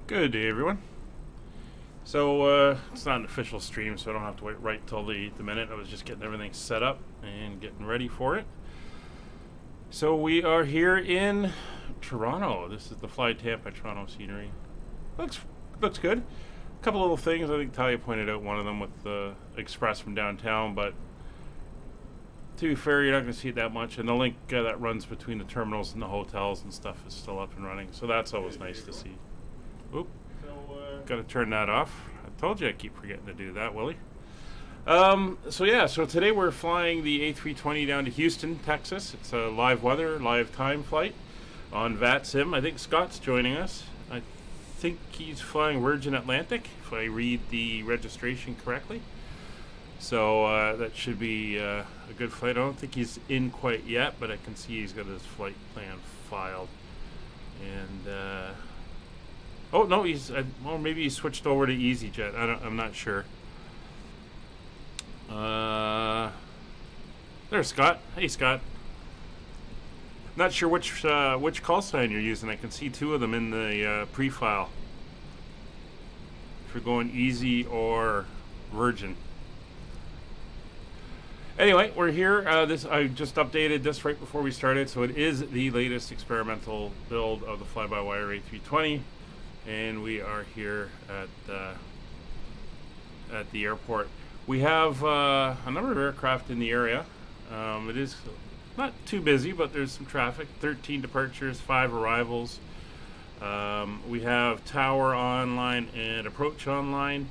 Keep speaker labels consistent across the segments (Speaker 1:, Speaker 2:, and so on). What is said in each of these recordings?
Speaker 1: Good day, everyone. So it's not an official stream, so I don't have to wait right till the minute. I was just getting everything set up and getting ready for it. So we are here in Toronto. This is the Fly Tampa Toronto scenery. Looks good. A couple little things. I think Talia pointed out one of them with the express from downtown, but to be fair, you're not going to see it that much. And the link that runs between the terminals and the hotels and stuff is still up and running, so that's always nice to see. Oop. Got to turn that off. I told you I keep forgetting to do that, Willie. So today we're flying the A320 down to Houston, Texas. It's a live weather, live time flight on VATSim. I think Scott's joining us. I think he's flying Virgin Atlantic, if I read the registration correctly. So that should be a good flight. I don't think he's in quite yet, but I can see he's got his flight plan filed. And oh no, he's well, maybe he switched over to EasyJet. I'm not sure. There's Scott. Hey, Scott. Not sure which call sign you're using. I can see two of them in the pre-file. If you're going Easy or Virgin. Anyway, we're here. I just updated this right before we started, so it is the latest experimental build of the fly-by-wire A320, and we are here at the airport. We have a number of aircraft in the area. It is not too busy, but there's some traffic. 13 departures, 5 arrivals. We have tower online and approach online.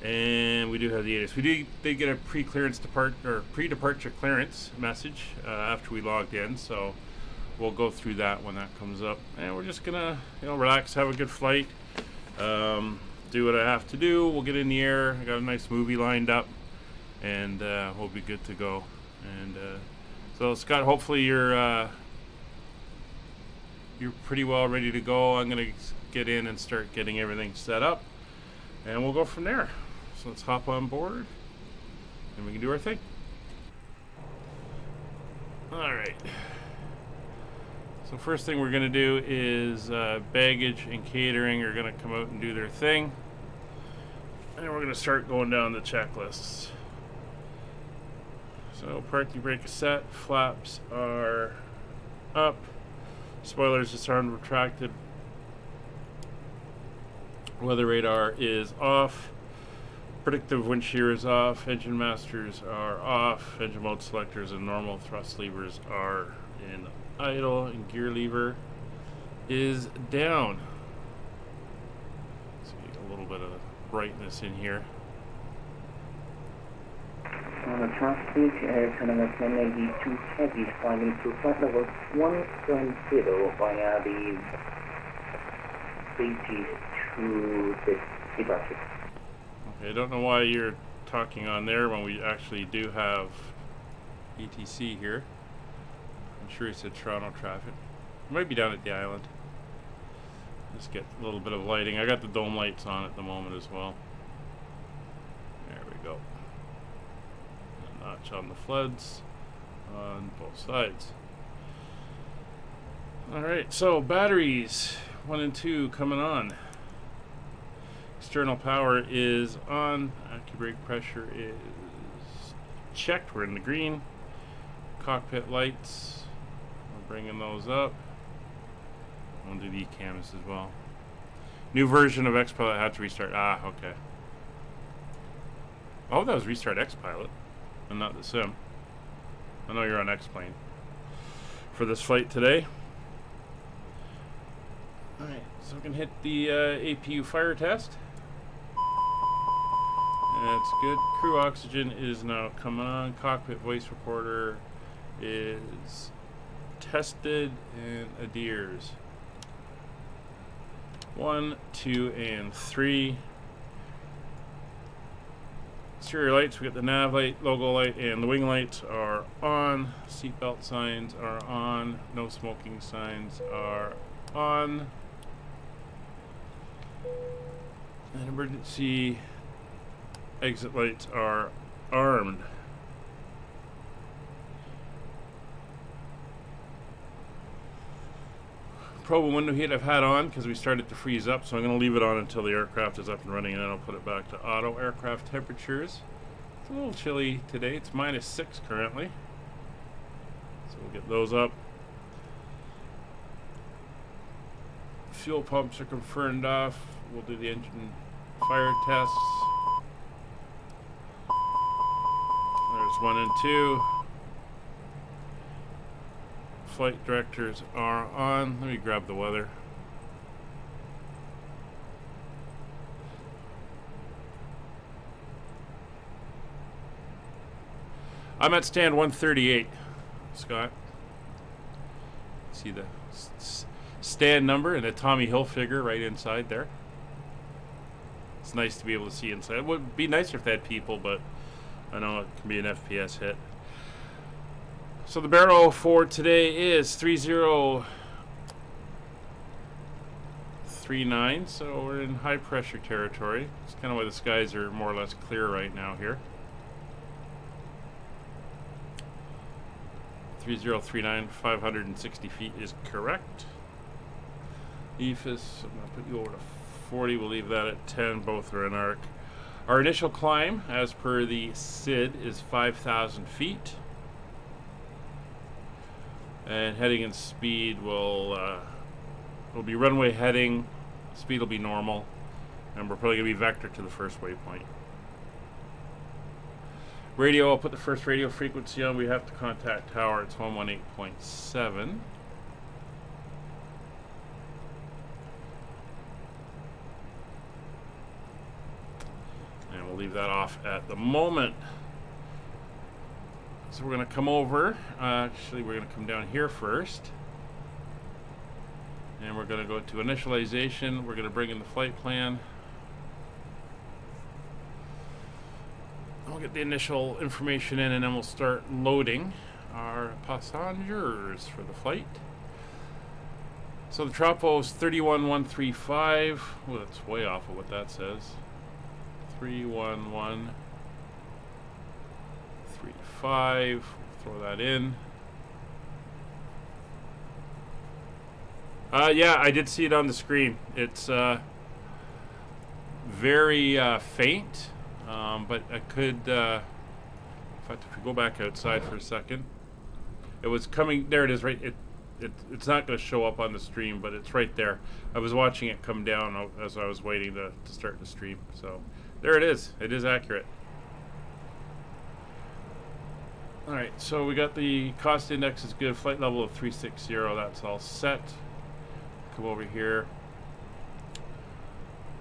Speaker 1: And we do have the ATIS. We did get a pre-departure clearance message after we logged in, so we'll go through that when that comes up. And we're just gonna, relax, have a good flight, do what I have to do. We'll get in the air. I got a nice movie lined up, and we'll be good to go. And so, Scott, hopefully you're pretty well ready to go. I'm gonna get in and start getting everything set up, and we'll go from there. So let's hop on board and we can do our thing. Alright. So first thing we're going to do is baggage and catering are going to come out and do their thing. And we're going to start going down the checklists. So parking brake is set, flaps are up, spoilers disarmed, retracted, weather radar is off, predictive wind shear is off, engine masters are off, engine mode selectors and normal, thrust levers are in idle, and gear lever is down. Let's get a little bit of brightness in here.
Speaker 2: On the traffic, Tournament Navy 2 Heavy flying to flight level 120 via the to the departure.
Speaker 1: Okay, I don't know why you're talking on there when we actually do have ETC here. I'm sure he said Toronto traffic. It might be down at the island. Just get a little bit of lighting. I got the dome lights on at the moment as well. There we go. A notch on the floods on both sides. Alright, so batteries 1 and 2 coming on. External power is on. Anti-brake pressure is checked. We're in the green. Cockpit lights, we're bringing those up. We'll do the cams as well. New version of X-Pilot had to restart. Ah, okay. Oh, that was restart X-Pilot and not the sim. I know you're on X-Plane for this flight today. Alright, so we can hit the APU fire test. That's good. Crew oxygen is now coming on. Cockpit voice recorder is tested and adheres. 1, 2, and 3. Exterior lights, we got the nav light, logo light, and the wing lights are on. Seatbelt signs are on. No smoking signs are on. And emergency exit lights are armed. probe and window heat I've had on because we started to freeze up, so I'm going to leave it on until the aircraft is up and running, and then I'll put it back to auto. Aircraft temperatures. It's a little chilly today. It's -6 currently. So we'll get those up. Fuel pumps are confirmed off. We'll do the engine fire tests. There's 1 and 2. Flight directors are on. Let me grab the weather. I'm at stand 138, Scott. See the stand number and a Tommy Hilfiger right inside there. It's nice to be able to see inside. It would be nicer if they had people, but I know it can be an FPS hit. So the barrel for today is 3039, so we're in high pressure territory. It's kind of why the skies are more or less clear right now here. 3039, 560 feet is correct. EFIS, I'm going to put you over to 40, we'll leave that at 10, both are in arc. Our initial climb, as per the CYYZ, is 5,000 feet. And heading and speed will be runway heading, speed will be normal, and we're probably going to be vector to the first waypoint. Radio, I'll put the first radio frequency on. We have to contact tower, it's 118.7. And we'll leave that off at the moment. So we're going to come over, actually we're going to come down here first, and we're going to go to initialization. We're going to bring in the flight plan. We'll get the initial information in, and then we'll start loading our passengers for the flight. So the tropo is 31135. Oh, that's way off of what that says. 31135. Throw that in. Yeah, I did see it on the screen. It's very faint, but I could. In fact, if we go back outside for a second, it was coming. There it is, right. It's not going to show up on the stream, but it's right there. I was watching it come down as I was waiting to start the stream. So there it is. It is accurate. All right, so we got the cost index is good. Flight level of 360. That's all set. Come over here.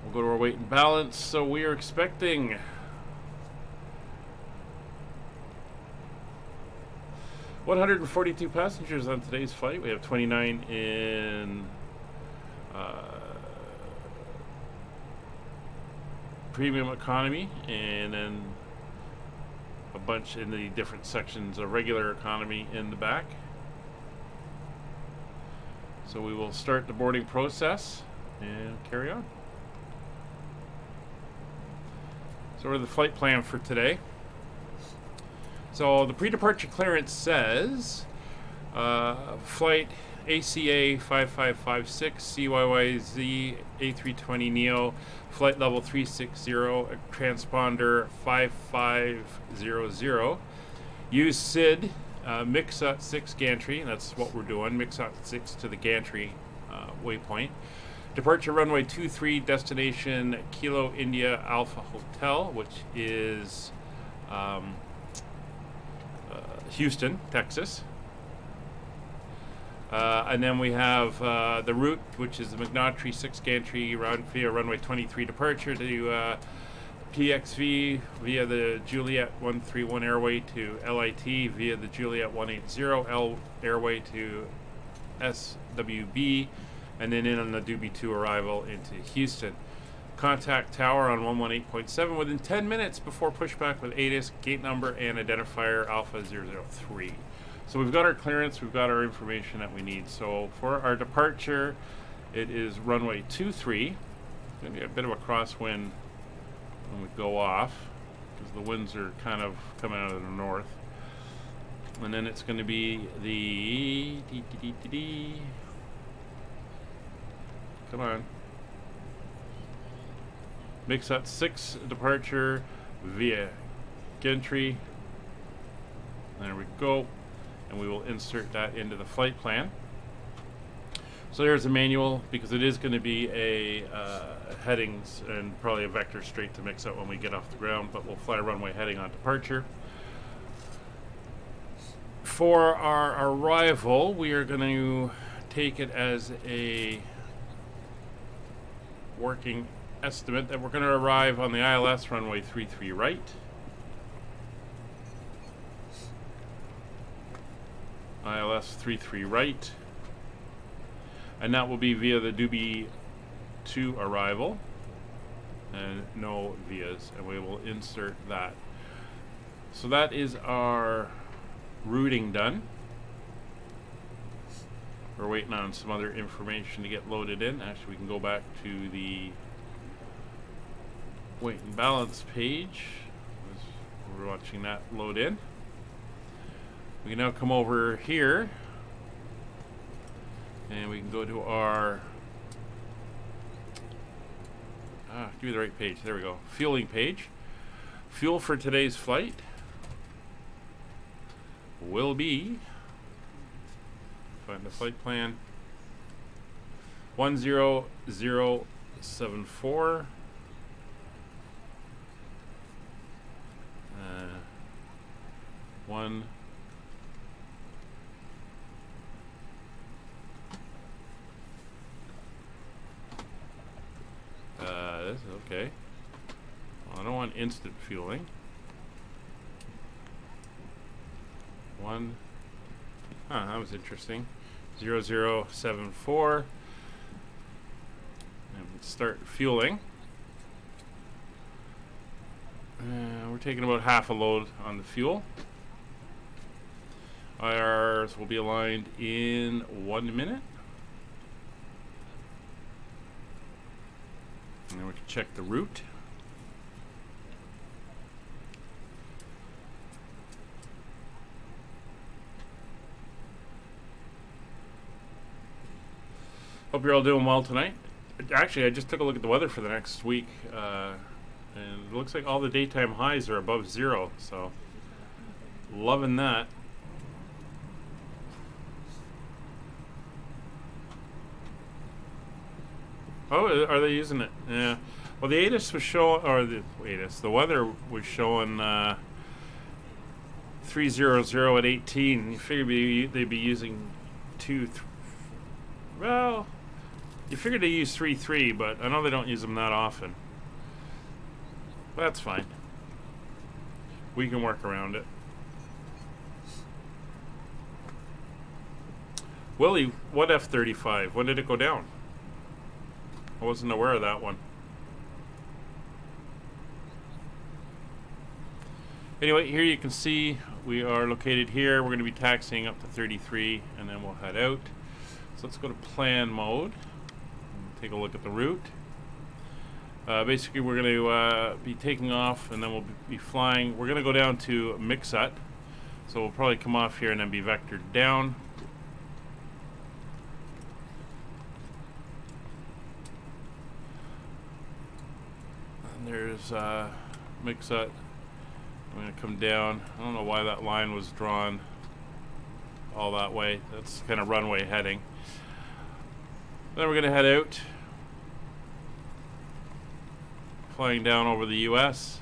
Speaker 1: We'll go to our weight and balance. So we are expecting 142 passengers on today's flight. We have 29 in premium economy, and then a bunch in the different sections of regular economy in the back. So we will start the boarding process and carry on. So we're the flight plan for today. So the pre-departure clearance says flight ACA 5556 CYYZ A320neo, flight level 360, transponder 5500. Use CYYZ MixUp 6 gantry, that's what we're doing, MixUp 6 to the gantry waypoint. Departure runway 23, destination Kilo India Alpha Hotel, which is Houston, Texas. And then we have the route, which is the McNaughtrey 6 gantry via runway 23 departure to PXV via the Juliet 131 airway to LIT via the Juliet 180 L airway to SWB, and then in on the Doobie 2 arrival into Houston. Contact tower on 118.7 within 10 minutes before pushback with ATIS, gate number, and identifier Alpha 003. So we've got our clearance, we've got our information that we need. So for our departure, it is runway 23. Going to be a bit of a crosswind when we go off, because the winds are kind of coming out of the north. And then it's going to be the Come on. Mix that 6 departure via gantry. There we go. And we will insert that into the flight plan. So there's a manual, because it is going to be a headings and probably a vector straight to mix out when we get off the ground, but we'll fly runway heading on departure. For our arrival, we are going to take it as a working estimate that we're going to arrive on the ILS runway 33 right. ILS 33 right. And that will be via the Doobie 2 arrival. And no vias. And we will insert that. So that is our routing done. We're waiting on some other information to get loaded in. Actually, we can go back to the weight and balance page. We're watching that load in. We can now come over here and we can go to our give me the right page. There we go. Fueling page. Fuel for today's flight will be, find the flight plan, 10074 one this is okay. Well, I don't want instant fueling. That was interesting. 0074. And start fueling. We're taking about half a load on the fuel. IRs will be aligned in 1 minute. And then we can check the route. Hope you're all doing well tonight. Actually, I just took a look at the weather for the next week, and it looks like all the daytime highs are above 0, so loving that. Oh, are they using it? Yeah. Well, the ATIS was showing, or the weather was showing 300 at 18. You figure they'd be using well, you figured they use 3.3, but I know they don't use them that often. But that's fine. We can work around it. Willie, what F-35? When did it go down? I wasn't aware of that one. Anyway, here you can see we are located here. We're going to be taxiing up to 33, and then we'll head out. So let's go to plan mode. Take a look at the route. Basically, we're going to be taking off, and then we'll be flying. We're going to go down to Mixut. So we'll probably come off here and then be vectored down. And there's Mixut. I'm going to come down. I don't know why that line was drawn all that way. That's kind of runway heading. Then we're going to head out, flying down over the US,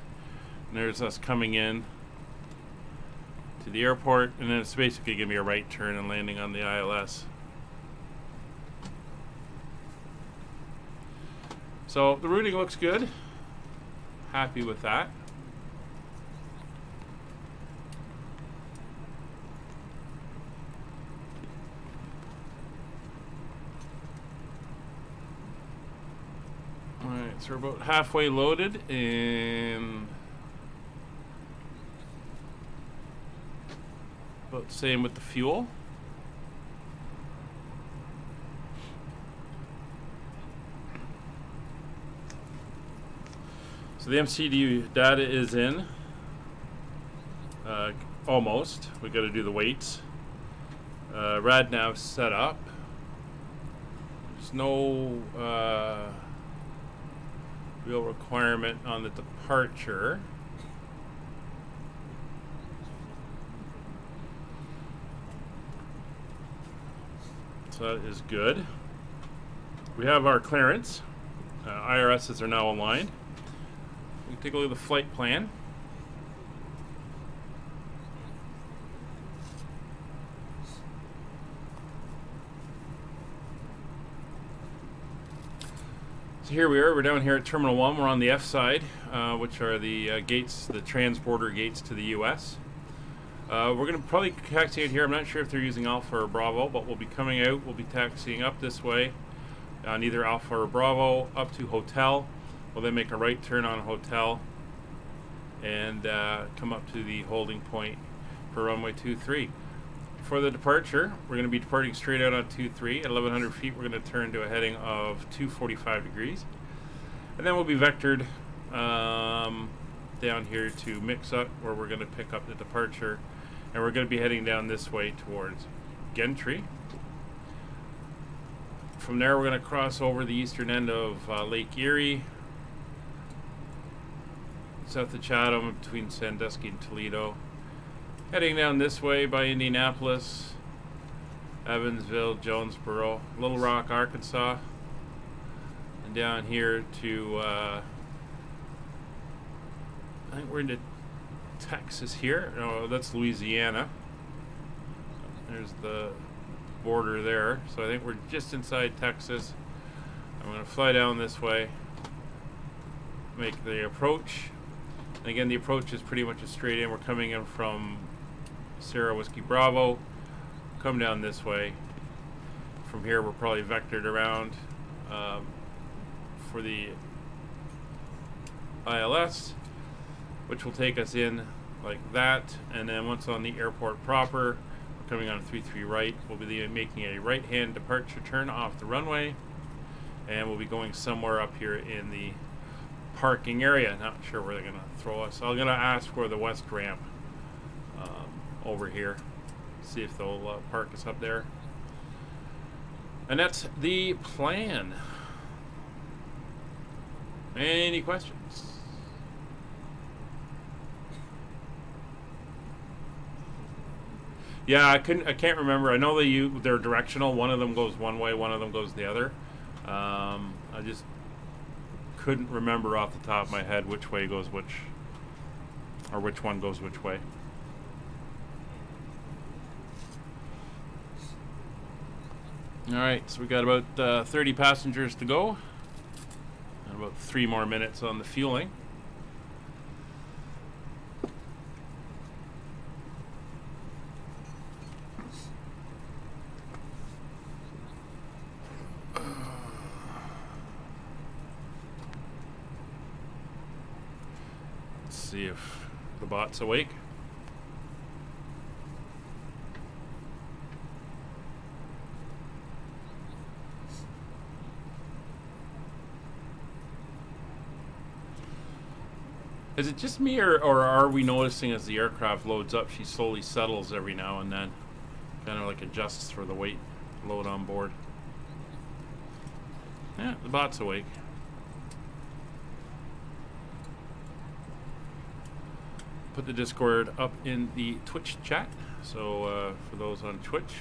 Speaker 1: and there's us coming in to the airport, and then it's basically going to be a right turn and landing on the ILS. So the routing looks good. Happy with that. Alright, so we're about halfway loaded, and about the same with the fuel. So the MCDU data is in. Almost. We got to do the weights. RadNav set up. There's no real requirement on the departure. So that is good. We have our clearance. IRSs are now aligned. We can take a look at the flight plan. So here we are. We're down here at Terminal 1. We're on the F side, which are the gates, the transborder gates to the U.S. We're going to probably taxi out here. I'm not sure if they're using Alpha or Bravo, but we'll be coming out. We'll be taxiing up this way on either Alpha or Bravo up to Hotel. We'll then make a right turn on Hotel and come up to the holding point for runway 23. For the departure, we're going to be departing straight out on 23. At 1100 feet, we're going to turn to a heading of 245 degrees. And then we'll be vectored down here to Mix-Up, where we're going to pick up the departure. And we're going to be heading down this way towards Gentry. From there, we're going to cross over the eastern end of Lake Erie, south of Chatham, between Sandusky and Toledo. Heading down this way by Indianapolis, Evansville, Jonesboro, Little Rock, Arkansas, and down here to, I think we're into Texas here. No, that's Louisiana. There's the border there. So I think we're just inside Texas. I'm going to fly down this way, make the approach. And again, the approach is pretty much a straight in. We're coming in from Sierra Whiskey Bravo. Come down this way. From here, we're probably vectored around for the ILS, which will take us in like that. And then once on the airport proper, we're coming on 33 right. We'll be making a right-hand departure turn off the runway, and we'll be going somewhere up here in the parking area. Not sure where they're going to throw us. I'm going to ask for the west ramp over here. See if they'll park us up there. And that's the plan. Any questions? Yeah, I can't remember. I know they're directional. One of them goes one way, one of them goes the other. I just couldn't remember off the top of my head which way goes which, or which one goes which way. All right, so we got about 30 passengers to go, and about 3 more minutes on the fueling. Let's see if the bot's awake. Is it just me, or are we noticing as the aircraft loads up, she slowly settles every now and then? Kind of like adjusts for the weight load on board. Yeah, the bot's awake. Put the Discord up in the Twitch chat. So for those on Twitch,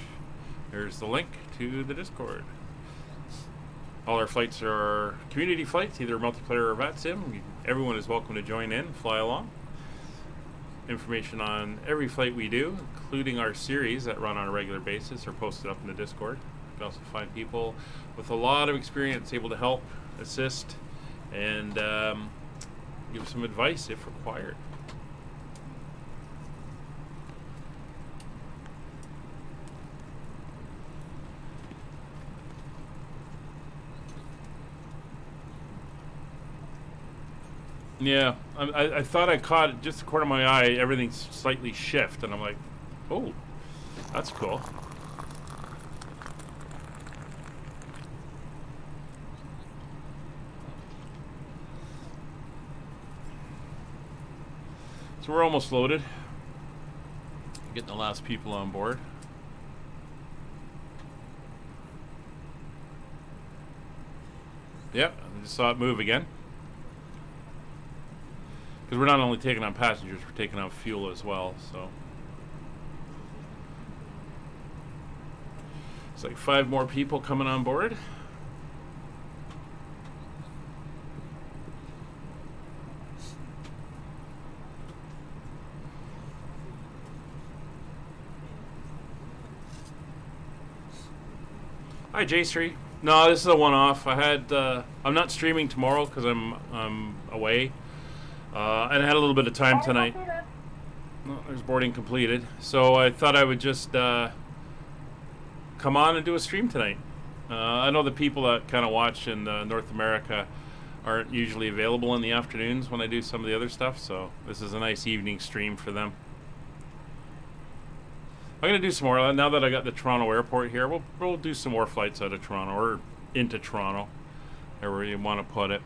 Speaker 1: here's the link to the Discord. All our flights are community flights, either multiplayer or VATSim. Everyone is welcome to join in, fly along. Information on every flight we do, including our series that run on a regular basis, are posted up in the Discord. You can also find people with a lot of experience able to help, assist, and give some advice if required. Yeah, I thought I caught just the corner of my eye, everything slightly shift, and I'm like, oh, that's cool. So we're almost loaded. Getting the last people on board. Yep, I just saw it move again. Because we're not only taking on passengers, we're taking on fuel as well, so. It's like 5 more people coming on board. Hi, J3. No, this is a one-off. I'm not streaming tomorrow because I'm away, and I had a little bit of time tonight. Oh, there's boarding completed, so I thought I would just come on and do a stream tonight. I know the people that kind of watch in North America aren't usually available in the afternoons when I do some of the other stuff, so this is a nice evening stream for them. I'm going to do some more. Now that I got the Toronto airport here, we'll do some more flights out of Toronto or into Toronto, wherever you want to put it.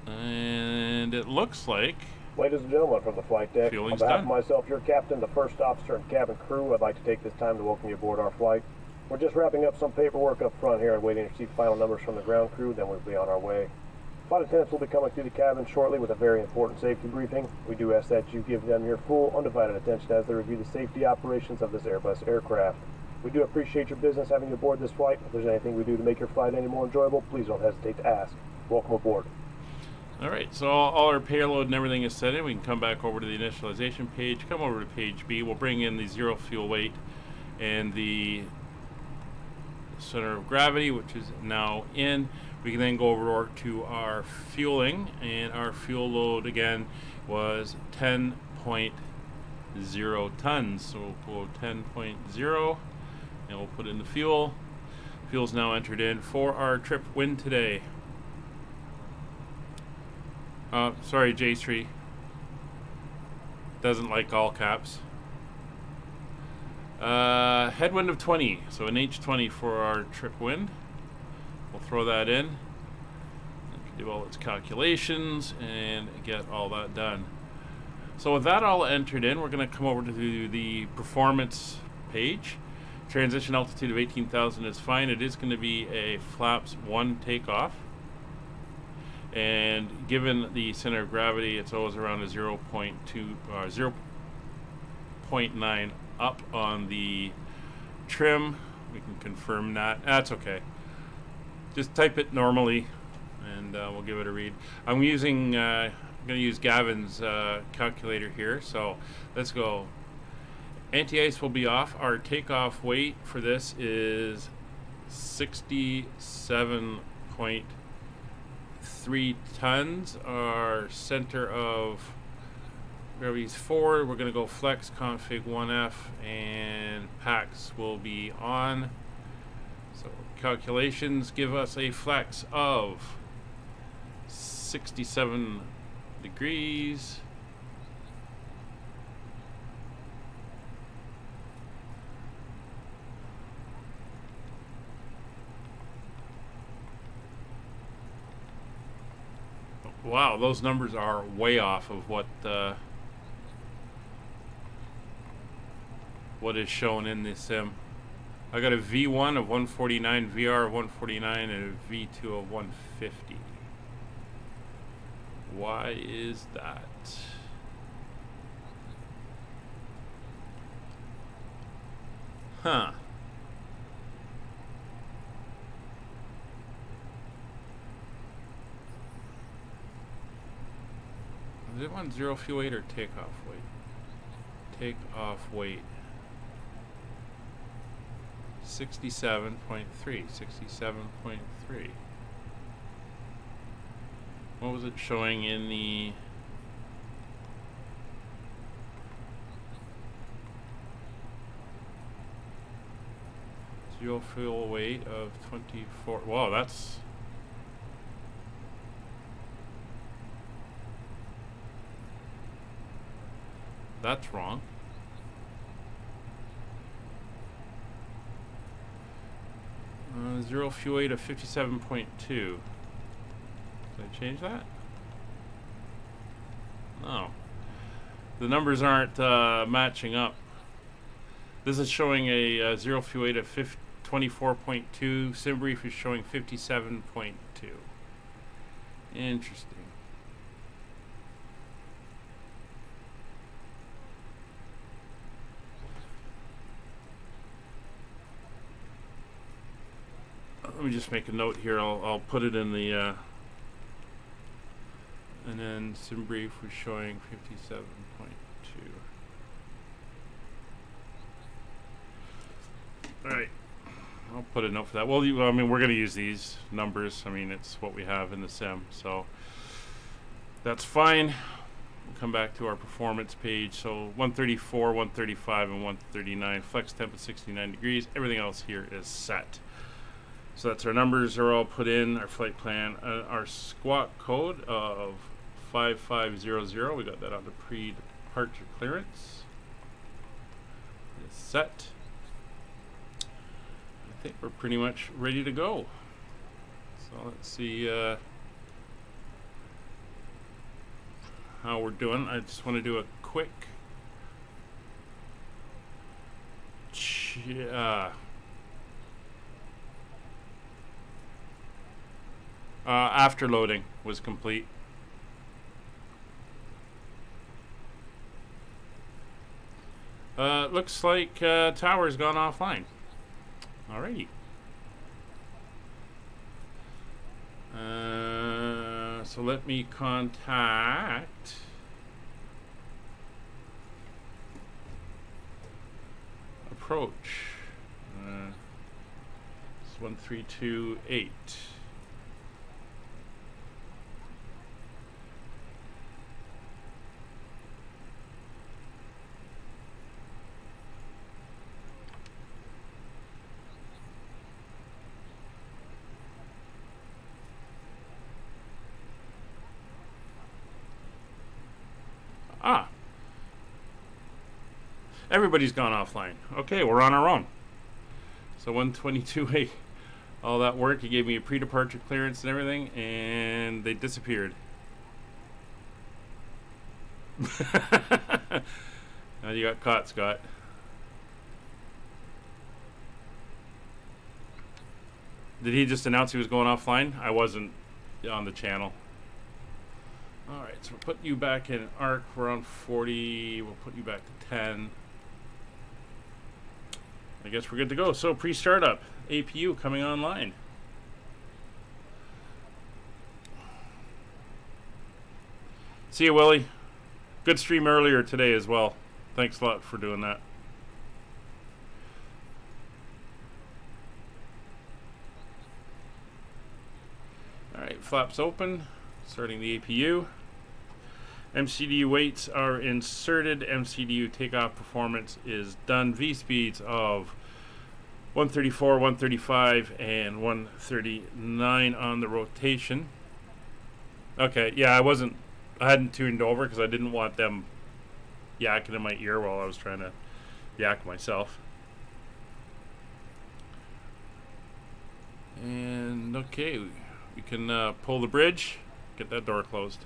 Speaker 1: And it looks like...
Speaker 3: Ladies and gentlemen from the flight deck, on
Speaker 1: Fueling's
Speaker 3: behalf
Speaker 1: done.
Speaker 3: of myself, your captain, the first officer, and cabin crew, I'd like to take this time to welcome you aboard our flight. We're just wrapping up some paperwork up front here and waiting to receive final numbers from the ground crew, then we'll be on our way. Flight attendants will be coming through the cabin shortly with a very important safety briefing. We do ask that you give them your full, undivided attention as they review the safety operations of this Airbus aircraft. We do appreciate your business having you aboard this flight. If there's anything we do to make your flight any more enjoyable, please don't hesitate to ask. Welcome aboard.
Speaker 1: Alright, so all our payload and everything is set in. We can come back over to the initialization page, come over to page B. We'll bring in the zero fuel weight and the center of gravity, which is now in. We can then go over to our fueling, and our fuel load again was 10.0 tons. So we'll go 10.0 and we'll put in the fuel. Fuel's now entered in for our trip win today. Sorry, J3. Doesn't like all caps. Headwind of 20, so an H20 for our trip wind. We'll throw that in. It can do all its calculations and get all that done. So with that all entered in, we're going to come over to the performance page. Transition altitude of 18,000 is fine. It is going to be a flaps 1 takeoff. And given the center of gravity, it's always around a 0.9 up on the trim. We can confirm that. That's okay. Just type it normally, and we'll give it a read. I'm going to use Gavin's calculator here. So let's go. Anti-ice will be off. Our takeoff weight for this is 67.3 tons. Our center of gravity is 4. We're going to go flex config 1F, and packs will be on. So calculations give us a flex of 67 degrees. Wow, those numbers are way off of what is shown in the sim. I got a V1 of 149, VR of 149, and a V2 of 150. Why is that? Huh. Is it on zero fuel weight or takeoff weight? Takeoff weight. 67.3. 67.3. What was it showing in the... Zero fuel weight of 24. Wow, that's... That's wrong. Zero fuel weight of 57.2. Did I change that? No. The numbers aren't matching up. This is showing a zero fuel weight of 24.2. Sim brief is showing 57.2. Interesting. Let me just make a note here. I'll put it in the and then sim brief was showing 57.2. All right, I'll put a note for that. Well, I mean, we're going to use these numbers. I mean, it's what we have in the sim, so that's fine. We'll come back to our performance page. So 134, 135, and 139. Flex temp at 69 degrees. Everything else here is set. So that's our numbers are all put in. Our flight plan, our squawk code of 5500. We got that on the pre-departure clearance. It's set. I think we're pretty much ready to go. So let's see how we're doing. I just want to do a quick after loading was complete. Looks like tower's gone offline. Alrighty. So let me contact approach. It's 1328. Ah, everybody's gone offline. Okay, we're on our own. So 122.8, all that work. He gave me a pre-departure clearance and everything, and they disappeared. Now you got caught, Scott. Did he just announce he was going offline? I wasn't on the channel. Alright, so we'll put you back in ARC. We're on 40. We'll put you back to 10. I guess we're good to go. So, pre-startup. APU coming online. See you, Willie. Good stream earlier today as well. Thanks a lot for doing that. Alright, flaps open. Starting the APU. MCDU weights are inserted. MCDU takeoff performance is done. V speeds of 134, 135, and 139 on the rotation. Okay, yeah, I hadn't tuned over because I didn't want them yakking in my ear while I was trying to yak myself. And okay, we can pull the bridge. Get that door closed.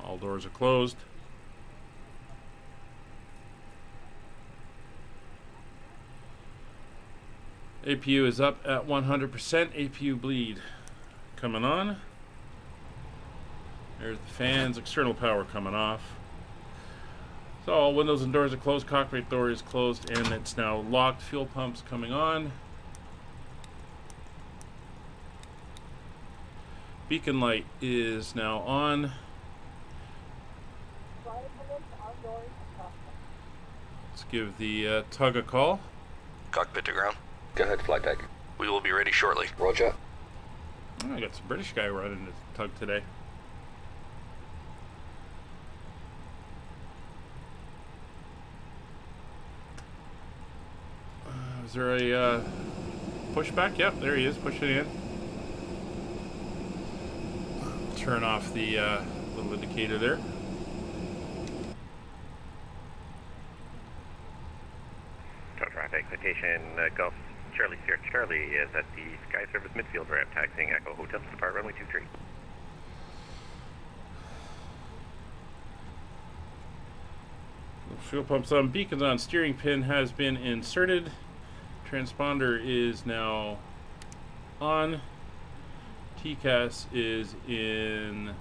Speaker 1: All doors are closed. APU is up at 100%. APU bleed coming on. There's the fans. External power coming off. So all windows and doors are closed. Cockpit door is closed and it's now locked. Fuel pumps coming on. Beacon light is now on. Let's give the tug a call.
Speaker 4: Cockpit to ground.
Speaker 5: Go ahead, flight deck.
Speaker 4: We will be ready shortly.
Speaker 5: Roger.
Speaker 1: Oh, I got some British guy running the tug today. Is there a pushback? Yep, there he is, pushing in. Turn off the little indicator there.
Speaker 6: Tow traffic, citation, Gulf
Speaker 5: Charlie Sierra Charlie is at the Sky Service midfield ramp, taxiing Echo Hotel to depart runway 23.
Speaker 1: Fuel pumps on, beacons on, steering pin has been inserted. Transponder is now on. TCAS is in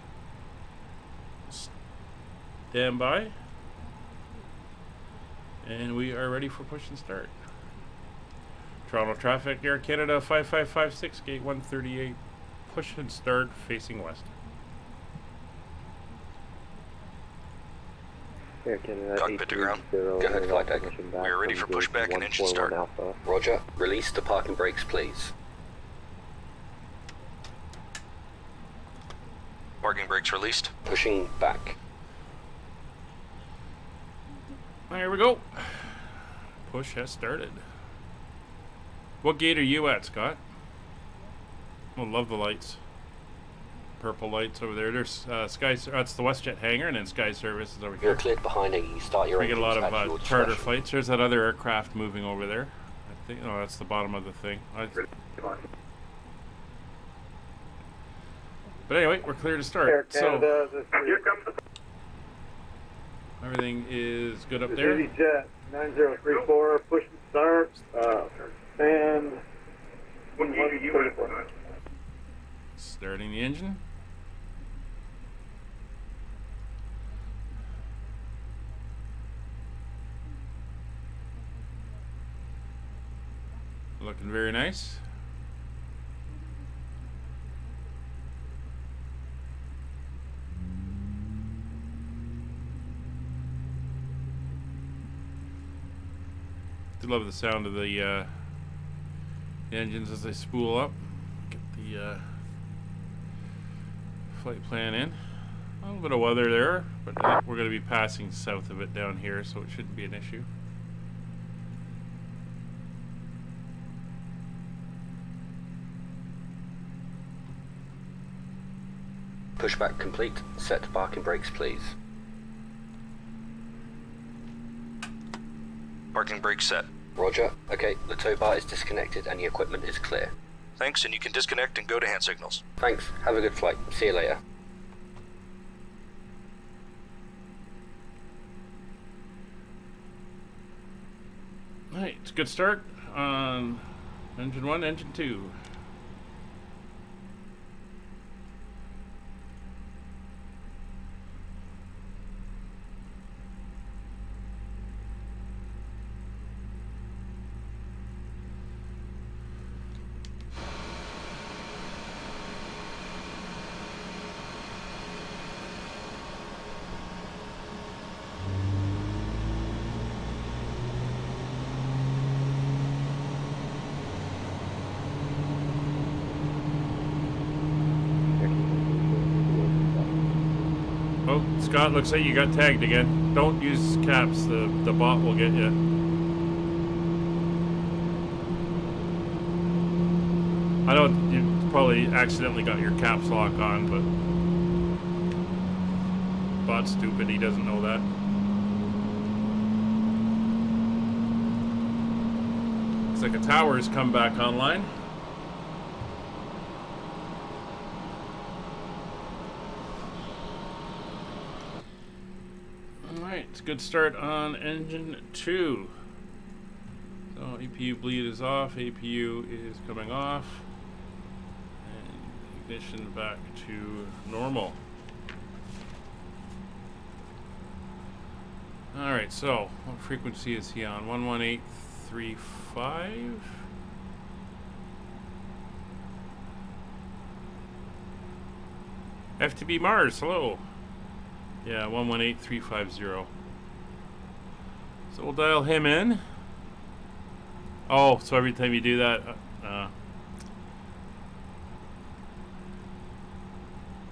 Speaker 1: standby. And we are ready for push and start. Toronto traffic, Air Canada 5556, gate 138, push and start facing west.
Speaker 6: Air Canada
Speaker 4: Cockpit to ground.
Speaker 6: Go
Speaker 4: ahead, flight deck. We are ready for pushback and engine start.
Speaker 6: Alpha.
Speaker 7: Roger. Release the parking brakes, please.
Speaker 4: Parking brakes released.
Speaker 7: Pushing back.
Speaker 1: There we go. Push has started. What gate are you at, Scott? I love the lights. Purple lights over there. There's that's the WestJet hangar, and then Sky Service is over here.
Speaker 7: You're cleared behind you. Start your
Speaker 1: We get a lot
Speaker 7: engines at your
Speaker 1: of charter
Speaker 7: discretion.
Speaker 1: flights. There's that other aircraft moving over there. I think. Oh, that's the bottom of the thing. But anyway, we're clear to start. So everything is good up there.
Speaker 3: Jet 9034, push and start, and
Speaker 1: Starting the engine. Looking very nice. Do love the sound of the engines as they spool up. Get the flight plan in. A little bit of weather there, but I think we're going to be passing south of it down here, so it shouldn't be an issue.
Speaker 7: Pushback complete. Set parking brakes, please.
Speaker 4: Parking brakes set.
Speaker 7: Roger. Okay, the tow bar is disconnected and the equipment is clear.
Speaker 4: Thanks, and you can disconnect and go to hand signals.
Speaker 7: Thanks. Have a good flight. See you later.
Speaker 1: Alright, it's a good start on engine 1, engine 2. Oh, Scott, looks like you got tagged again. Don't use caps, the bot will get you. I know you probably accidentally got your caps lock on, but bot's stupid, he doesn't know that. Looks like a tower has come back online. Alright, it's a good start on engine 2. So APU bleed is off, APU is coming off, and ignition back to normal. Alright, so what frequency is he on? 11835? FTB Mars, hello. Yeah, 118350. So we'll dial him in. Oh, so every time you do that,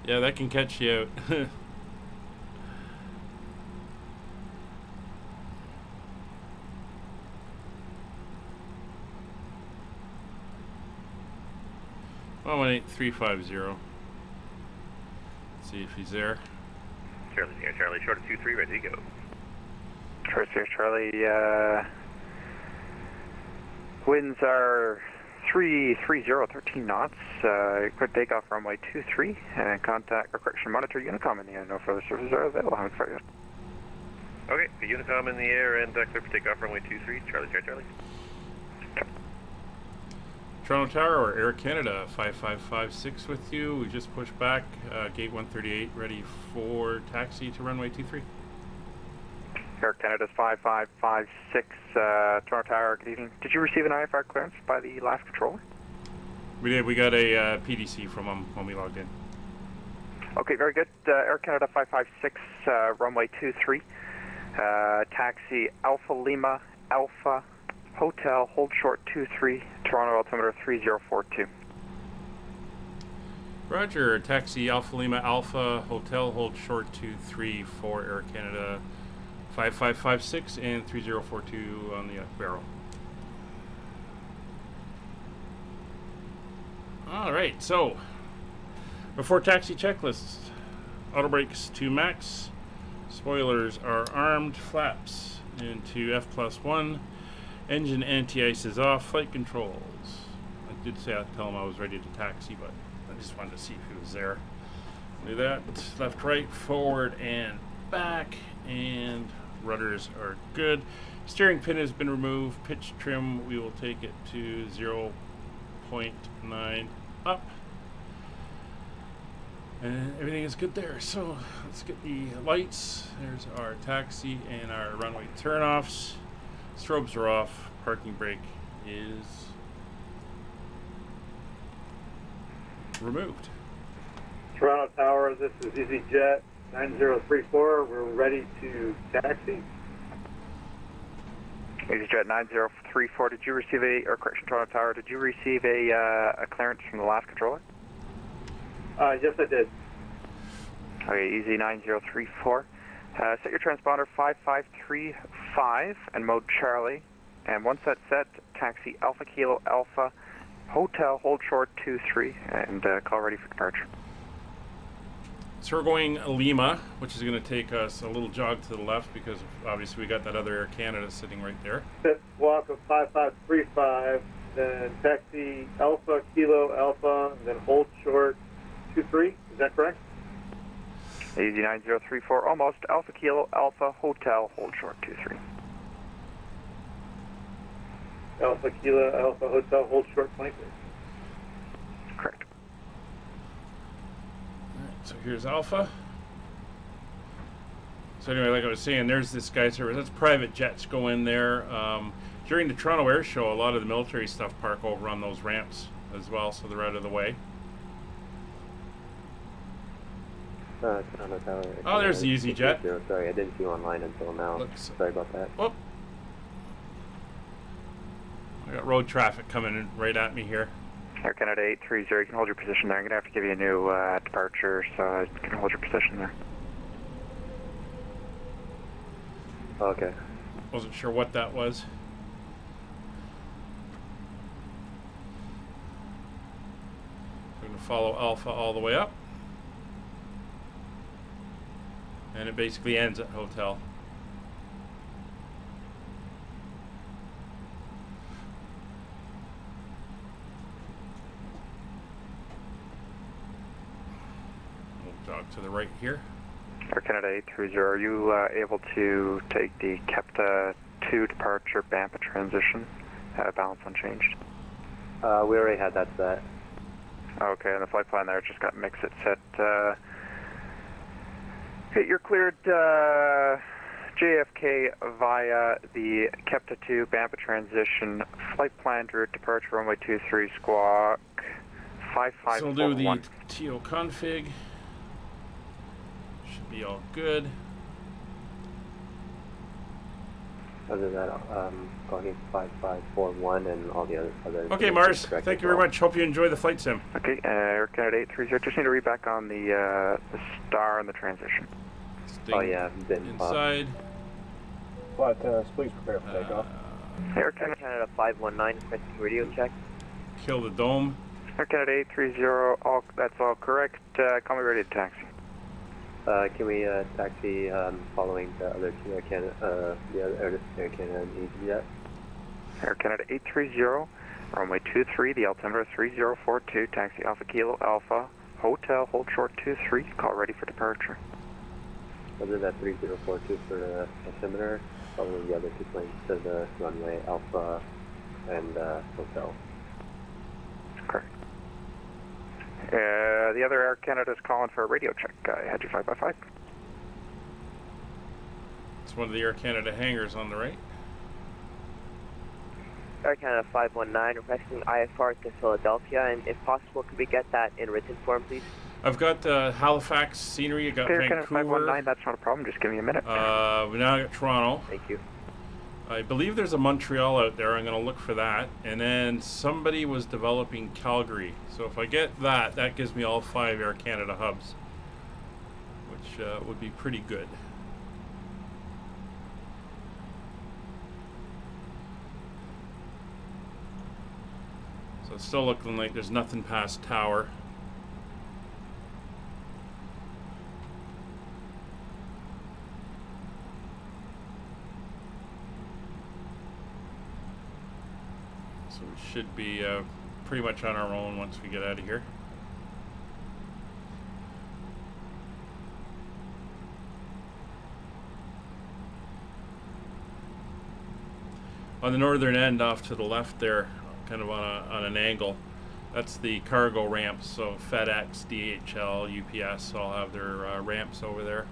Speaker 1: yeah, that can catch you out. Well, 18350. Let's see if he's there.
Speaker 5: Charlie Sierra Charlie, short of 23, ready to go.
Speaker 8: First Sierra Charlie,
Speaker 6: Winds are 330, 13 knots. Quick takeoff runway 23 and contact or correction monitor Unicom in the air. No further services are available. How far you?
Speaker 5: Okay, the Unicom in the air and clear for takeoff runway 23. Charlie, Charlie.
Speaker 1: Toronto Tower or Air Canada 5556 with you. We just pushed back. Gate 138 ready for taxi to runway 23.
Speaker 6: Air Canada's 5556, Toronto Tower, good evening. Did you receive an IFR clearance by the last controller?
Speaker 1: We did. We got a PDC from them when we logged in.
Speaker 6: Okay, very good. Air Canada 556, runway 23, taxi Alpha Lima Alpha Hotel, hold short 23, Toronto altimeter 3042.
Speaker 1: Roger. Taxi Alpha Lima Alpha Hotel, hold short 23 for Air Canada 5556 and 3042 on the barrel. All right, so before taxi checklists, auto brakes to max, spoilers are armed, flaps into F+1, engine anti-ice is off, flight controls. I did say I'd tell him I was ready to taxi, but I just wanted to see if he was there. Do that, left, right, forward, and back, and rudders are good. Steering pin has been removed. Pitch trim, we will take it to 0.9 up. And everything is good there. So let's get the lights. There's our taxi and our runway turnoffs. Strobes are off. Parking brake is removed.
Speaker 8: Toronto Tower, this is EasyJet 9034. We're ready to taxi.
Speaker 6: EasyJet 9034, did you receive or correction, Toronto Tower, did you receive a clearance from the last controller?
Speaker 8: Yes, I did.
Speaker 6: Okay, Easy 9034. Set your transponder 5535 and mode Charlie. And once that's set, taxi Alpha Kilo Alpha Hotel, hold short 23, and call ready for departure.
Speaker 1: So we're going Lima, which is going to take us a little jog to the left because obviously we got that other Air Canada sitting right there.
Speaker 8: Set walk of 5535, then taxi Alpha Kilo Alpha, then hold short 23. Is that correct?
Speaker 6: Easy 9034, almost. Alpha Kilo Alpha Hotel, hold short 23.
Speaker 8: Alpha Kilo Alpha Hotel, hold short 23.
Speaker 6: Correct.
Speaker 1: So here's Alpha. So anyway, like I was saying, there's this Sky Service. That's private jets go in there. During the Toronto Air Show, a lot of the military stuff park over on those ramps as well, so they're out of the way.
Speaker 9: Toronto Tower.
Speaker 1: Oh, there's the EasyJet.
Speaker 9: Sorry, I didn't see you online until now. Sorry about that.
Speaker 1: Whoop. I got road traffic coming in right at me here.
Speaker 6: Air Canada 830, you can hold your position there. I'm going to have to give you a new departure, so you can hold your position there.
Speaker 9: Okay.
Speaker 1: Wasn't sure what that was. We're going to follow Alpha all the way up. And it basically ends at Hotel. Jog to the right here.
Speaker 6: Air Canada 830, are you able to take the KEPTA 2 departure Bampa transition, balance unchanged?
Speaker 9: We already had that set.
Speaker 6: Okay, and the flight plan there just got mixed. It set, okay, you're cleared JFK via the KEPTA 2 Bampa transition, flight planned route departure runway 23 squawk 5541.
Speaker 1: So we'll do the TO config. Be all good.
Speaker 9: Other than that, calling 5541 and all the other.
Speaker 1: Okay, Mars. Thank you very much. Hope you enjoy the flight sim.
Speaker 6: Okay, Air Canada 830. Just need to read back on the star and the transition.
Speaker 9: Oh yeah, been
Speaker 1: inside.
Speaker 3: Flight attendants, please prepare for takeoff.
Speaker 6: Air
Speaker 9: Canada 519, requesting radio check.
Speaker 1: Kill the dome.
Speaker 6: Air Canada 830. All that's all correct. Call me ready to taxi.
Speaker 9: Can we taxi following the other two Air Canada, the other Air Canada and EasyJet?
Speaker 6: Air Canada 830, runway 23, the altimeter 3042, taxi Alpha Kilo Alpha, hotel, hold short 23, call ready for departure.
Speaker 9: Other than that 3042 for the altimeter, following the other two planes to the runway Alpha and hotel.
Speaker 6: Correct. The other Air Canada is calling for a radio check. I had you 5x5.
Speaker 1: It's one of the Air Canada hangars on the right.
Speaker 10: Air Canada 519 requesting IFR to Philadelphia, and if possible, could we get that in written form, please?
Speaker 1: I've got Halifax scenery. I got
Speaker 6: Air Canada
Speaker 1: Vancouver.
Speaker 6: 519, that's not a problem. Just give me a minute.
Speaker 1: We now got Toronto.
Speaker 10: Thank you.
Speaker 1: I believe there's a Montreal out there. I'm going to look for that. And then somebody was developing Calgary. So if I get that, that gives me all 5 Air Canada hubs, which would be pretty good. So it's still looking like there's nothing past Tower. So we should be pretty much on our own once we get out of here. On the northern end off to the left there, kind of on an angle, that's the cargo ramps. So FedEx, DHL, UPS all have their ramps over there.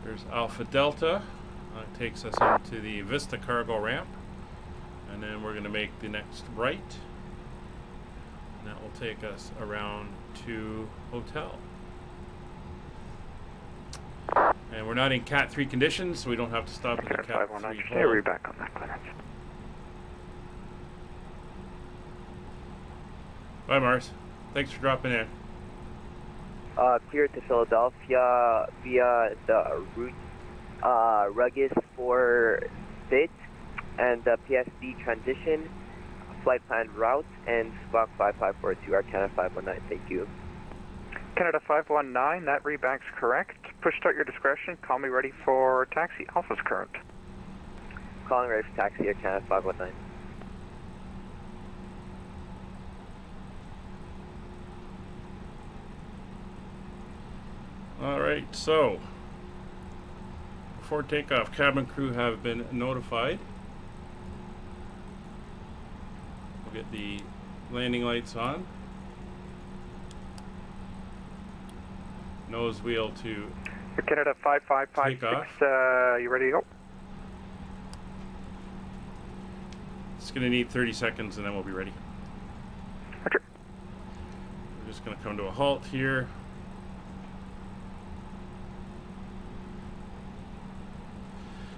Speaker 1: There's Alpha Delta. That takes us into the Vista cargo ramp. And then we're going to make the next right. And that will take us around to hotel. And we're not in Cat 3 conditions, so we don't have to stop at the Cat 3
Speaker 6: Stay right back on that clearance.
Speaker 1: Bye, Mars. Thanks for dropping in.
Speaker 10: Cleared to Philadelphia via the route Ruggis for FIT and the PSD transition, flight plan route, and Squawk 5542, Air Canada 519. Thank you.
Speaker 6: Canada 519, that readback's correct. Push start your discretion. Call me ready for taxi. Alpha's current.
Speaker 10: Calling ready for taxi, Air Canada 519.
Speaker 1: Alright, so before takeoff, cabin crew have been notified. We'll get the landing lights on. Nose wheel to
Speaker 6: Canada 5556, you ready to go?
Speaker 1: It's going to need 30 seconds and then we'll be ready.
Speaker 6: Roger.
Speaker 1: We're just going to come to a halt here.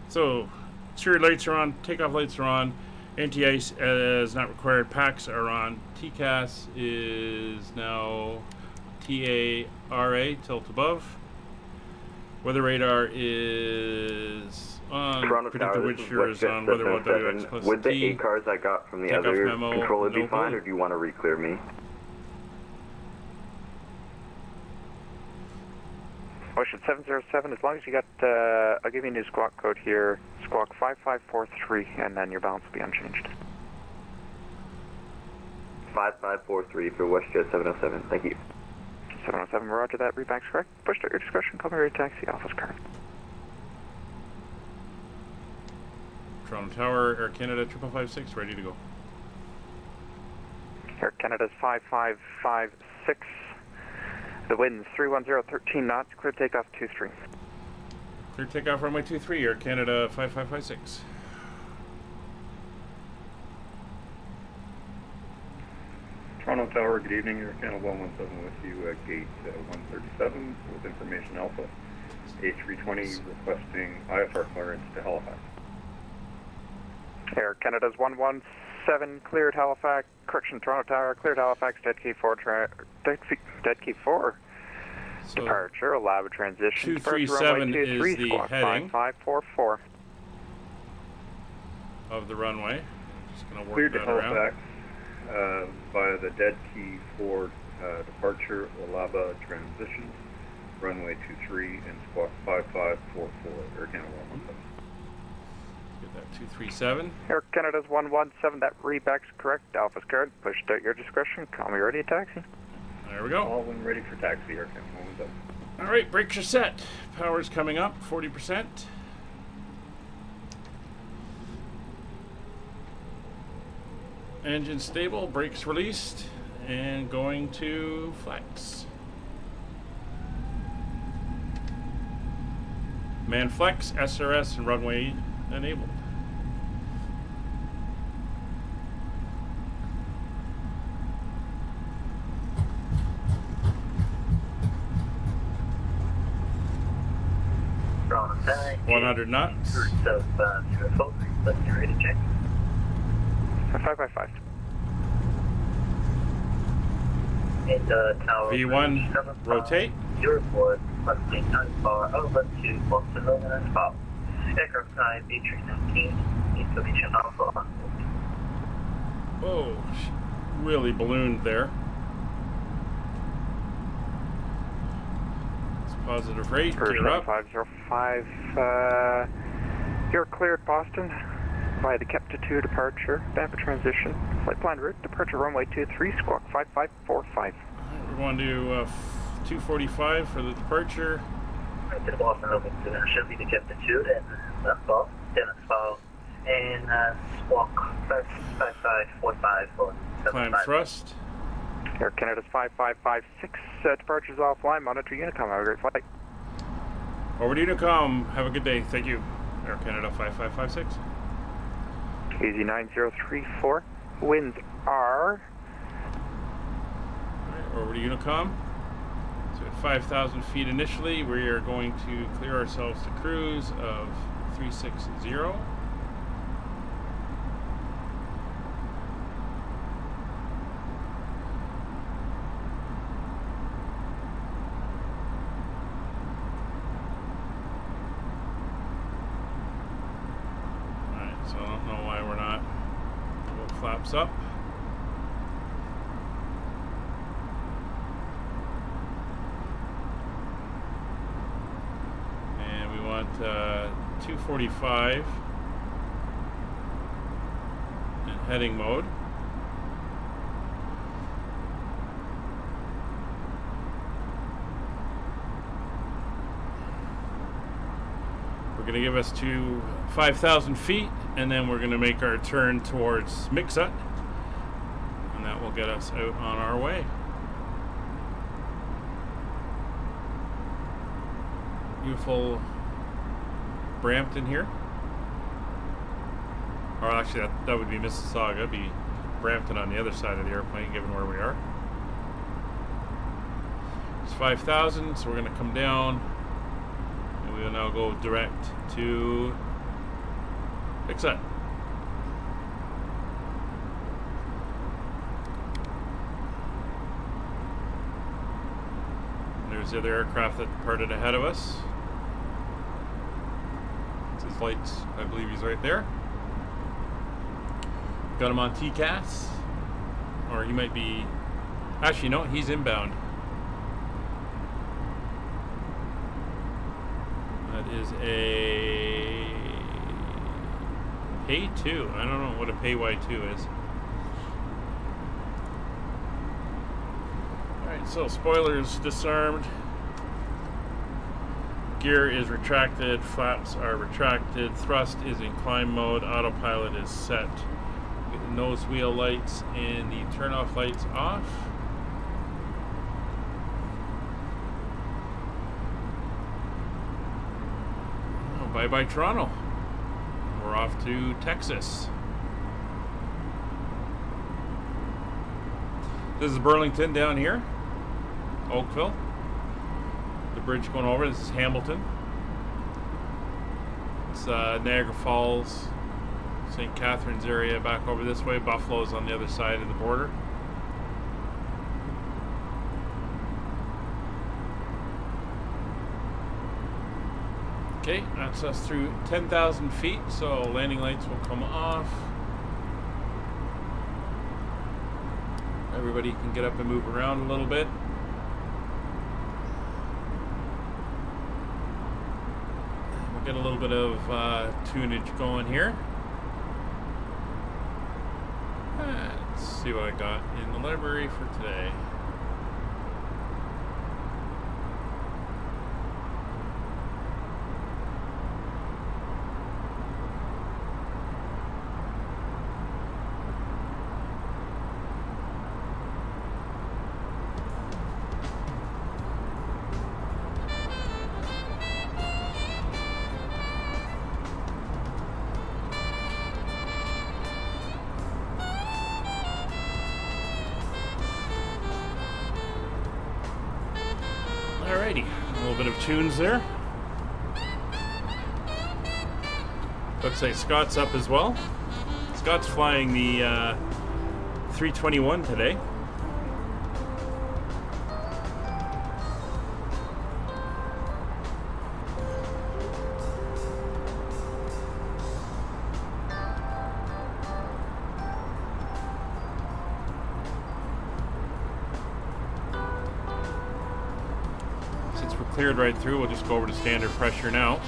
Speaker 1: So, exterior lights are on, takeoff lights are on, anti-ice is not required, packs are on, TCAS is now TARA, tilt above. Weather radar is on,
Speaker 11: Toronto
Speaker 1: predicted
Speaker 11: Tower,
Speaker 1: wind shear is on, weather what WX plus
Speaker 11: Would the
Speaker 1: T.
Speaker 11: 8 cars I got from the
Speaker 1: Takeoff
Speaker 11: other
Speaker 1: memo,
Speaker 11: controller be
Speaker 1: no
Speaker 11: fine,
Speaker 1: blue.
Speaker 11: or do you want to re-clear me?
Speaker 6: Ocean 707, as long as you got, I'll give you a new squawk code here, squawk 5543, and then your balance will be unchanged.
Speaker 11: 5543 for WestJet 707, thank you.
Speaker 6: 707, roger that, readback's correct. Push start your discretion, call me ready taxi, Alpha's current.
Speaker 1: Toronto Tower, Air Canada 5556, ready to go.
Speaker 6: Air Canada's 5556. The wind's 310, 13 knots, clear takeoff 23.
Speaker 1: Clear takeoff runway 23, Air Canada 5556.
Speaker 12: Toronto Tower, good evening. Air Canada 117 with you at gate 137 with information Alpha. A320 requesting IFR clearance to Halifax.
Speaker 6: Air Canada's 117 cleared Halifax, correction, Toronto Tower, cleared Halifax, dead key 4, dead key 4.
Speaker 1: So
Speaker 6: Departure, allow a transition.
Speaker 1: 237 is the heading
Speaker 6: 5544.
Speaker 1: of the runway. Just going to work
Speaker 12: Cleared to
Speaker 1: that around.
Speaker 12: Halifax. via the dead key for departure, Olaba transition, runway 23 and squawk 5544, Air Canada 117.
Speaker 1: Get that 237.
Speaker 6: Air Canada's 117, that readback's correct. Alpha's current, pushed at your discretion. Call me ready to taxi.
Speaker 1: There we go.
Speaker 12: All when ready for taxi, Air Canada 117.
Speaker 1: All right, brakes are set. Power's coming up, 40%. Engine stable, brakes released, and going to flex. Man flex, SRS, and runway enabled.
Speaker 13: Wrong side.
Speaker 1: 100 knots.
Speaker 13: South 04, let's get ready to check.
Speaker 6: 555.
Speaker 13: And tower
Speaker 1: V1, rotate.
Speaker 13: 04, requesting 94 over to Barcelona and Bob. Aircraft type A319, information alpha on board.
Speaker 1: Whoa, really ballooned there. It's positive rate, gear up.
Speaker 6: 505, you're cleared Boston via the Kepta 2 departure, Tampa transition, flight plan route, departure runway 23, squawk 5545.
Speaker 1: We're going to 245 for the departure.
Speaker 13: Right to the Boston over to should be the Kepta 2, then left off, Dennis Fall, and squawk 5545 for
Speaker 1: Climb thrust.
Speaker 6: Air Canada's 5556, departures offline, monitor Unicom, have a great flight.
Speaker 1: Over to Unicom, have a good day, thank you. Air Canada 5556.
Speaker 6: Easy 9034, winds are...
Speaker 1: Alright, over to Unicom. So at 5,000 feet initially, we are going to clear ourselves to cruise of 360. So I don't know why we're not. We'll flaps up. And we want 245 in heading mode. We're going to give us to 5,000 feet, and then we're going to make our turn towards Mixut, and that will get us out on our way. Beautiful Brampton here. Or actually, that would be Mississauga. It'd be Brampton on the other side of the airplane, given where we are. It's 5,000, so we're going to come down. We will now go direct to Mixut. There's the other aircraft that departed ahead of us. It's his lights, I believe he's right there. Got him on TCAS. Or he might be... Actually, no, he's inbound. That is a Pay 2. I don't know what a Pay Y2 is. Alright, so spoilers disarmed. Gear is retracted. Flaps are retracted. Thrust is in climb mode. Autopilot is set. Get the nose wheel lights and the turn-off lights off. Bye-bye Toronto. We're off to Texas. This is Burlington down here. Oakville. The bridge going over. This is Hamilton. It's Niagara Falls, St. Catharines area back over this way. Buffalo's on the other side of the border. Okay, that's us through 10,000 feet, so landing lights will come off. everybody can get up and move around a little bit. We'll get a little bit of tunage going here. Let's see what I got in the library for today. Alrighty, a little bit of tunes there. Looks like Scott's up as well. Scott's flying the 321 today. Cleared right through, we'll just go over to standard pressure now.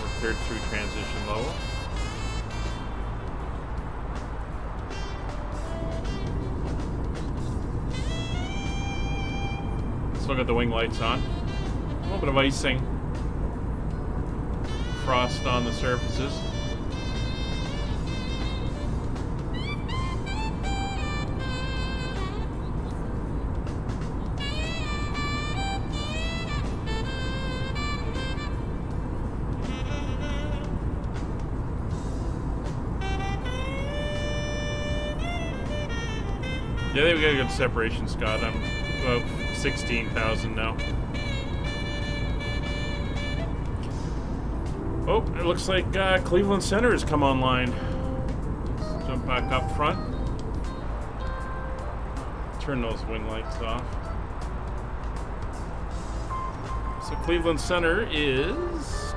Speaker 1: We're cleared through transition level. Let's look at the wing lights on. A little bit of icing. Frost on the surfaces. Yeah, I think we got a good separation, Scott. I'm about 16,000 now. Oh, it looks like Cleveland Center has come online. Let's jump back up front. Turn those wing lights off. So Cleveland Center is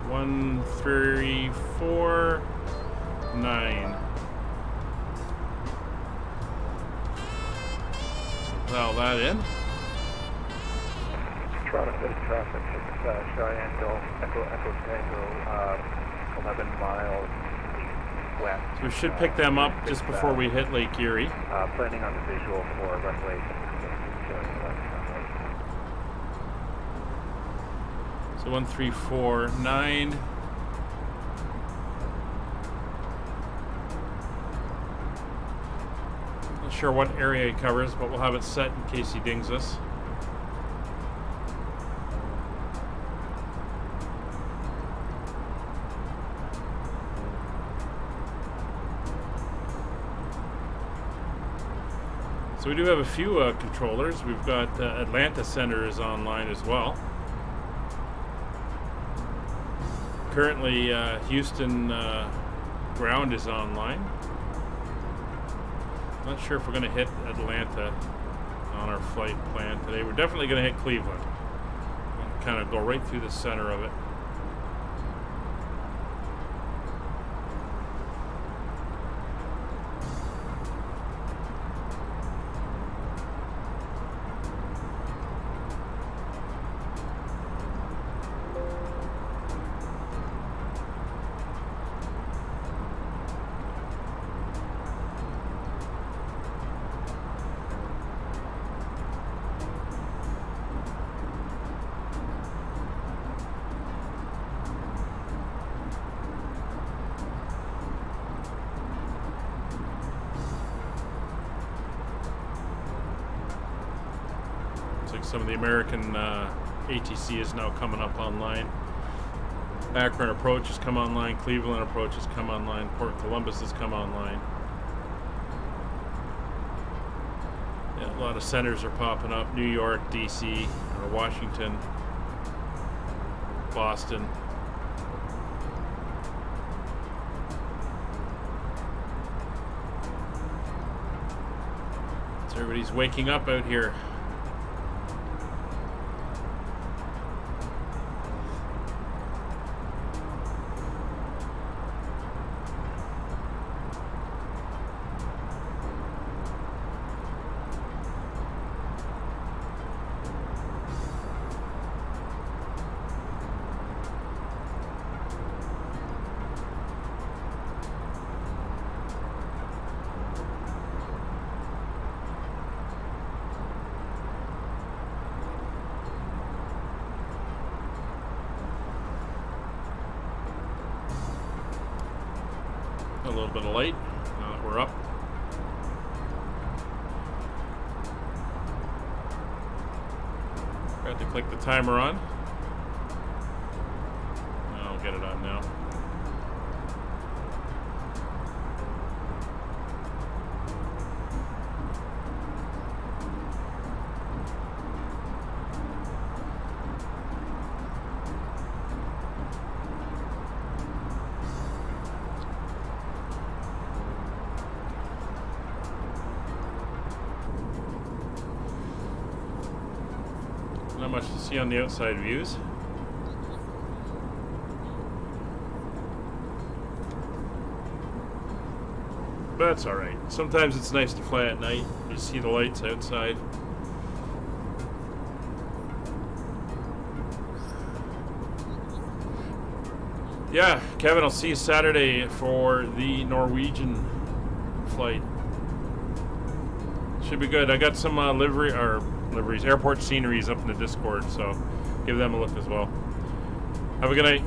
Speaker 1: 1349. Dial that in.
Speaker 6: Toronto City traffic, Cheyenne Hill, Echo Tango, 11 miles west.
Speaker 1: So we should pick them up just before we hit Lake Erie.
Speaker 6: Planning on the visual for runway.
Speaker 1: So 1349. Not sure what area he covers, but we'll have it set in case he dings us. So we do have a few controllers. We've got Atlanta Center is online as well. Currently, Houston ground is online. Not sure if we're going to hit Atlanta on our flight plan today. We're definitely going to hit Cleveland. We'll kind of go right through the center of it. Some of the American ATC is now coming up online. Akron approach has come online. Cleveland approach has come online. Port Columbus has come online. Yeah, a lot of centers are popping up. New York, DC, or Washington, Boston. So everybody's waking up out here. little bit of light now that we're up. Got to click the timer on. I'll get it on now. Not much to see on the outside views. But that's alright. Sometimes it's nice to fly at night. You see the lights outside. Yeah, Kevin, I'll see you Saturday for the Norwegian flight. Should be good. I got some liveries, airport sceneries up in the Discord, so give them a look as well. Have a good night.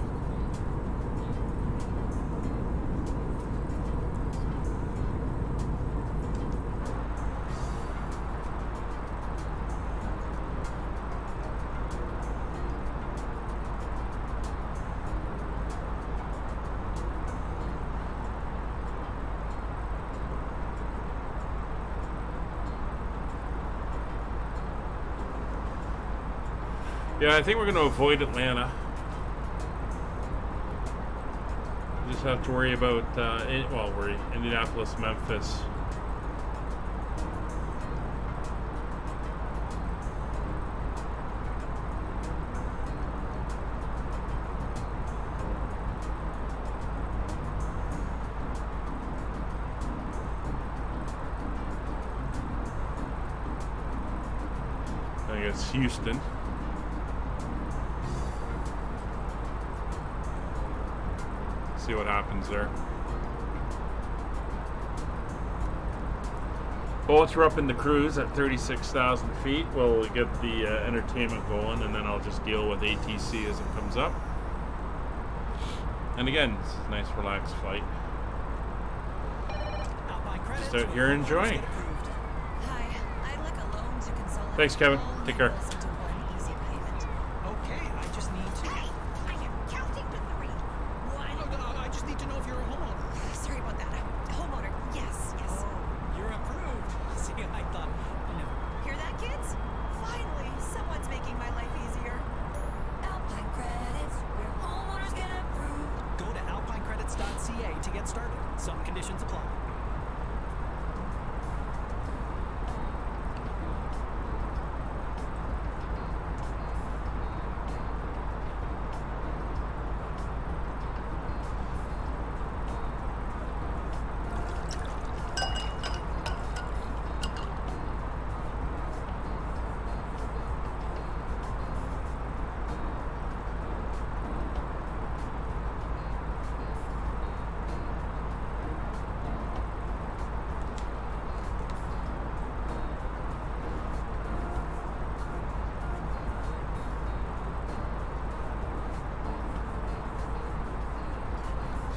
Speaker 1: Yeah, I think we're going to avoid Atlanta. Just have to worry about, Indianapolis, Memphis. I guess Houston. See what happens there. Bullets are up in the cruise at 36,000 feet. We'll get the entertainment going, and then I'll just deal with ATC as it comes up. And again, it's a nice relaxed flight. Just out here enjoying. Thanks, Kevin. Take care.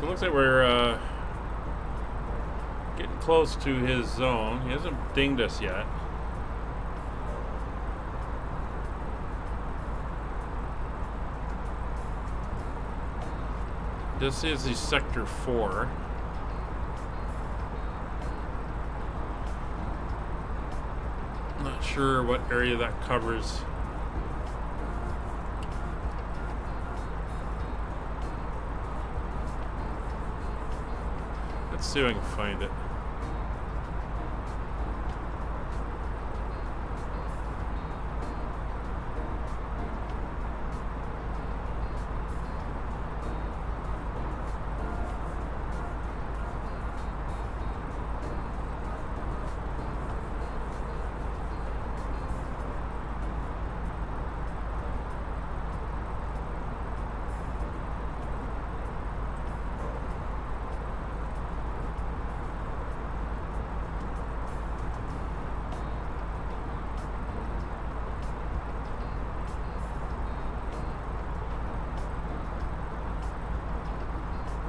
Speaker 1: So it looks like we're getting close to his zone. He hasn't dinged us yet. This is the Sector 4. Not sure what area that covers. Let's see if I can find it.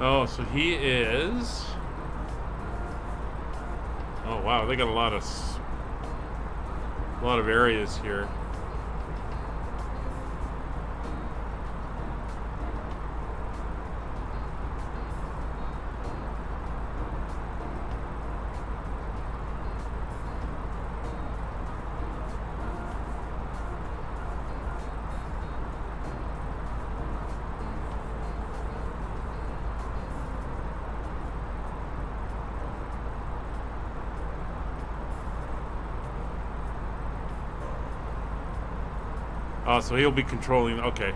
Speaker 1: Oh, so he is wow, they got a lot of areas here. Oh, so he'll be controlling, okay.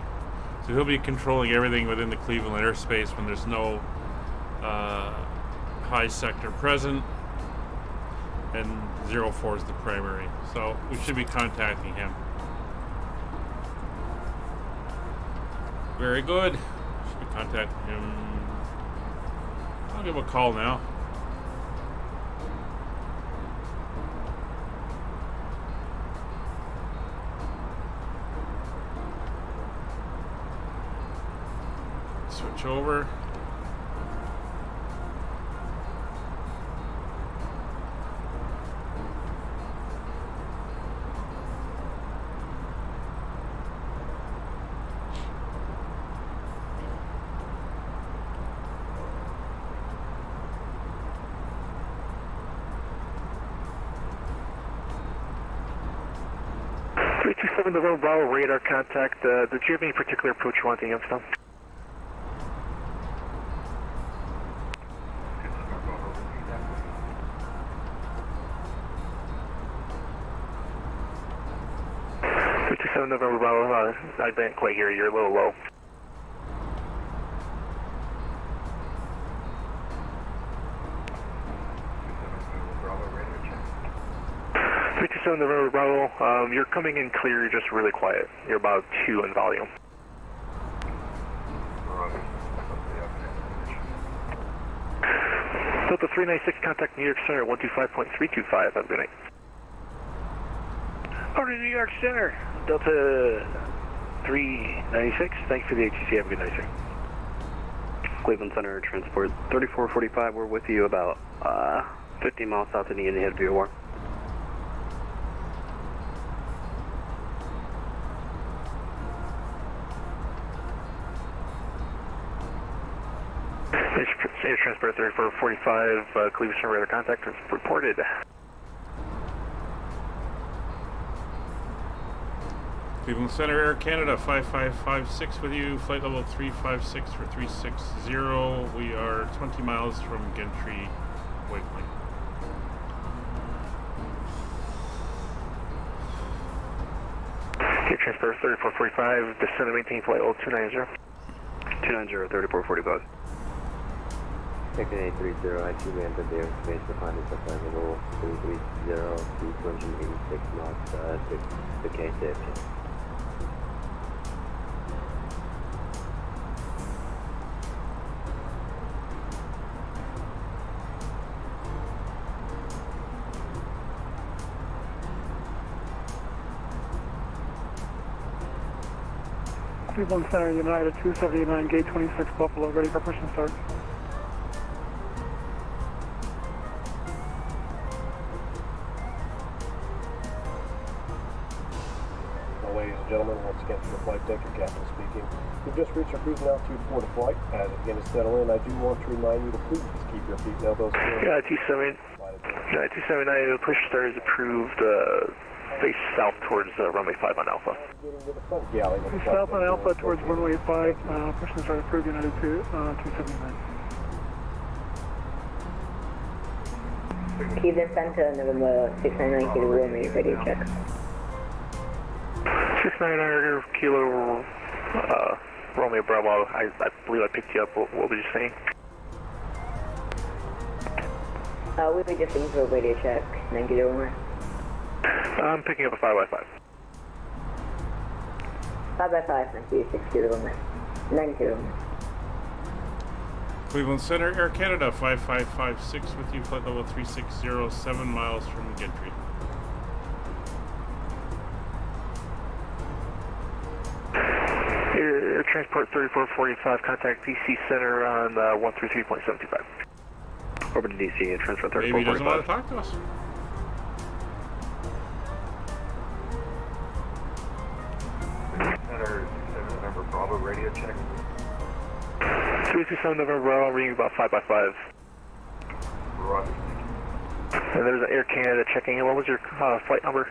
Speaker 1: So he'll be controlling everything within the Cleveland airspace when there's no high sector present, and 04 is the primary. So we should be contacting him. Very good. Should be contacting him. I'll give him a call now. Switch over.
Speaker 6: November Bravo radar contact. Did you have any particular approach you want to Youngstown? November Bravo, I didn't quite hear you. You're a little low. November Bravo, you're coming in clear, you're just really quiet. You're about 2 in volume. Delta 396, contact New York Center, 125.325. Have a good night.
Speaker 14: Over to New York Center, Delta 396. Thanks for the ATC. Have a good night, sir.
Speaker 9: Cleveland Center, transport 3445. We're with you about 50 miles south of the Indian Head VOR.
Speaker 6: State Transport 3445, Cleveland Center radar contact reported.
Speaker 1: Cleveland Center, Air Canada, 5556 with you, flight level 356 for 360. We are 20 miles from Gentry Waypoint.
Speaker 6: State Transport 3445, descend and maintain flight level 290.
Speaker 9: 290, 3445. Taking 830, I see we entered the airspace behind us at level 330, 286 knots, to KIAH.
Speaker 15: Cleveland Center, United 279, gate 26, Buffalo, ready for push and start.
Speaker 3: Ladies and gentlemen, once again from the flight deck, your captain speaking. We've just reached our cruising altitude for the flight. As it begins to settle in, I do want to remind you to please keep your feet and elbows clear.
Speaker 6: Yeah, 279, push start is approved, face south towards runway 5 on Alpha.
Speaker 15: Face south on Alpha towards runway 5, push and start approved, United 279.
Speaker 16: Cleveland Center, November 699 Kilo Romeo, ready to check.
Speaker 6: 699 Kilo Romeo Bravo, I believe I picked you up. What were you saying?
Speaker 16: We were just looking for a radio check, 9 Kilo Romeo.
Speaker 6: I'm picking up a 5x5.
Speaker 16: 5x5, thank you, 6 Kilo Romeo. 9 Kilo Romeo.
Speaker 1: Cleveland Center, Air Canada, 5556 with you, flight level 360, 7 miles from Gentry.
Speaker 6: Air Transport 3445, contact DC Center on 133.725.
Speaker 14: Over to DC and transfer 3445.
Speaker 1: Maybe he doesn't want to talk to us.
Speaker 12: Center 7 November Bravo radio check.
Speaker 14: 327 November Bravo, reading about 5 by 5.
Speaker 12: Roger.
Speaker 14: And there's an Air Canada checking in. What was your flight number?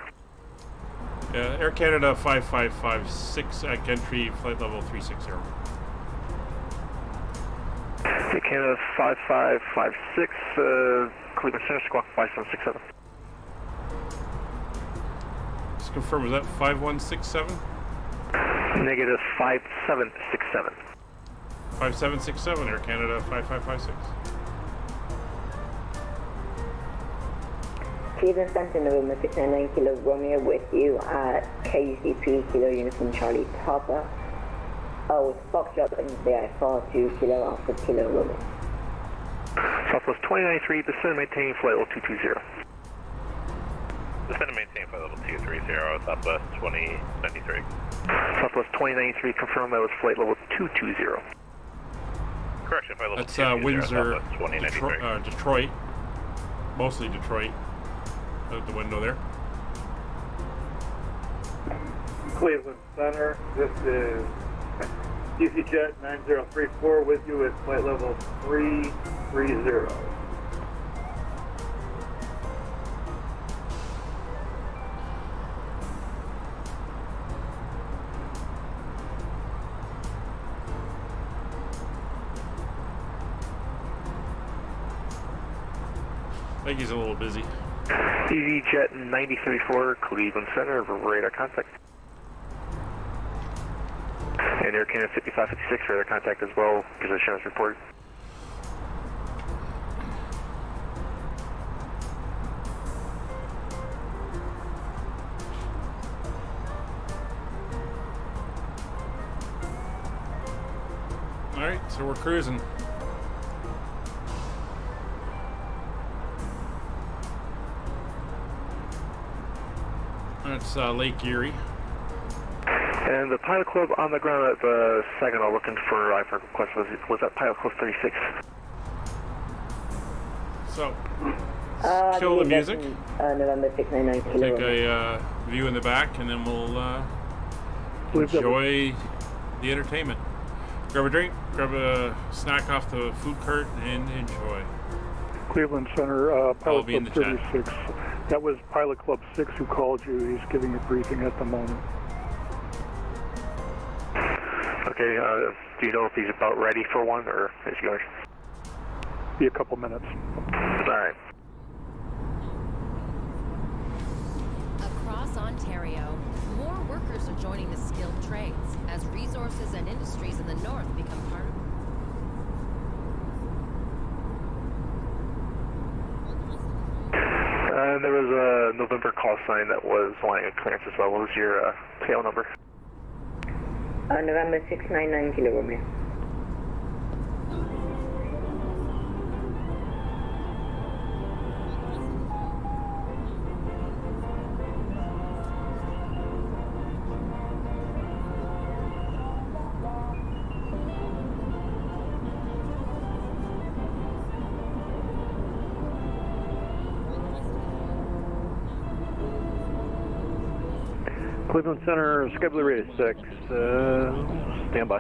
Speaker 1: Air Canada 5556 at entry, flight level 360.
Speaker 14: Air Canada 5556, Cleveland Center, squawk 5767.
Speaker 1: Just confirm, was that 5167?
Speaker 14: Negative 5767.
Speaker 1: 5767, Air Canada 5556.
Speaker 16: Cleveland Center, November 699 Kilo Romeo with you at KUCP Kilo Uniform Charlie Papa. With Foxtrot and VI4 to Kilo Alpha Kilo Romeo.
Speaker 14: Southwest 2093, descend and maintain flight level 220.
Speaker 5: Descend and maintain flight level 230, Southwest 2093.
Speaker 14: Southwest 2093, confirm that was flight level 220.
Speaker 5: Correction, flight level
Speaker 1: That's
Speaker 5: 220,
Speaker 1: Windsor,
Speaker 5: Southwest 2093.
Speaker 1: Detroit. Mostly Detroit. Out the window there.
Speaker 8: Cleveland Center, this is EasyJet 9034 with you at flight level 330.
Speaker 1: I think he's a little busy.
Speaker 14: EasyJet 9034, Cleveland Center, radar contact. And Air Canada 5556, radar contact as well, position as reported.
Speaker 1: Alright, so we're cruising. That's Lake Erie.
Speaker 14: And the Pilot Club on the ground at the Saginaw looking for IFAR request, was that Pilot Club 36?
Speaker 1: So, kill the music.
Speaker 16: November 699 Kilo
Speaker 1: Take a view in the back and then we'll enjoy the entertainment. Grab a drink, grab a snack off the food cart and enjoy.
Speaker 15: Cleveland Center, Pilot
Speaker 1: be in
Speaker 15: Club
Speaker 1: the chat.
Speaker 15: 36. That was Pilot Club 6 who called you. He's giving a briefing at the moment.
Speaker 14: Okay, do you know if he's about ready for one, or is he going to
Speaker 15: be a couple minutes?
Speaker 14: Alright.
Speaker 17: Across Ontario, more workers are joining the skilled trades as resources and industries in the north become part of
Speaker 14: And there was a November call sign that was wanting a clearance as well. What was your tail number?
Speaker 16: November 699 Kilo Romeo.
Speaker 18: Cleveland Center, Schedule Rate 6, stand by.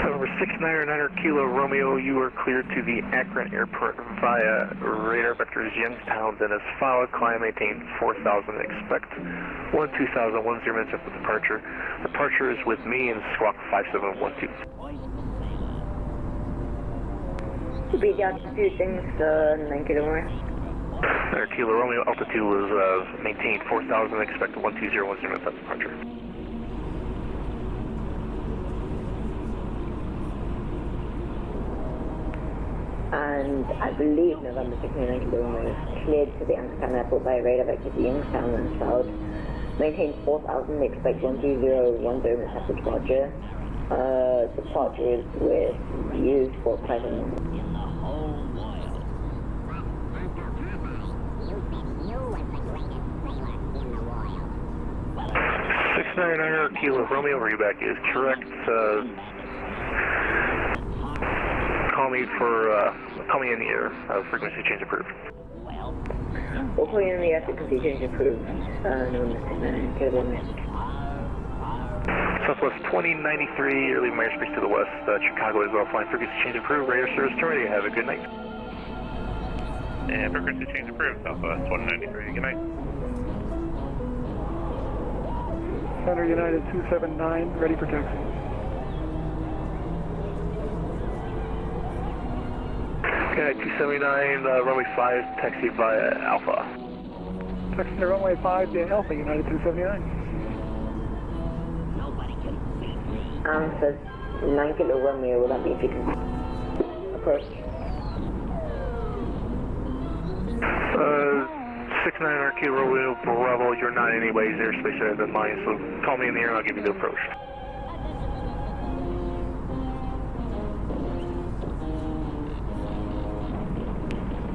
Speaker 14: Over 699 Kilo Romeo, you are cleared to the Akron Airport via radar vectors Youngstown, then as followed, climb, maintain 4,000, expect 12,000, 10 minutes after departure. Departure is with me in squawk 5712.
Speaker 16: Repeat the altitude, things 9 Kilo Romeo.
Speaker 14: Kilo Romeo, altitude was maintained 4,000, expect 120, 10 minutes after departure.
Speaker 16: And I believe November 699 Kilo Romeo is cleared to the Youngstown Airport by radar vector to Youngstown and south. Maintain 4,000, expect 120, 10 minutes after departure. Departures with you for present.
Speaker 14: 699 Kilo Romeo, readback is correct. Call me in the air. Frequency change approved.
Speaker 16: We'll call you in the air, frequency change approved. No, Mr. Kilo.
Speaker 14: Southwest 2093, you're leaving my airspace to the west. Chicago is well, flying frequency change approved. Radar service terminated. Have a good night.
Speaker 5: And frequency change approved. Southwest 193. Good night.
Speaker 15: Center United 279, ready for taxi.
Speaker 14: Okay, 279, runway 5, taxi via Alpha.
Speaker 15: Taxi to runway 5 to Alpha, United 279.
Speaker 16: Says 9 Kilo Romeo, will that be if you can approach?
Speaker 14: 699 Kilo Romeo Bravo, you're not in anybody's airspace other than mine, so call me in the air and I'll give you the approach.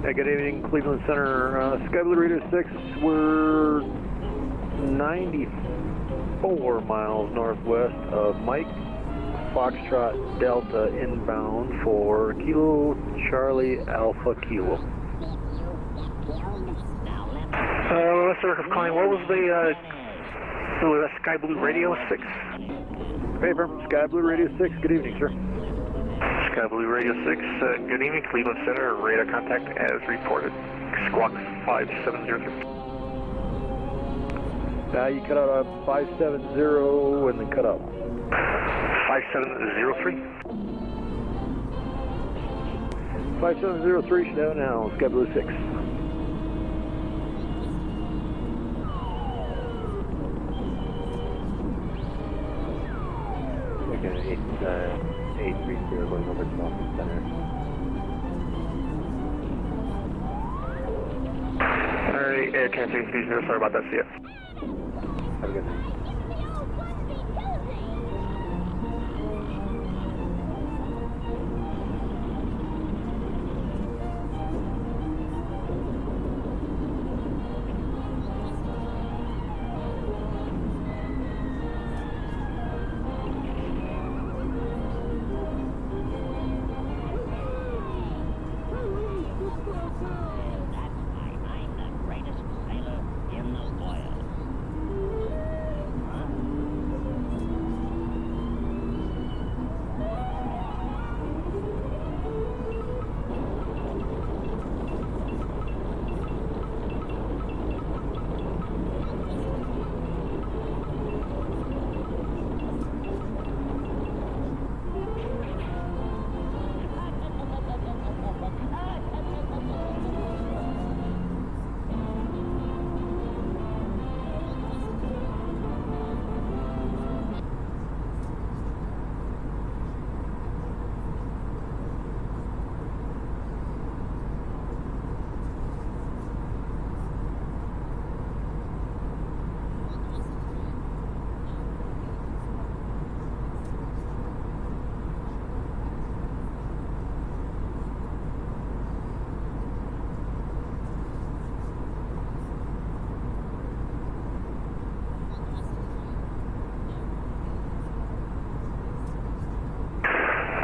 Speaker 18: Hey, good evening, Cleveland Center. Sky Blue Raider 6, we're 94 miles northwest of Mike Foxtrot Delta inbound for Kilo Charlie Alpha Kilo.
Speaker 14: Let's work of calling. What was the Sky Blue Radio 6?
Speaker 18: Paper, Sky Blue Radio 6, good evening, sir.
Speaker 14: Sky Blue Radio 6, good evening, Cleveland Center, radar contact as reported. Squawk 5703.
Speaker 18: You cut out a 570 and then cut out.
Speaker 14: 5703.
Speaker 18: 5703 should have now, Sky Blue 6.
Speaker 9: Okay, 830 going over to Norfolk Center.
Speaker 14: Alright, Air Cancer 30, sorry about that, see ya.
Speaker 9: Have a good night.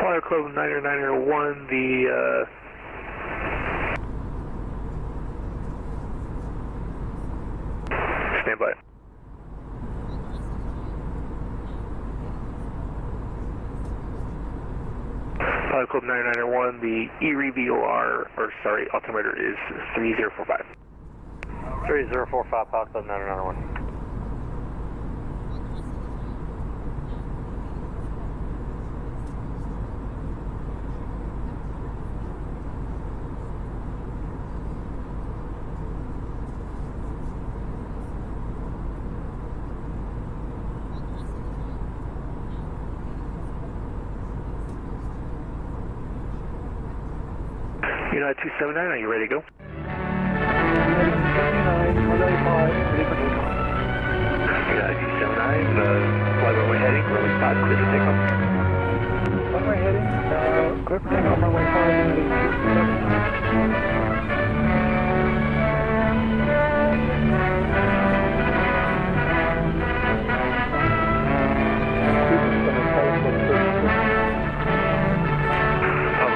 Speaker 14: Flyer Club 9901, the stand by. Flyer Club 9901, the ERVOR, or sorry, altimeter is 3045.
Speaker 18: 3045, Flyer Club 9901.
Speaker 14: United 279, are you ready to go?
Speaker 15: United 279, runway 5, ready for takeoff.
Speaker 14: United 279, fly where we're heading, runway 5, clear to takeoff.
Speaker 15: equipment on runway 5,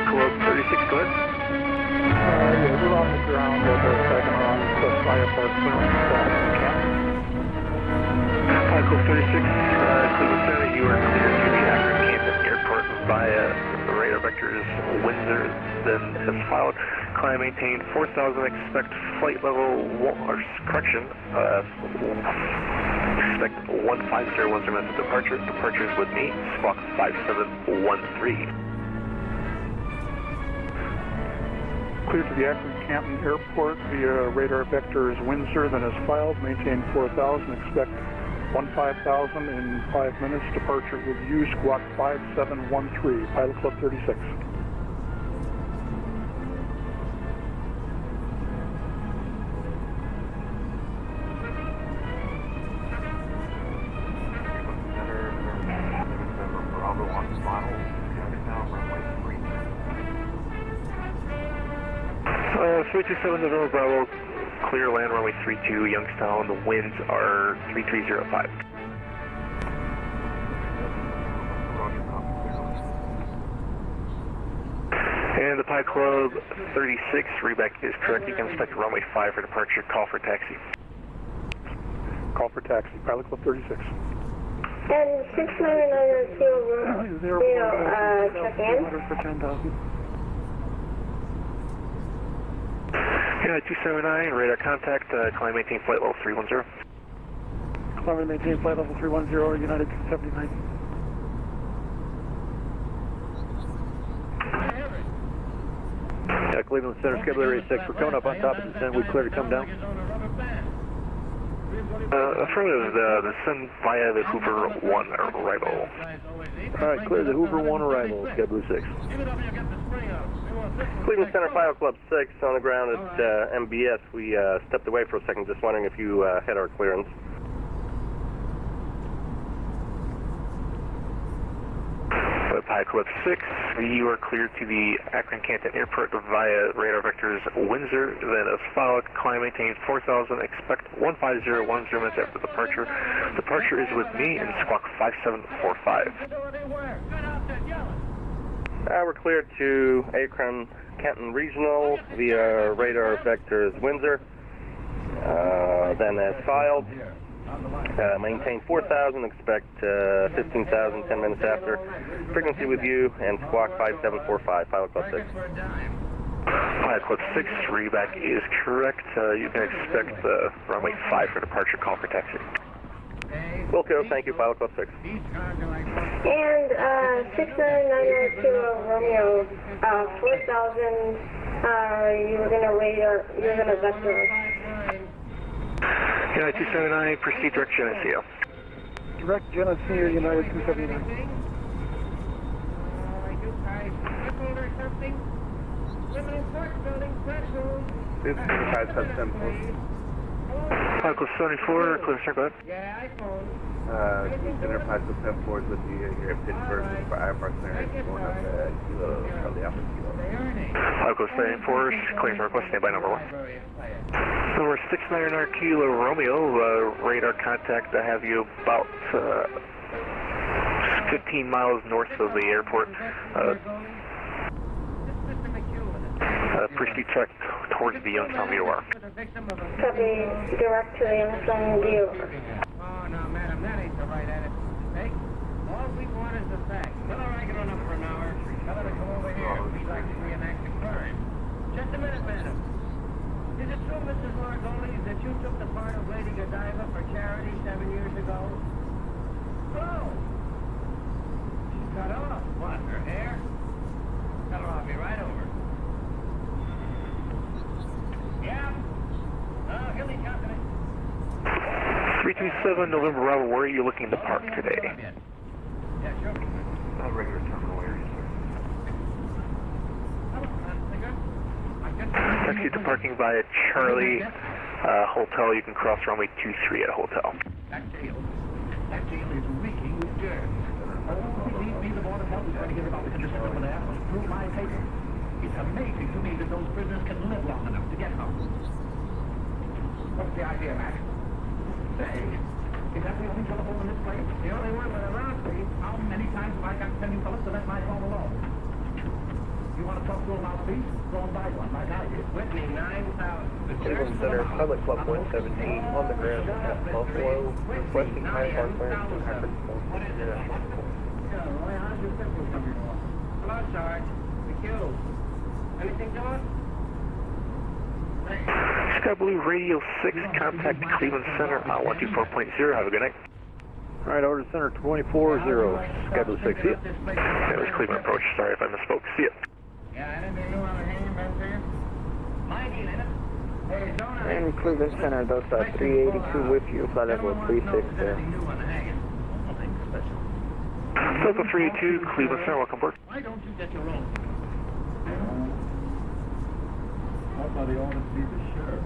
Speaker 14: Club 36, go ahead.
Speaker 15: yeah, we're on the ground at the second on plus IFR
Speaker 14: Club 36, Cleveland Center, you are clear to the Akron Canton Airport via radar vectors Windsor, then as followed. Climb maintain 4,000, expect flight level, expect 15010 minutes of departure. Departure is with me, squawk 5713.
Speaker 15: clear to the Akron Canton Airport via radar vectors Windsor, then as filed, maintain 4,000, expect 15,000 in 5 minutes, departure with you, squawk 5713, Pilot Club 36.
Speaker 14: Uh, 327 November Bravo, clear land runway 32 Youngstown. The winds are 3305. And the Pi Club 36, readback is correct. You can expect runway 5 for departure. Call for taxi.
Speaker 15: Call for taxi, Pilot Club 36.
Speaker 16: And 69902, check in.
Speaker 14: Yeah, 279, radar contact, climb maintain flight level 310.
Speaker 15: Climb and maintain flight level 310, United 279.
Speaker 18: Yeah, Cleveland Center, Schedule 86. We're coming up on top of the descent. We clear to come down.
Speaker 14: Affirmative, the descent via the Hoover 1 arrival.
Speaker 18: All right, clear the Hoover 1 arrival, Schedule 6.
Speaker 3: Cleveland Center, Pilot Club 6, on the ground at MBS. We stepped away for a second, just wondering if you had our clearance.
Speaker 14: Pi Club 6, you are cleared to the Akron Canton Airport via radar vectors Windsor, then as followed, climb maintain 4,000, expect 15010 minutes after departure. Departure is with me and squawk 5745.
Speaker 3: We're cleared to Akron Canton Regional via radar vectors Windsor, then as filed. Maintain 4,000, expect 15,000 10 minutes after. Frequency with you and squawk 5745, Pilot Club 6.
Speaker 14: Pilot Club 6, readback is correct. You can expect runway 5 for departure. Call for taxi.
Speaker 3: Wilco, thank you, Pilot Club 6.
Speaker 16: And 69902 Romeo, 4,000, you're gonna vector.
Speaker 14: United 279, proceed direct Geneseo.
Speaker 15: Direct Geneseo, United 279.
Speaker 12: This is VATSim.
Speaker 14: Pilot Club 74, clear start, go ahead.
Speaker 12: Enterprise with 10-4 with you here at Pittsburgh for IFR clearance going up to Kilo, Charlie Alpha Kilo.
Speaker 14: Pilot Club 74, clear start request, standby number 1. Number 699 Kilo Romeo, radar contact. I have you about 15 miles north of the airport. Proceed check towards the Youngstown VOR.
Speaker 16: Copy, direct to the Youngstown VOR.
Speaker 19: Oh, no, madam, that ain't the right attitude. Hey, all we want is the facts. Tell her I get on up for an hour. Tell her to come over here. We'd like to reenact the crime. Just a minute, madam. Is it true, Mrs. Margoli, that you took the part of Lady Godiva for charity 7 years ago? Oh! She cut off. What, her hair? Tell her I'll be right over. Yeah? Hilly Company.
Speaker 14: 327 November Bravo, where are you looking to park today?
Speaker 19: Yeah, sure.
Speaker 12: Regular terminal area,
Speaker 14: Taxi to parking via Charlie Hotel. You can cross runway 23 at a hotel.
Speaker 19: Back to you. That jail is reeking with germs. Believe me, the Board of Health is going to hear about the conditions over there through my paper. It's amazing to me that those prisoners can live long enough to get home. What's the idea, Mac? Say, is that the only telephone in this place? The only one with a mouthpiece. How many times have I got to tell you fellas to let my phone alone? You want to talk to a mouthpiece? Go and buy one, like I did. Whitney, 9,000.
Speaker 6: Cleveland Center, Pilot Club 117, on the ground at Buffalo, requesting IFR clearance to Akron Fulton International Airport.
Speaker 19: Hello, Sarge. The queue. Anything to us?
Speaker 14: Sky Blue Radio 6, contact Cleveland Center on 124.0. Have a good night.
Speaker 18: All right, order center 24-0, Sky Blue 6, see ya.
Speaker 14: That was Cleveland Approach. Sorry if I misspoke. See ya.
Speaker 2: And Cleveland Center, Delta 382 with you, flight level 36 there.
Speaker 14: Delta 382, Cleveland Center, welcome aboard.
Speaker 19: Why don't you get your own?
Speaker 18: Somebody ought to see the sheriff.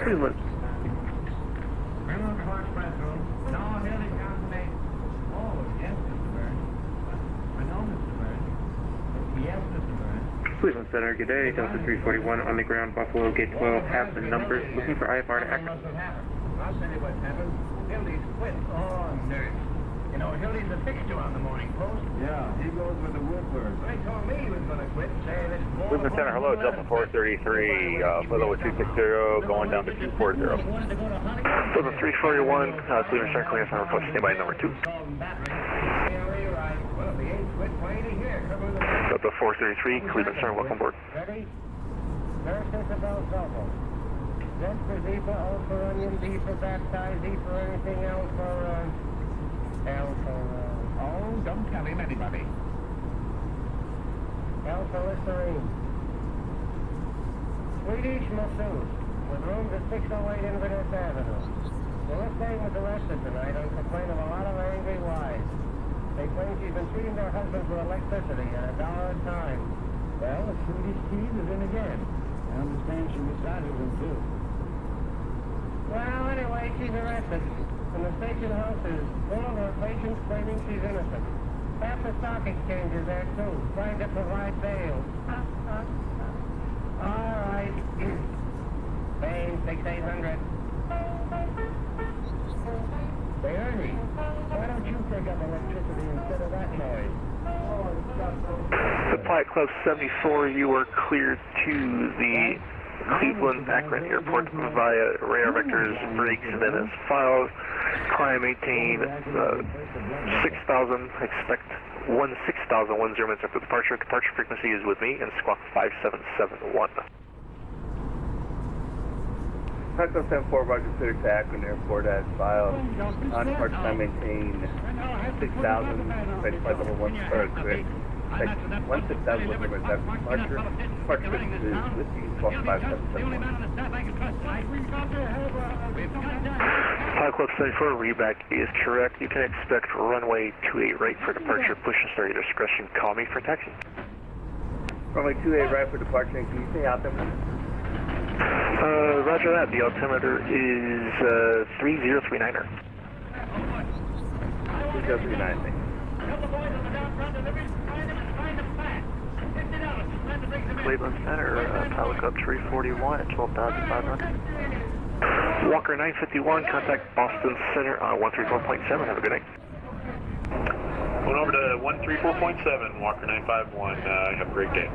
Speaker 14: Cleveland.
Speaker 19: Criminal court bathroom. No, here they come, mate. Oh, yes, Mr. Burns. I know, Mr. Burns. Yes, Mr. Burns.
Speaker 6: Cleveland Center, good day. Delta 341 on the ground, Buffalo, gate 12, half the numbers, looking for IFR to Akron.
Speaker 19: I'll tell you what's happened. Hildy's quit. Oh, nurse. You know, Hildy's a fixture on the Morning Post.
Speaker 18: Yeah, he goes with the Whippers.
Speaker 19: They told me he was going to quit, saying it's more...
Speaker 5: Cleveland Center, hello, Delta 433, flight level 260, going down to 240.
Speaker 14: Delta 341, Cleveland Center, Cleveland Center, request standby number 2. Delta 433, Cleveland Center, welcome aboard.
Speaker 19: Ready? Nurse Isabel Zelko. Z for zebra, O for onion, B for baptize, E for anything, L for, oh, don't tell him anybody. L for Listerine. Swedish masseuse, with rooms at 608 Inverness Avenue. Melissa was arrested tonight on complaint of a lot of angry wives. They claim she's been treating their husbands with electricity at $1 a time. Well, the Swedish team is in again. I understand she massages them too. Well, anyway, she's arrested. And the station house is full of her patients claiming she's innocent. Half the stock exchange is there too, trying to provide bail. All right. Bain 6800. Hey, Ernie, why don't you pick up electricity instead of that noise?
Speaker 14: Supply Club 74, you are cleared to the Cleveland Akron Airport via radar vectors, brakes, and then as filed. Climb maintain 6,000, expect 60,010 minutes after departure. Departure frequency is with me and squawk 5771.
Speaker 9: Echo 74, Roger, clear to Akron Airport as filed. On departure time maintain 6,000, flight level 1, correct. 16,000 with numbers after departure. Departure frequency is with you, squawk 5771.
Speaker 14: Flight Club 74, readback is correct. You can expect runway 28 right for departure. Push and start your discretion. Call me for taxi.
Speaker 9: Runway 28 right for departure, and can you say altimeter?
Speaker 14: Roger that. The altimeter is 3039er.
Speaker 9: 3039, thank you.
Speaker 6: Cleveland Center, Pilot Club 341 at 12,500.
Speaker 14: Walker 951, contact Boston Center on 134.7. Have a good night.
Speaker 12: Going over to 134.7, Walker 951. Have a great day.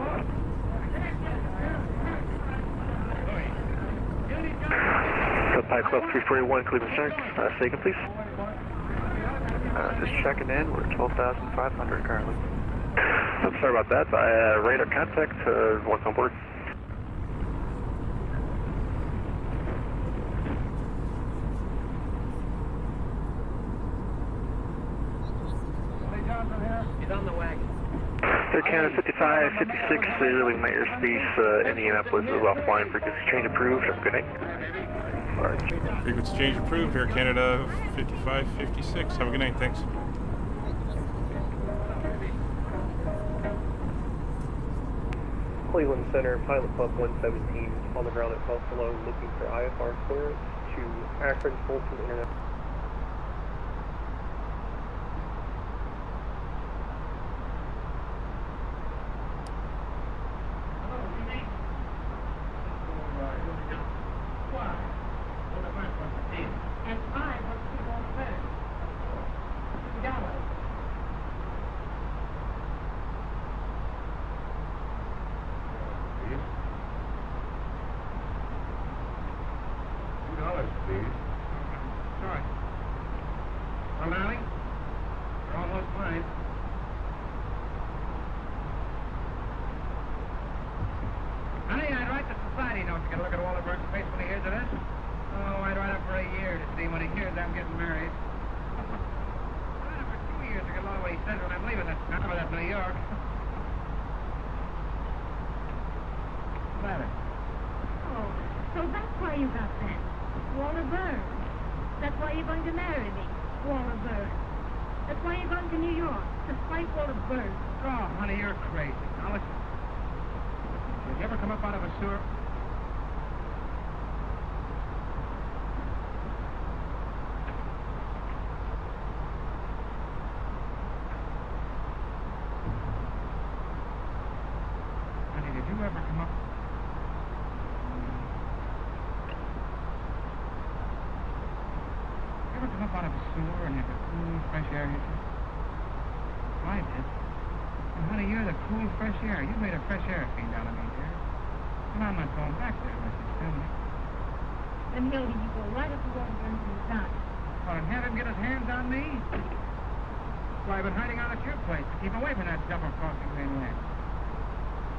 Speaker 14: Pilot Club 341, Cleveland Center. Say again, please.
Speaker 6: Just checking in. We're at 12,500 currently.
Speaker 14: I'm sorry about that. Radar contact. Welcome aboard.
Speaker 19: He's on the wagon.
Speaker 14: Air Canada 55, 56, leaving my airspace, Indianapolis is offline. Frequency change approved. Have a good night.
Speaker 1: Frequency change approved. Air Canada 55, 56. Have a good night. Thanks.
Speaker 6: Cleveland Center, Pilot Club 117, on the ground at Buffalo, looking for IFR clearance to Akron Fulton International.
Speaker 19: Well, darling, you're almost fine. Honey, I'd write the society note to get a look at Wallenberg's face when he hears of this. Oh, I'd write up for a year to see when he hears I'm getting married. I'd write up for 2 years to get along what he says when I'm leaving this town or that New York. What's the matter?
Speaker 20: Oh, so that's why you got that. Wallenberg. That's why you're going to marry me. Wallenberg. That's why you're going to New York. To fight Wallenberg.
Speaker 19: Oh, honey, you're crazy. Now, listen. Did you ever come up out of a sewer? Honey, did you ever come up? You ever come up out of a sewer and have the cool, fresh air hit you? I did. And honey, you're the cool, fresh air. You made a fresh air fiend out of me, dear. And I'm not going back there unless you tell me.
Speaker 20: Then he'll leave you go right up to Wallenberg and he's done.
Speaker 19: Well, and have him get his hands on me? Why, I've been hiding out at your place to keep away from that double-crossing maniac.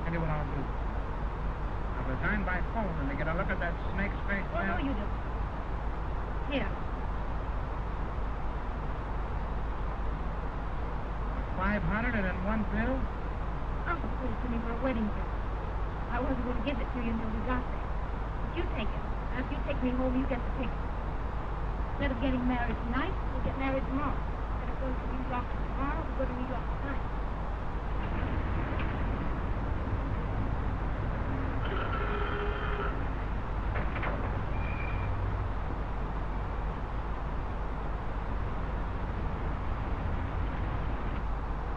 Speaker 19: Tell you what I'll do. I'll resign by phone and to get a look at that snake's face.
Speaker 20: Oh, no, you don't. Here.
Speaker 19: 500 and in one bill?
Speaker 20: Uncle put it to me for a wedding gift. I wasn't going to give it to you until we got there. But you take it. After you take me home, you get the ticket. Instead of getting married tonight, we'll get married tomorrow. Instead of going to New York tomorrow, we'll go to New York tonight.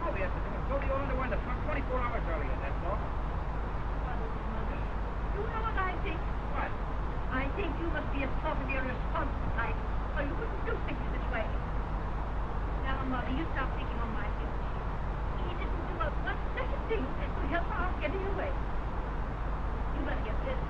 Speaker 19: Oh, yes, so the underwear in the trunk 24 hours earlier, that's all.
Speaker 20: You know what I think?
Speaker 19: What?
Speaker 20: I think you must be a totally irresponsible type, or you wouldn't do things this way. Now, Mother, you stop thinking on my things. He didn't do a one second thing to help our getting away. You better get this.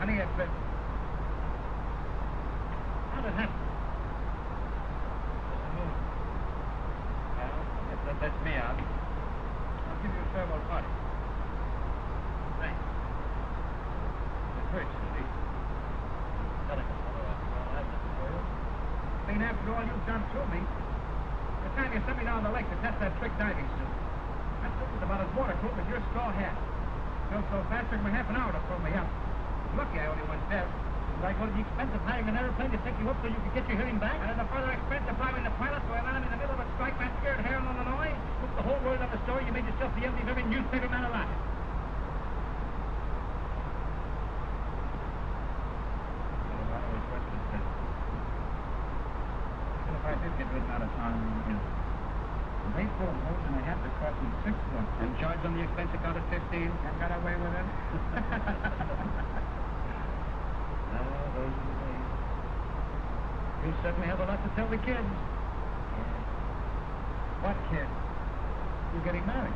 Speaker 19: Honey, it's been... How did it happen? Well, that's me out. I'll give you a farewell party. Thanks. It hurts, Cindy. Telling us all I've done for you. I mean, after all you've done to me, the time you sent me down the lake to test that trick diving suit, that suit was about as waterproof as your straw hat. Filled so fast, it took me half an hour to pull me up. Lucky I only went deaf. Did I go to the expense of hiring an airplane to take you up so you could get your hearing back? And at the further expense of driving the pilot so I landed in the middle of a strike by scared hair in Illinois? Took the whole world on the story, you made yourself the envy of every newspaper man alive. If I did get written out of town, they pulled holes in the hat that cost me 6 bucks. And charged on the expense account at 15. And got away with it. Those are the days. You certainly have a lot to tell the kids. What kid? You're getting married.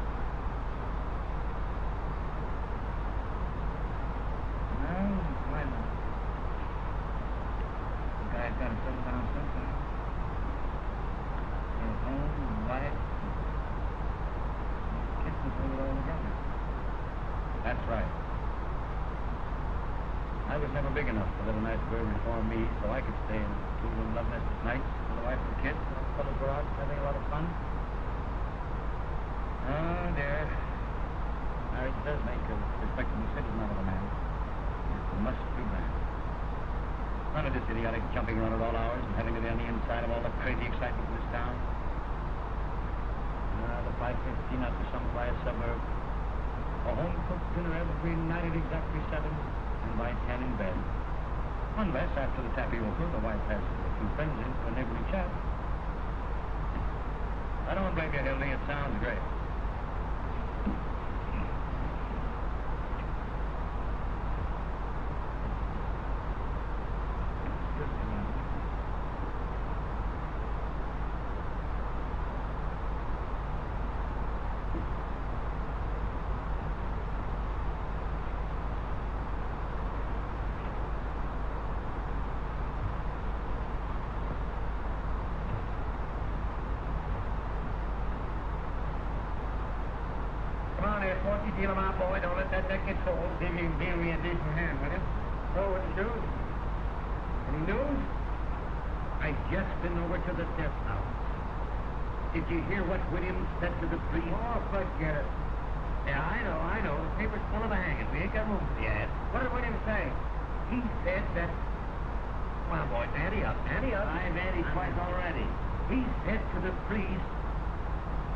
Speaker 19: No, why not? The guy's got to settle down sometime. His home, his wife, kids to hold it all together. That's right. I was never big enough to let a nice girl reform me so I could stay in two little love nest at night with the wife and kids and the fellows were out having a lot of fun. Oh, dear. Marriage does make a respectable citizen out of a man. It must be bad. None of this idiotic jumping around at all hours and having to be on the inside of all the crazy excitement in this town. The 5:15 out to some quiet suburb. A home-cooked dinner every night at exactly 7. And by 10 in bed. Unless, after the tapioca, the wife has a few friends in for a neighborly chat. I don't blame you, Hildy. It sounds great. Deal him out, boy. Don't let that deck get cold. See if you can deal me a decent hand, will you? Oh, what's the news? Any news? I've just been over to the death house. Did you hear what Williams said to the priest? Oh, forget it. Yeah, I know. The paper's full of hanging. We ain't got room for the ass. What did Williams say? He said that... Come on, boys, ante up. I've anteed twice already. He said to the priest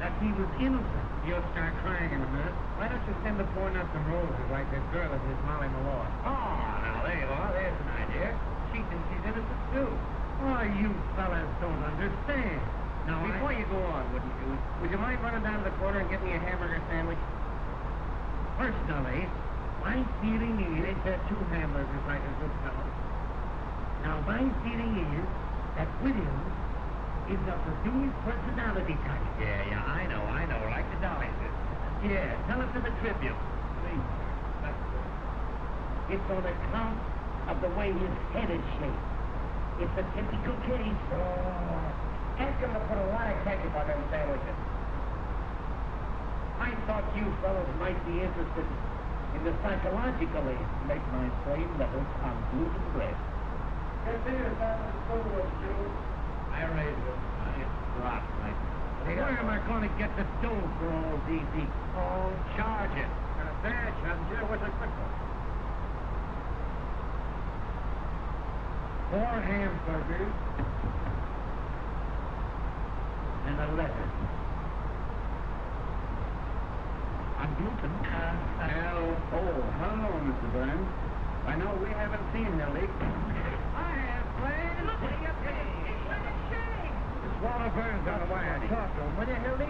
Speaker 19: that he was innocent. You'll start crying in a minute. Why don't you send the poor nut some roses like this girl of his Molly Malloy? Oh, now there you are. There's an idea. She thinks she's innocent, too. Oh, you fellas don't understand. Now, before you go on, would you mind running down to the corner and get me a hamburger sandwich? Personally, my feeling is that 2 hamburgers like a good fellow. Now, my feeling is that Williams is a Brazilian personality type. Yeah, I know, like the Dolly says. Yeah, tell it to the Tribune. Please, that's good. It's on account of the way his head is shaped. It's a typical case. Oh, ask him to put a lot of ketchup on them sandwiches. I thought you fellows might be interested in the psychological aid to make my flame levels on gluten bread. Consider that as food, Joe. I raised it. It's dropped. Where am I going to get the dough for all these eats? Oh, charge it. And a badge, haven't you? What's a quick one? 4 hamburgers and a letter. I'm gluten. Hello, Mr. Burns. I know we haven't seen Hildy. I have plans. Look at your face. Walter Burns on the wire. Talk to him, will you, Hildy?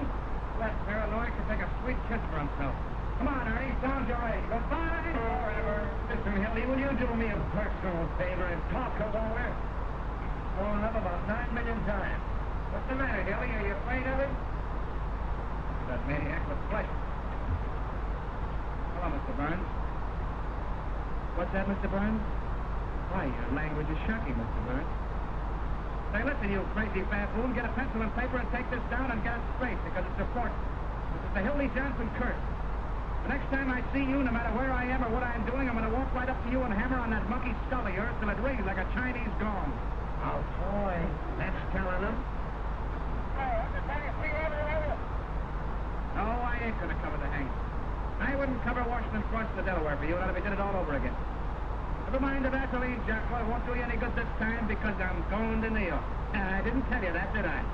Speaker 19: That paranoid could take a sweet kiss for himself. Come on, Ernie, sound your age. Goodbye forever. Listen, Hildy, will you do me a personal favor and talk to Walter? Going up about 9 million times. What's the matter, Hildy? Are you afraid of him? That maniac with flesh. Hello, Mr. Burns. What's that, Mr. Burns? Why, your language is shocking, Mr. Burns. Say, listen, you crazy baboon, get a pencil and paper and take this down and get it straight, because it's important. This is the Hildy Johnson curse. The next time I see you, no matter where I am or what I'm doing, I'm going to walk right up to you and hammer on that monkey skull of yours till it rings like a Chinese gong. Oh, boy. That's telling them. No, I ain't going to cover the hang. I wouldn't cover Washington across the Delaware for you. It ought to be did it all over again. Never mind the Vaseline, Jocko. It won't do you any good this time because I'm going to Neo. I didn't tell you that, did I?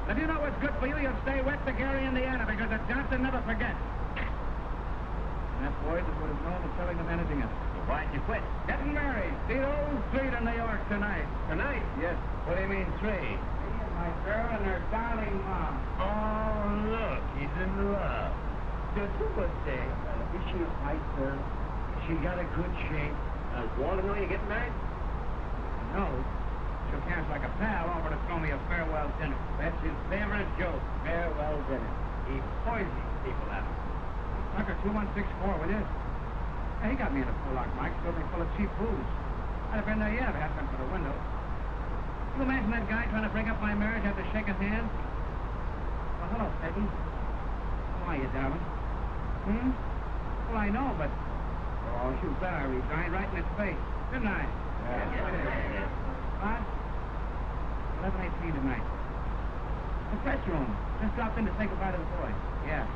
Speaker 19: If you know what's good for you, you'll stay west to Gary, Indiana, because the Johnson never forgets. And that, boys, is what is known as telling them anything else. Why'd you quit? Getting married. See those three to New York tonight. Tonight? Yes. What do you mean, three? Me and my girl and her darling mom. Oh, look, he's in love. Just who was there? Is she a white girl? She got a good shape. Want to know you're getting married? No. Shook hands like a pal, offered to throw me a farewell dinner. That's his favorite joke, farewell dinner. He poisons people out. Tucker 2164, will you? Hey, he got me in a full lock, Mike. Filled me full of cheap booze. I'd have been there yet if I hadn't been for the window. Can you imagine that guy trying to break up my marriage after shaking hands? Well, hello, Peggy. How are you, darling? Well, I know, but... Oh, you bet I resigned right in his face. Didn't I? Yeah. What? 11:18 tonight. The press room. Just dropped in to say goodbye to the boys. Yeah.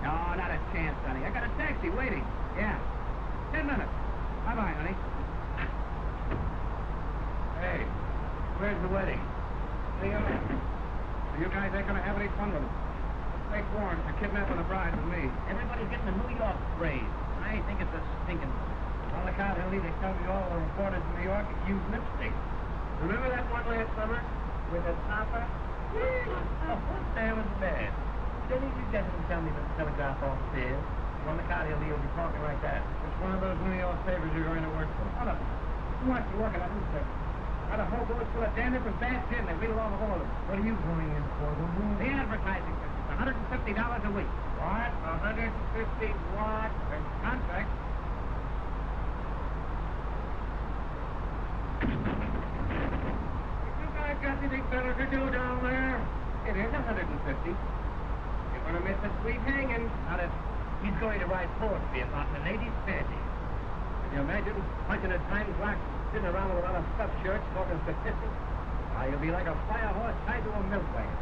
Speaker 19: No, not a chance, honey. I got a taxi waiting. Yeah. 10 minutes. Bye-bye, honey. Hey, where's the wedding? New York. So you guys ain't gonna have any fun with it. Let's make warrants for kidnapping the bride with me. Everybody's getting a New York phrase. I think it's a stinking... On the account, Hildy, they tell me all the reporters in New York use lipstick. Remember that one last summer? With a topper? That was bad. Denny, you definitely tell me that the telegraph office is. On the account, Hildy, you'll be talking like that. It's one of those New York papers you're going to work for. Hold up. Who wants to work at that newspaper? Got a whole boat full of damn different bad tin. They read along the whole of them. What are you going in for? The advertising business. $150 a week. What? 150 what? There's a contract. You guys got anything better to do down there? It is 150. You're gonna miss a sweet hanging. Now that he's going to write poetry about the ladies' fancy. Can you imagine punching a time clock, sitting around with a lot of stuffed shirts, talking statistics? Now you'll be like a fire horse tied to a milk wagon.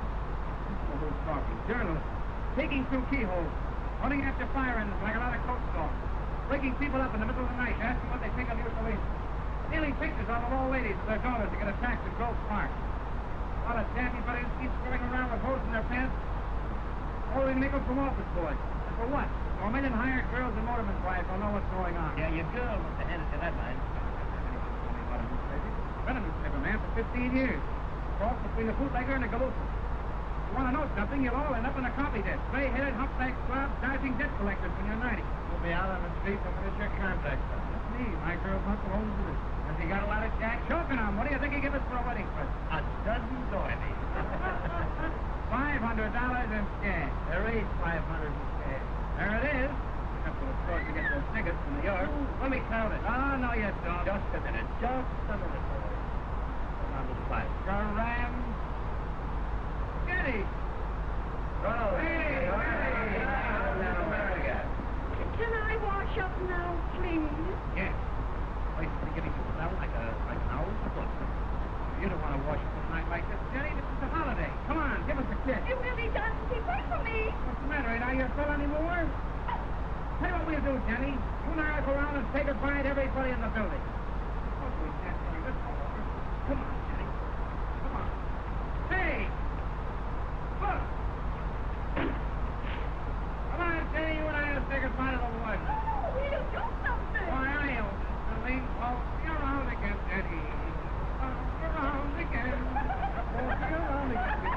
Speaker 19: Who's talking? Journalists. Taking through keyholes, running after fire engines like a lot of coat storms, breaking people up in the middle of the night, asking what they think of you police, stealing pictures of old ladies with their daughters to get a tax at Grove Park. All the damn buddies keep going around with holes in their pants, holding nickels from office boys. And for what? So a million hired girls and motormen's wives don't know what's going on. Yeah, your girl must have handed to that line. I've been a newspaper man for 15 years. Cross between the bootlegger and the galooper. You want to know something, you'll all end up in a copy desk. Gray-headed, humpback slobs, dodging debt collectors when you're 90. You'll be out on the street and it's your contract. That's me. My girl's uncle owns the business. Has he got a lot of cash? Choking on. What do you think he give us for a wedding present? A dozen doilies. $500 in cash. There is $500 in cash. There it is. Except for the store to get those tickets from New York. Let me count it. Oh, no, you don't. Just a minute. Just a minute, boy. On the side. Garam. Getty! Oh, hey!
Speaker 20: Can I wash up now, please?
Speaker 19: Yes. Place is beginning to smell like an owl's foot. You don't want to wash up a night like this, Jenny. This is a holiday. Come on, give us a kiss.
Speaker 20: It really doesn't be good for me.
Speaker 19: What's the matter? Ain't I your girl anymore? Tell you what we'll do, Jenny. You and I will go around and say goodbye to everybody in the building. Oh, we can't turn this all over. Come on, Jenny. Come on. Hey! Look! Come on, Jenny, you and I will say goodbye to the boys.
Speaker 20: Oh, will you do something?
Speaker 19: Why, I am. Oh, you're around again, Jenny. Oh, around again. Oh, you're around again.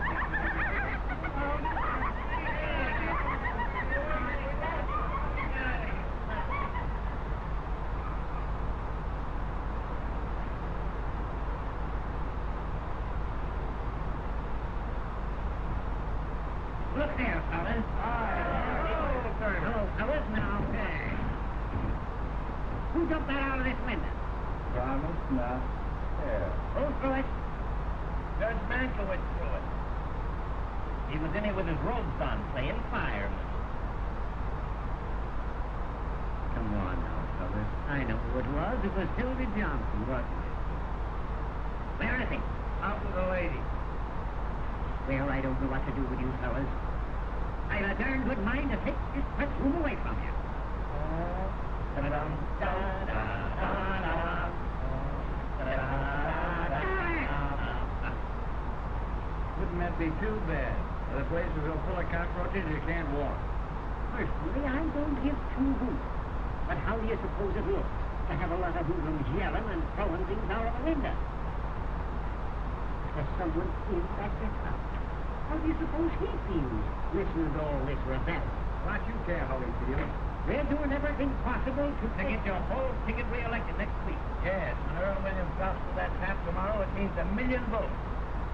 Speaker 19: Who jumped that out of this window?
Speaker 9: Promise not. Yeah.
Speaker 19: Who threw it? Judge Mankiewicz threw it. He was in here with his robes on, playing fireman. Come on now, fellas. I know who it was. It was Hildy Johnson, wasn't it? Where is he? Out with the lady. Well, I don't know what to do with you fellas. I've a darn good mind to take this press room away from you. Wouldn't that be too bad? The place is so full of cockroaches you can't walk. Personally, I don't give two hoots. But how do you suppose it looks to have a lot of hoodlums yelling and throwing things out of the window? There's someone in that house. How do you suppose he feels listening to all this rebel? What you care how he feels? We're doing everything possible to get your whole ticket re-elected next week. Yes, when Earl Williams drops to that tap tomorrow, it means 1 million votes.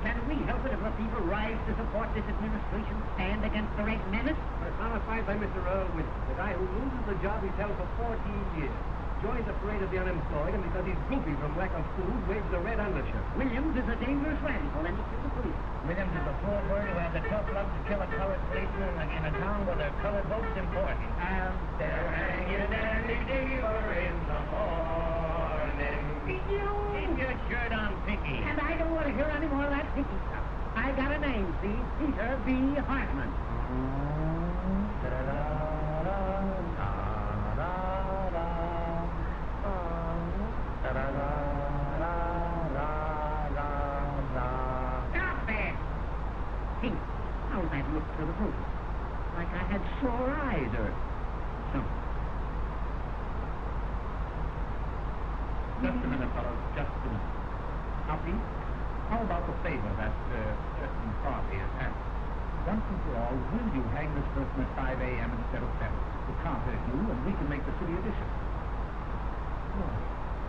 Speaker 19: Can we help it if the people rise to support this administration stand against the Red Menace? Personified by Mr. Earl Williams, the guy who loses the job he's held for 14 years. Joins the parade of the unemployed, and because he's droopy from lack of food, waves the red undershirt. Williams is a dangerous radical, and he kills the police. Williams is the poor bird who had the tough luck to kill a colored policeman in a town where the colored vote's important. And they're hanging Danny Deaver in the morning. Keep your shirt on, Pinky. And I don't want to hear any more of that Pinky stuff. I got a name, see? Peter B. Hartman. Stop there! Pink, how's that look to the room? Like I had sore eyes or something. Just a minute, fellows, just a minute. Now, Pete, how about the favor that certain party has had? Once and for all, will you hang this person at 5 a.m. instead of 7? We'll contact you, and we can make the city edition. Oh,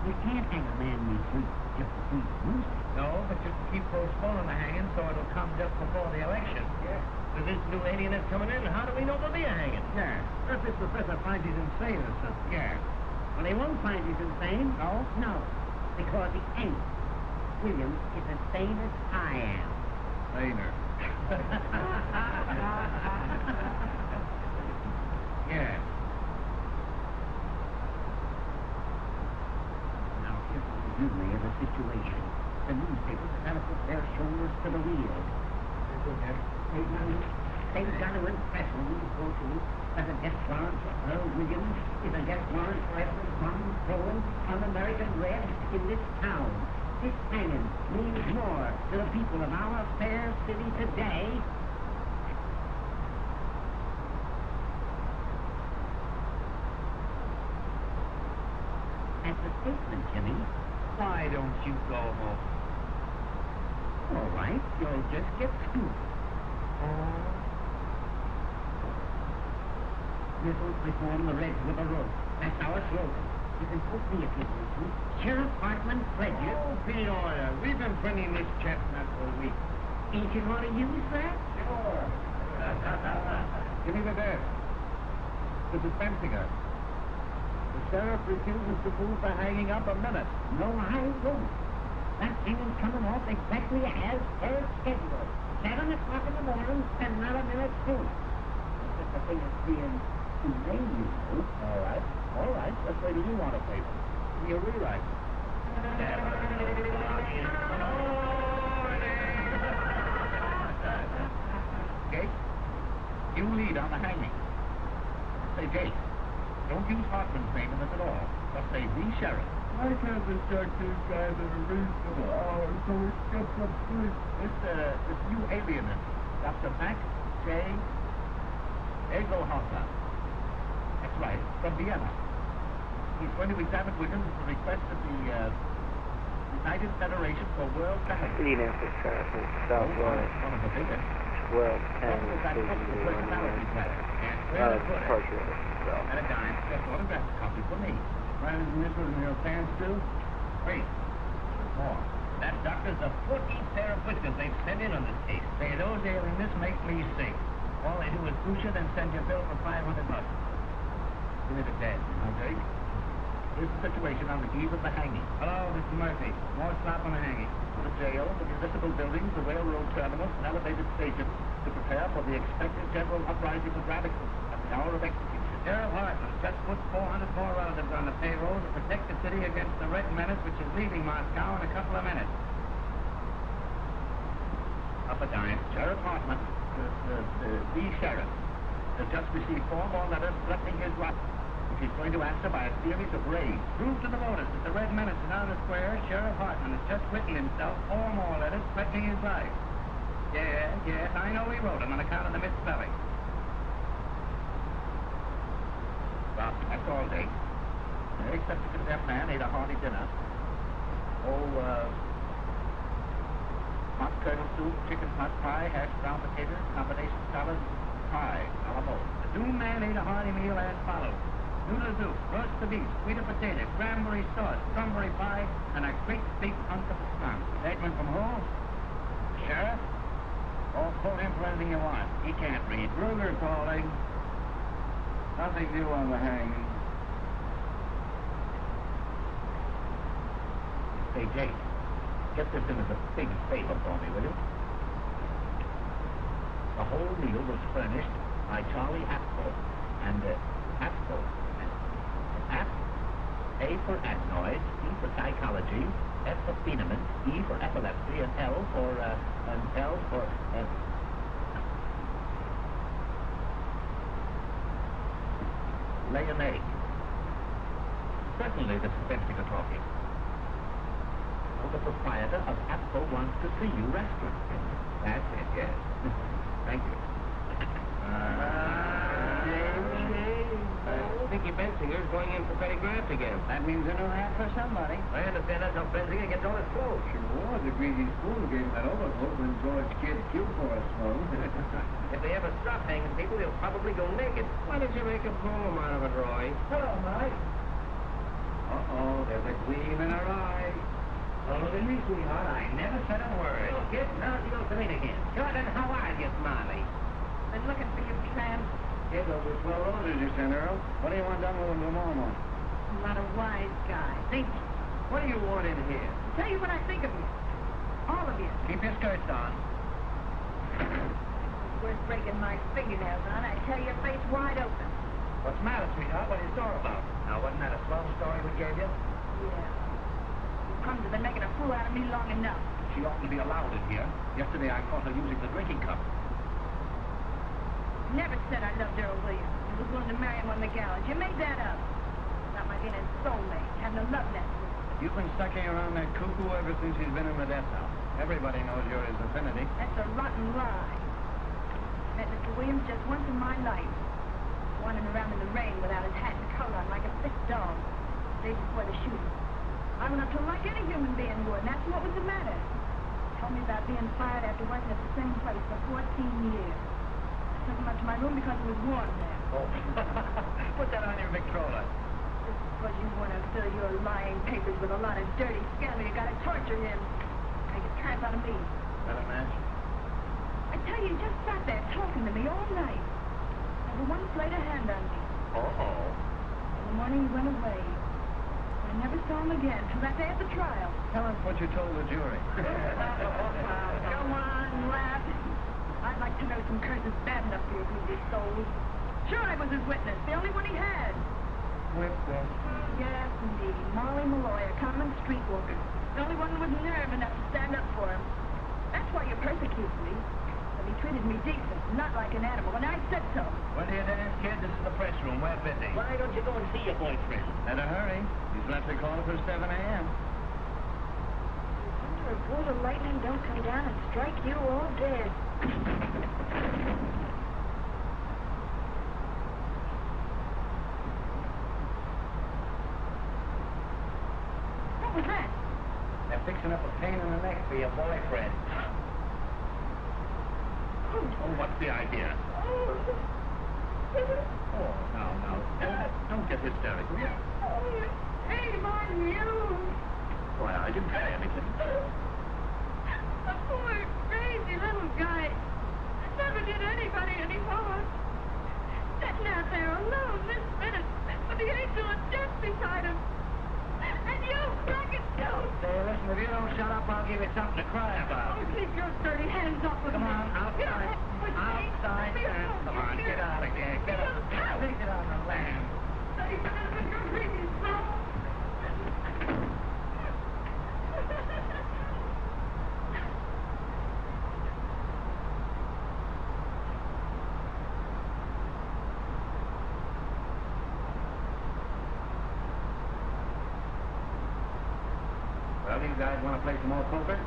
Speaker 19: you can't hang a man we sleep just to please Tuesday. No, but you can keep postponing the hanging so it'll come just before the election. Yeah. With this new alien that's coming in, how do we know there'll be a hanging? Yeah. What if this professor finds he's insane or something? Yeah. Well, he won't find he's insane. No? No. Because he ain't. Williams is as sane as I am. Saner. Yeah. Now, here's the summary of the situation. The newspapers have got to put their shoulders to the wheel. They've got to impress when we go to as a guest warrant for Earl Williams is a guest warrant for every bomb thrown on American Red in this town. This hanging means more to the people of our fair city today. That's a statement, Jimmy. Why don't you go home? All right, you'll just get scooped. Missiles reform the Reds with a rope. That's our slogan. You can quote me if you want to. Sheriff Hartman pledges. Oh, be order. We've been printing this chestnut for a week. Ain't you going to use that? Sure. Give me the desk. The dispensing us. The sheriff refuses to move the hanging up a minute. No, I won't. That hanging's coming off exactly as per schedule. 7 o'clock in the morning and not a minute soon. It's just a thing of being humane, you know. All right. All right. Just wait till you want a paper. You'll rewrite. Gate, you lead on the hanging. Say, Gate, don't use Hartman's name in this at all. Just say, the sheriff. I can't discharge these guys at a reasonable hour, so it gets some sleep. This new alien, Dr. Max J. Egelhofer. That's right, from Vienna. He's going to examine Williams at the request of the United Federation for World Health.
Speaker 10: Indianapolis traffic, southwest.
Speaker 19: One of the biggest.
Speaker 10: 1210 departure.
Speaker 19: At a dime, just autograph a copy for me. Right as initials in your pants, too? Wait. More. That doctor's the 14th pair of whiskers they've sent in on this case. Say, those aliens make me sick. All they do is push it and send you a bill for $500. Give me the dead. Now, Jake. Here's the situation on the eve of the hanging. Hello, Mr. Murphy. More slap on the hanging. The jail, the municipal buildings, the railroad terminus, and elevated stations to prepare for the expected general uprising of radicals at the hour of execution. Sheriff Hartman just put 400 more relatives on the payroll to protect the city against the Red Menace, which is leaving Moscow in a couple of minutes. Up a dime. Sheriff Hartman, the sheriff, has just received 4 more letters threatening his life, which he's going to answer by a series of raids. Proof to the voters that the Red Menace is on the square. Sheriff Hartman has just written himself 4 more letters threatening his life. Yes, I know he wrote them on account of the misspelling. Well, that's all day. Except the condemned man ate a hearty dinner. Hot turtle soup, chicken pot pie, hashed brown potatoes, combination salad, pie, a la mode. The doomed man ate a hearty meal as follows. Noodle soup, roast the beef, sweet potato, cranberry sauce, strawberry pie, and a great big hunk of skunk. Statement from who? Sheriff? Oh, quote him for anything you want. He can't read. Rudder calling. Nothing new on the hanging. Hey, Jake, get this in as a big favor for me, will you? The whole meal was furnished by Charlie Apko, and Apko. Ap, A for adenoids, E for psychology, F for phenomen, E for epilepsy, and L for, lay an egg. Certainly this is Benfica talking. Well, the proprietor of Apko wants to see you restaurant. That's it, yes. Thank you. Vicky Bensinger's going in for petty graft again. That means a new hat for somebody. I understand that's how Bensinger gets all his clothes. Sure, the greasy spoon gave him that overcoat when George Kidd killed for us, If they ever stop hanging people, they'll probably go naked. Why don't you make a poem out of it, Roy? Hello, Mike. Uh-oh, there's a gleam in her eye. Oh, look at me, sweetheart. I never said a word. Oh, kid, how's you going to meet again? Jordan, how are you, Smiley? Been looking for you, Tramp. Kid, those were 12 roses you sent, Earl. What do you want done with them tomorrow morning? I'm not a wise guy. Think. What do you want in here? I'll tell you what I think of you. All of you. Keep your skirts on. It's worth breaking my fingernails on. I tell your face wide open. What's the matter, sweetheart? What are you sore about? Now, wasn't that a swell story we gave you? Yeah. You've come to the making a fool out of me long enough. She oughtn't to be allowed in here. Yesterday I caught her using the drinking cup. Never said I loved Earl Williams. I was willing to marry him on the gallows. You made that up. Not my being his soulmate, having a love nest with him. You've been sucking around that cuckoo ever since he's been in the death house. Everybody knows you're his affinity. That's a rotten lie. Met Mr. Williams just once in my life. Wandering around in the rain without his hat and coat on like a sick dog. The day before the shooting. I went up to him like any human being would, and that's what was the matter. He told me about being fired after working at the same place for 14 years. I took him up to my room because it was warm there. Oh. Put that on your Victrola. Just because you want to fill your lying papers with a lot of dirty scandal, you got to torture him. Make a tramp out of me. Got a match? I tell you, he just sat there talking to me all night. Never once laid a hand on me. Uh-oh. In the morning he went away. I never saw him again till that day at the trial. Tell us what you told the jury. Go on, laugh. I'd like to know some curses bad enough for your greedy soul. Sure, I was his witness, the only one he had. Witness? Yes, indeed. Molly Malloy, a common streetwalker. The only one with nerve enough to stand up for him. That's why you persecute me. But he treated me decent, not like an animal, and I said so. When do you dance, kid? This is the press room. We're busy. Why don't you go and see your boyfriend? In a hurry. He's left the call for 7 a.m. A bolt of lightning don't come down and strike you all dead. What was that? They're fixing up a pain in the neck for your boyfriend. Oh, what's the idea? Oh, no. Don't get hysterical. Shame on you! Why, I didn't say anything. A poor, crazy little guy. I never did anybody any harm. Sitting out there alone this minute with the angel of death beside him. give you something to cry about.
Speaker 20: Oh, keep your dirty hands off of me.
Speaker 19: Come on, outside. Outside, sir. Come on, get out of here. Get up. Take it on the land. Well, you guys want to play some more poker?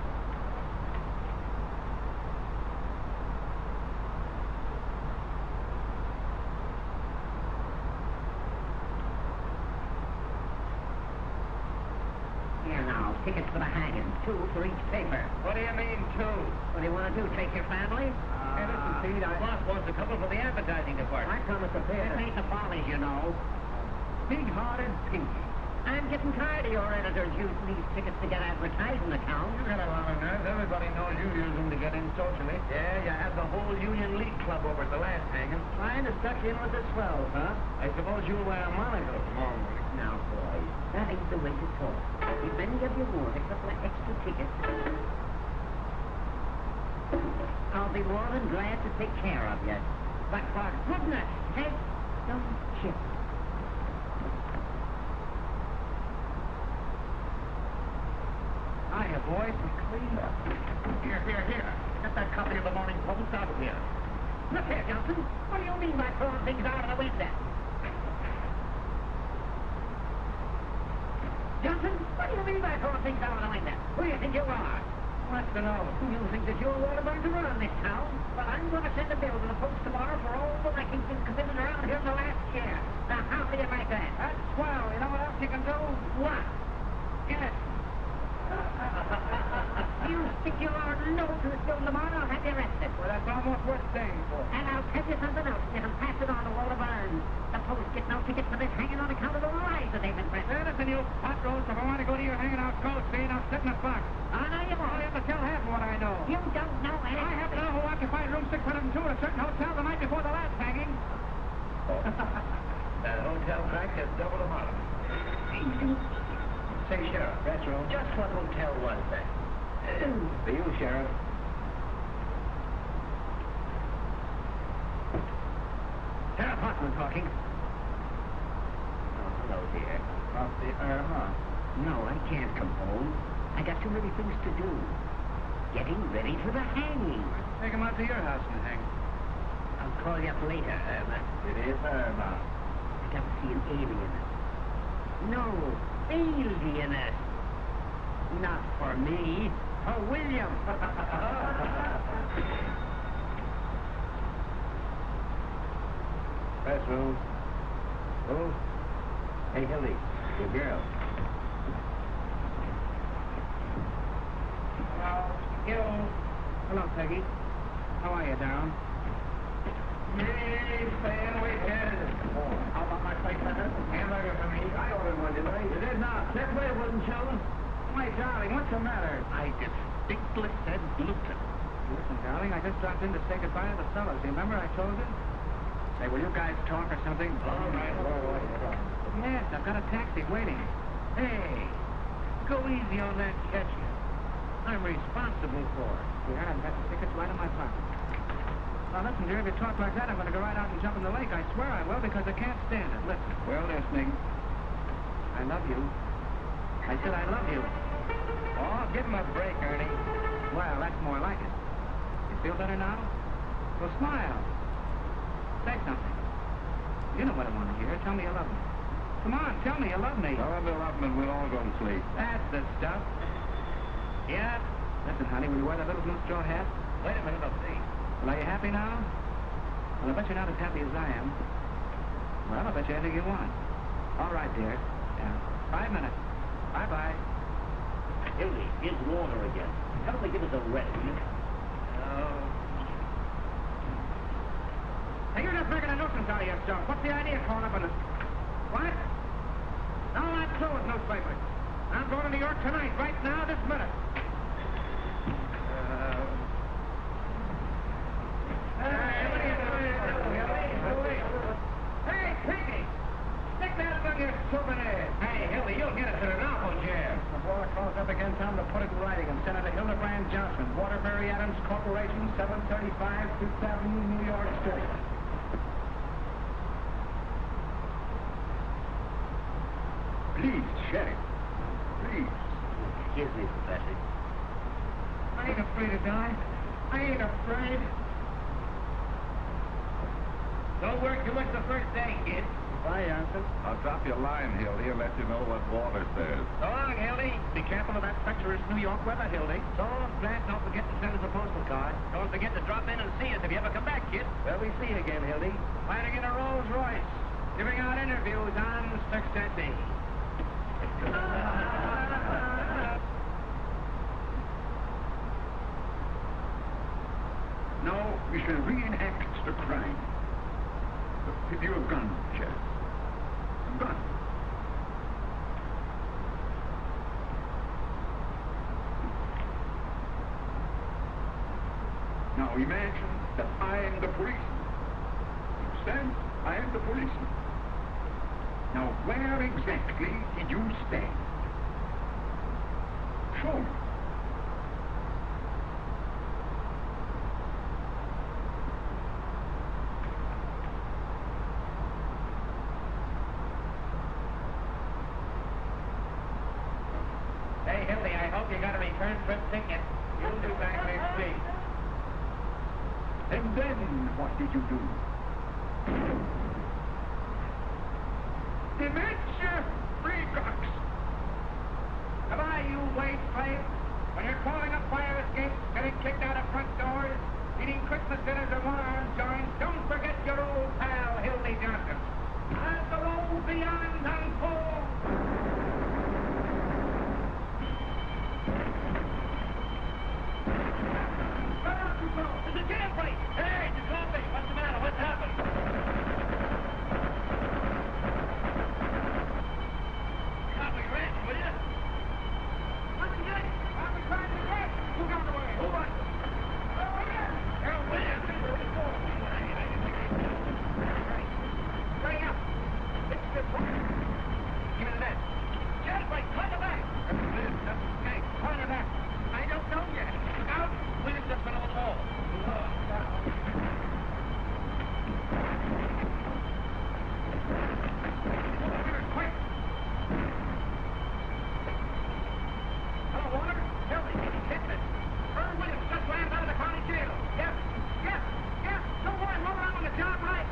Speaker 19: Here now, tickets for the hanging. 2 for each paper. What do you mean, 2? What do you want to do, take your family? Hey, listen, Pete, the boss wants a couple for the advertising department. I promised to pay. This ain't the follies, you know. Big-hearted, stinky. I'm getting tired of your editors using these tickets to get advertising accounts. You got a lot of nerve. Everybody knows you use them to get in socially. Yeah, you had the whole Union League Club over at the last hanging. Trying to duck in with the swells, huh? I suppose you'll wear a monocle tomorrow morning. Now, boys, that ain't the way to talk. If any of you want a couple of extra tickets, I'll be more than glad to take care of you. But for goodness sake, don't chip. Hiya, boys. Clean up. Here. Get that copy of the Morning Post out of here. Look here, Johnson. What do you mean by throwing things out of the window? Johnson, what do you mean by throwing things out of the window? Who do you think you are? What's to know? You think that you're Waterburn to run this town? Well, I'm going to send a bill to the Post tomorrow for all the wrecking's been committed around here in the last year. Now, how do you like that? That's swell. You know what else you can do? What? Yes. You stick your nose to the bill tomorrow, I'll have you arrested. Well, that's almost worth staying for. And I'll tell you something else. You can pass it on to Walter Burns. The Post gets no tickets for this hanging on account of the lies that they've been pressing. Listen, you pot roast, if I want to go to your hanging out coach scene, I'll sit in the box. I know you won't. I have to tell half of what I know. You don't know anything. I happen to know who occupied room 602 at a certain hotel the night before the last hanging. That hotel crack has double the model. Say, Sheriff. That's right. Just what hotel was that? For you, Sheriff. Sheriff Hoffman talking. Oh, hello, dear. Off the Irma. No, I can't come home. I got too many things to do. Getting ready for the hanging. Take him out to your house and hang. I'll call you up later, Irma. It is Irma. I got to see an alien. No. Alienist. Not for me, for William. Press room. Oh. Hey, Hilly, your girl. Hello. Hello, Peggy. How are you, Darren? Hey, staying wicked. How about my place, hamburger for me? I ordered one, didn't I? You did not. That way it wasn't chilling. Why, darling, what's the matter? I distinctly said gluten. Listen, darling, I just dropped in to say goodbye to the fellas. You remember I told you? Say, will you guys talk or something? All right. Yes, I've got a taxi waiting. Hey, go easy on that catcher. I'm responsible for it. Yeah, I've got the tickets right in my pocket. Now, listen, dear, if you talk like that, I'm going to go right out and jump in the lake. I swear I will, because I can't stand it. Listen. We're listening. I love you. I said I love you. Oh, give him a break, Ernie. Well, that's more like it. You feel better now? Well, smile. Say something. You know what I want to hear. Tell me you love me. Come on, tell me you love me.
Speaker 12: Tell him you love him and we'll all go to sleep.
Speaker 19: That's the stuff. Yeah. Listen, honey, will you wear that little blue straw hat? Wait a minute, I'll see. Well, are you happy now? Well, I bet you're not as happy as I am. Well, I bet you anything you want. All right, dear. Yeah. 5 minutes. Bye-bye. Hildy, it's Warner again. Tell him to give us a rest, will you? Oh. Hey, you're just making a nuisance out of yourself. What's the idea of calling up on us? What? No, I'm through with newspapers. I'm going to New York tonight, right now, this minute. Hey, Piggy! Stick that among your souvenirs. Hey, Hildy, you'll get us in an awful jam. The boy calls up again, tell them to put it in writing. I'm Senator Hildebrand Johnson, Waterbury Adams Corporation, 735 Fifth Avenue, New York City.
Speaker 21: Please, Sheriff. Please.
Speaker 19: Excuse me, Professor. I ain't afraid to die. I ain't afraid. Don't work too much the first day, kid. Bye, Johnson.
Speaker 21: I'll drop you a line, Hildy, and let you know what Walter says.
Speaker 19: So long, Hildy. Be careful of that treacherous New York weather, Hildy. So long, Flat. Don't forget to send us a postal card. Don't forget to drop in and see us if you ever come back, kid. Well, we see you again, Hildy. Landing in a Rolls Royce. Giving out interviews on Success Day.
Speaker 21: Now, we shall reenact the crime. Give you a gun, Sheriff. A gun. Now imagine that I am the policeman. Understand? I am the policeman. Now where exactly did you stand? Show me.
Speaker 19: Hey, Hildy, I hope you got a return trip ticket. You'll be back next week.
Speaker 21: And then what did you do?
Speaker 19: Dementia freakox. Goodbye, you wage slave. When you're crawling up fire escapes, getting kicked out of front doors, eating Christmas dinners or one-arm joints, don't forget your old pal, Hildy Johnson. As the road beyond unfolds. It's a jam break! Hey, it's coffee! What's the matter? What's happened? Copy, Rich, will you? What's the game? I'll be trying to get. Who got away? Who was it? Harold Williams. Hurry up. It's the point. Give me the net. Jam break, climb the back. Okay, climb the back. I don't know yet. Look out. Williams just went on the wall. Quick! Hello, Warner. Hildy, hit it. Earl Williams just landed out of the county jail. Yes. Don't worry, roll around on the job, right?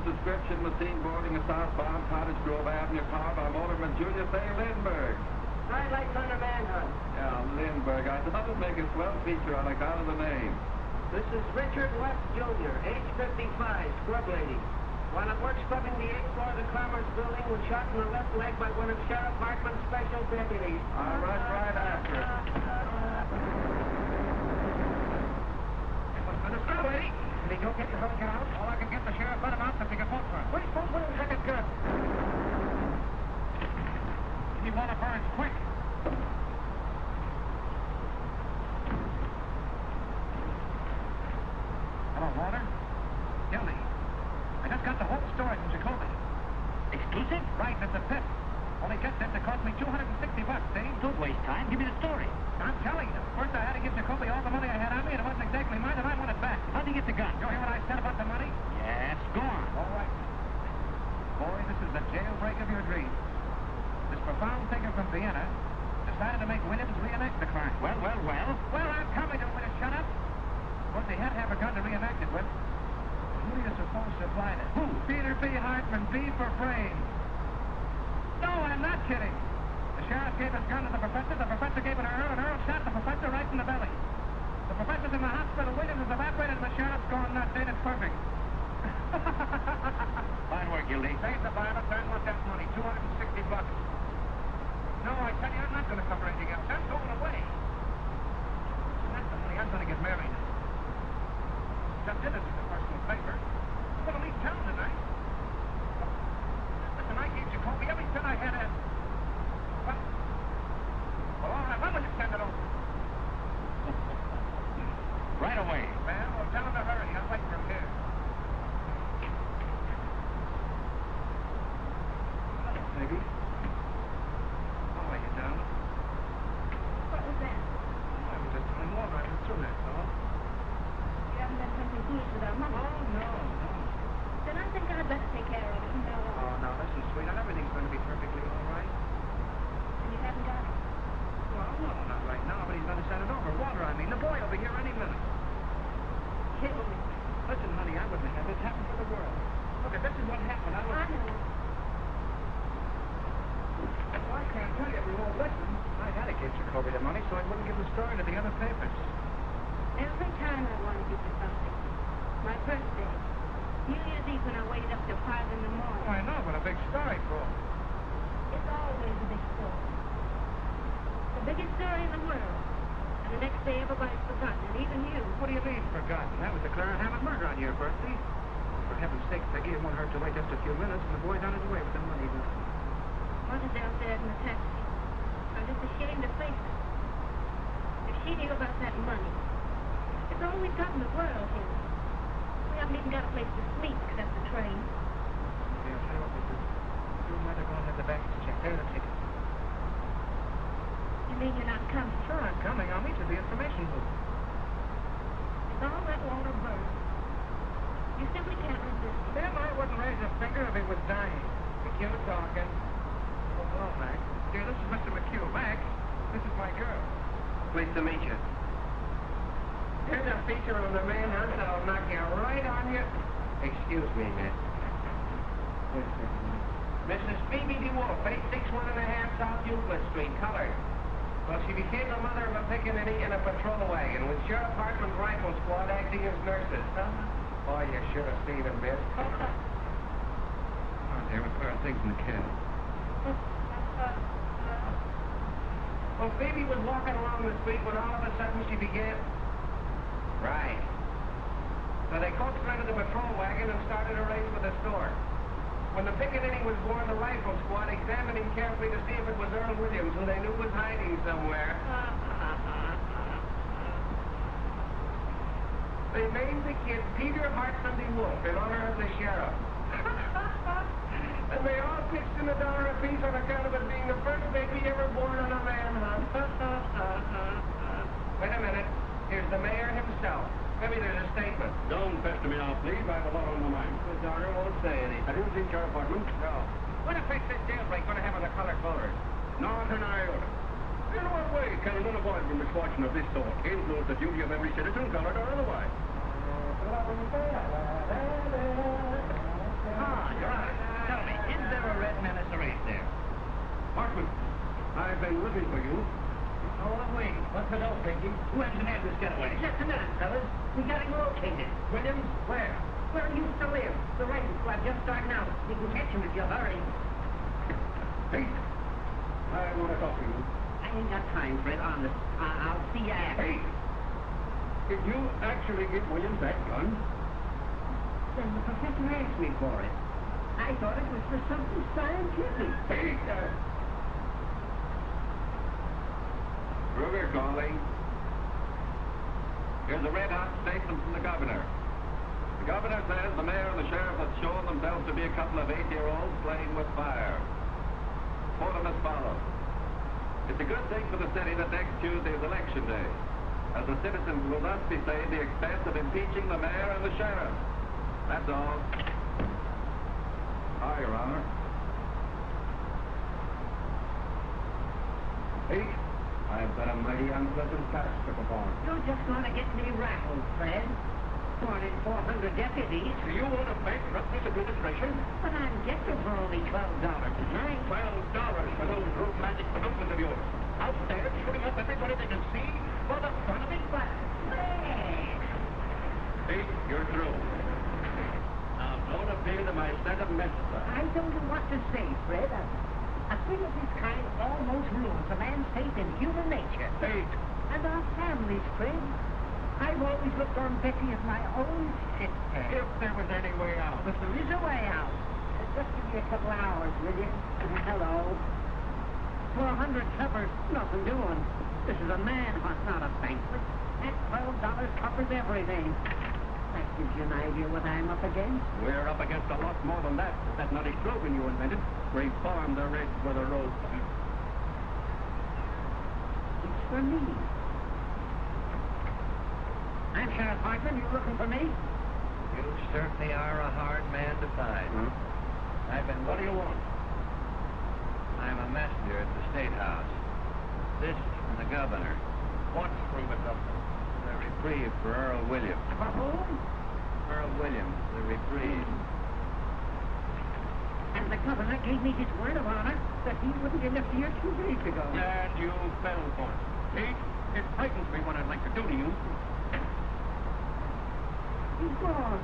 Speaker 21: Description was seen boarding a southbound Cottage Grove Avenue car by motorman Julius A. Lindbergh.
Speaker 19: I'd like to under manhunt.
Speaker 21: Yeah, Lindbergh. I thought it'd make a swell feature on account of the name.
Speaker 19: This is Richard West, Jr., age 55, scrub lady. While at work scrubbing the 8th floor of the Commerce Building, was shot in the left leg by one of Sheriff Hartman's special deputies.
Speaker 21: I'll run right after it.
Speaker 19: It was for the scrub lady. Did he go get the hell get out? All I can get the sheriff let him out to take a phone for him. Wait, phone for him, second gun. storage in Jacoby. Exclusive? Right, that's a pip. Only get this, it cost me $260, see? Don't waste time. Give me the story. I'm telling you. First I had to give Jacoby all the money I had on me, and it wasn't exactly mine, and I want it back. How'd you get the gun? You hear what I said about the money? Yeah, it's gone. All right. Boy, this is the jailbreak of your dreams. This profound figure from Vienna decided to make Williams reenact the crime. Well, well, well. Well, I'm coming to him. Will you shut up? Well, they had to have a gun to reenact it with. Who do you suppose supplied it? Who? Peter B. Hartman, B for brains. No, I'm not kidding. The sheriff gave his gun to the professor gave it to Earl, and Earl shot the professor right in the belly. The professor's in the hospital, Williams is evaporated, and the sheriff's gone nuts. Ain't it perfect? Fine work, Gildy. Save the violence, I want that money, $260. No, I tell you, I'm not going to cover anything else. I'm going away. That's the money I'm going to get married. Just did it in the personal paper. I'm going to leave town tonight. Listen, I gave Jacoby every cent I had in. Well, all right, when will you send it over? Right away. Well, tell him to hurry. I'll wait from here. Hello, Peggy. How are you, darling?
Speaker 20: What was that?
Speaker 19: I was just telling Laura I was through, that's all.
Speaker 20: You haven't done something foolish with our money.
Speaker 19: Oh, no.
Speaker 20: Then I think I'd better take care of it from now on.
Speaker 19: Oh, no, listen, sweetheart, everything's going to be perfectly all right.
Speaker 20: And you haven't got it?
Speaker 19: Well, no, not right now, but he's going to send it over. Walter, I mean, the boy will be here any minute.
Speaker 20: Kill me.
Speaker 19: Listen, honey, I wouldn't have this happen for the world. Look, if this is what happened, I was...
Speaker 20: I know.
Speaker 19: Well, I can't tell you if you won't listen. I had to give Jacoby the money so I wouldn't give the story to the other papers.
Speaker 20: Every time I wanted you for something. My birthday. New Year's Eve when I waited up till 5 in the morning.
Speaker 19: Oh, I know, but a big story, Paul.
Speaker 20: It's always a big story. The biggest story in the world. And the next day everybody's forgotten it, even you.
Speaker 19: What do you mean, forgotten? That was the Clara Hammond murder on your birthday. For heaven's sake, Peggy, it won't hurt to wait just a few minutes, and the boy's on his way with the money.
Speaker 20: Mother's downstairs in the taxi. I'm just ashamed to face it. If she knew about that money, it's all we've got in the world here. We haven't even got a place to sleep except the train.
Speaker 19: Okay, I'll tell you what we do. You and Mother go and have the baggage checked. There are the tickets.
Speaker 20: You mean you're not coming?
Speaker 19: Sure, I'm coming. I'll meet you at the information booth.
Speaker 20: It's all that Walter Bird. You simply can't resist it.
Speaker 19: Sam, I wouldn't raise a finger if he was dying. McHugh talking. Oh, hello, Max. Dear, this is Mr. McHugh. Max, this is my girl. Pleased to meet you. Here's a feature on the manhunt that'll knock you right on your... Excuse me, miss. Mrs. Phoebe DeWolf, 861.5 South Euclid Street, colored. Well, she became the mother of a pickaninny in a patrol wagon with Sheriff Hartman's rifle squad acting as nurses. Oh, you should have seen him, miss. Oh, dear, there are things in the cab. Well, Phoebe was walking along the street when all of a sudden she began... Right. So they coaxed her into the patrol wagon and started a race for the store. When the pickaninny was born, the rifle squad examined him carefully to see if it was Earl Williams, who they knew was hiding somewhere. They named the kid Peter Hartman DeWolf in honor of the sheriff. And they all pitched in $1 apiece on account of it being the first baby ever born on a manhunt. Wait a minute. Here's the mayor himself. Maybe there's a statement.
Speaker 4: Don't pester me now, please. I have a lot on my mind.
Speaker 19: The daughter won't say anything.
Speaker 4: Have you seen Sheriff Hartman?
Speaker 19: No. What effect this jailbreak going to have on the colored voters?
Speaker 4: Not an iota. In what way can an unavoidable misfortune of this sort influence the duty of every citizen, colored or otherwise?
Speaker 19: Your Honor, tell me, is there a red menace race there?
Speaker 4: Hartman, I've been looking for you.
Speaker 19: Oh, I'm waiting. What's the dope, Pinky? Who engineered this getaway? Just a minute, fellas. We got him located. Williams? Where? Where he used to live. The rifle squad just starting out. We can catch him if you hurry.
Speaker 4: Pete, I want to talk to you.
Speaker 19: I ain't got time for it, honest. I'll see you after.
Speaker 4: Pete, did you actually get Williams that gun?
Speaker 19: Then the professor asked me for it. I thought it was for something scientific.
Speaker 4: Pete, Rudder, calling. Here's a red-hot statement from the governor. The governor says the mayor and the sheriff have shown themselves to be a couple of 8-year-olds playing with fire. Quote them as follows. It's a good thing for the city that next Tuesday is election day, as the citizens will thus be saved the expense of impeaching the mayor and the sheriff. That's all. Aye, Your Honor. Pete, I've got a mighty unpleasant task to perform.
Speaker 19: You're just going to get me rattled, Fred. More than 400 deputies.
Speaker 4: Do you want to bankrupt this administration?
Speaker 19: But I'm getting for only $12 tonight.
Speaker 4: $12 for those romantic movements of yours. Out there shooting up everybody they can see for the fun of it.
Speaker 19: But, Fred!
Speaker 4: Pete, you're through. Now, don't appear to my set of messes.
Speaker 19: I don't know what to say, Fred. A thing of this kind almost ruins a man's faith in human nature.
Speaker 4: Pete!
Speaker 19: And our families, Fred. I've always looked on Becky as my own sister.
Speaker 4: If there was any way out.
Speaker 19: But there is a way out. Just give me a couple hours, will you? Hello. 400 suppers, nothing doing. This is a manhunt, not a banquet. That $12 covers everything. That gives you an idea what I'm up against.
Speaker 4: We're up against a lot more than that. That nutty slogan you invented. Reform the red for the road.
Speaker 19: It's for me. I'm Sheriff Hartman. You looking for me?
Speaker 7: You certainly are a hard man to find.
Speaker 4: What do you want?
Speaker 7: I'm a messenger at the State House. This is from the governor.
Speaker 4: What's from the governor?
Speaker 7: The reprieve for Earl Williams.
Speaker 19: For whom?
Speaker 7: Earl Williams, the reprieve.
Speaker 19: And the governor gave me his word of honor that he wouldn't interfere 2 days ago.
Speaker 4: And you fell for it. Pete, it frightens me what I'd like to do to you.
Speaker 19: He's gone.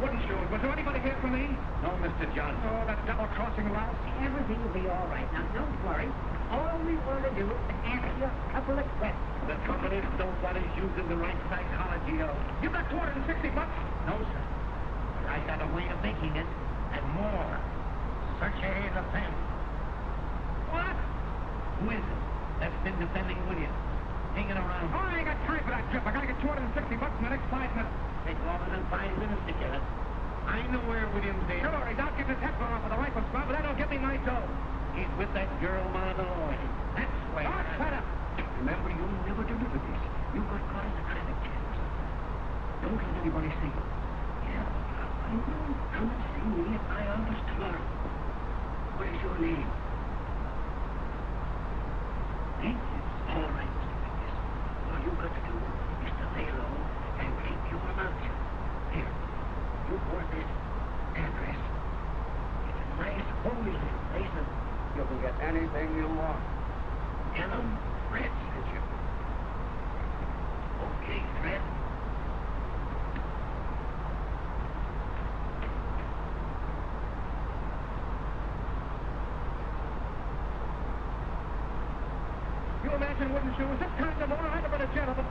Speaker 4: Wouldn't you? Was there anybody here for me? No, Mr. Johnson. Oh, that double-crossing louse.
Speaker 19: Everything will be all right. Now, don't worry. All we want to do is to ask you a couple of questions.
Speaker 4: The trouble is nobody's using the right psychology of... You got $260?
Speaker 19: No, sir. But I got a way of making it, and more. Search the family.
Speaker 4: What?
Speaker 19: Who is it that's been defending Williams? Hanging around.
Speaker 4: Oh, I ain't got time for that trip. I gotta get $260 in the next 5 minutes.
Speaker 19: Take longer than 5 minutes to get it.
Speaker 4: I know where Williams is. Don't worry, Doc, get his head blown off of the rifle squad, but that'll get me my dough.
Speaker 19: He's with that girl, Malloy. That's why.
Speaker 4: Doc, shut up. Remember, you never delivered this. You got caught in the traffic jams. Don't let anybody see you. Yeah, I know. Come and see me at my office tomorrow. What is your name?
Speaker 19: Thank you.
Speaker 4: All right, Mr. Vegas. All you got to do is to lay low and keep your mouth shut. Here, you want this address. It's a nice, homely little place, and you can get anything you want. Tell them Fred sent you. Okay, Fred. You imagine, wouldn't you? This time the morning I'd have been a gentleman.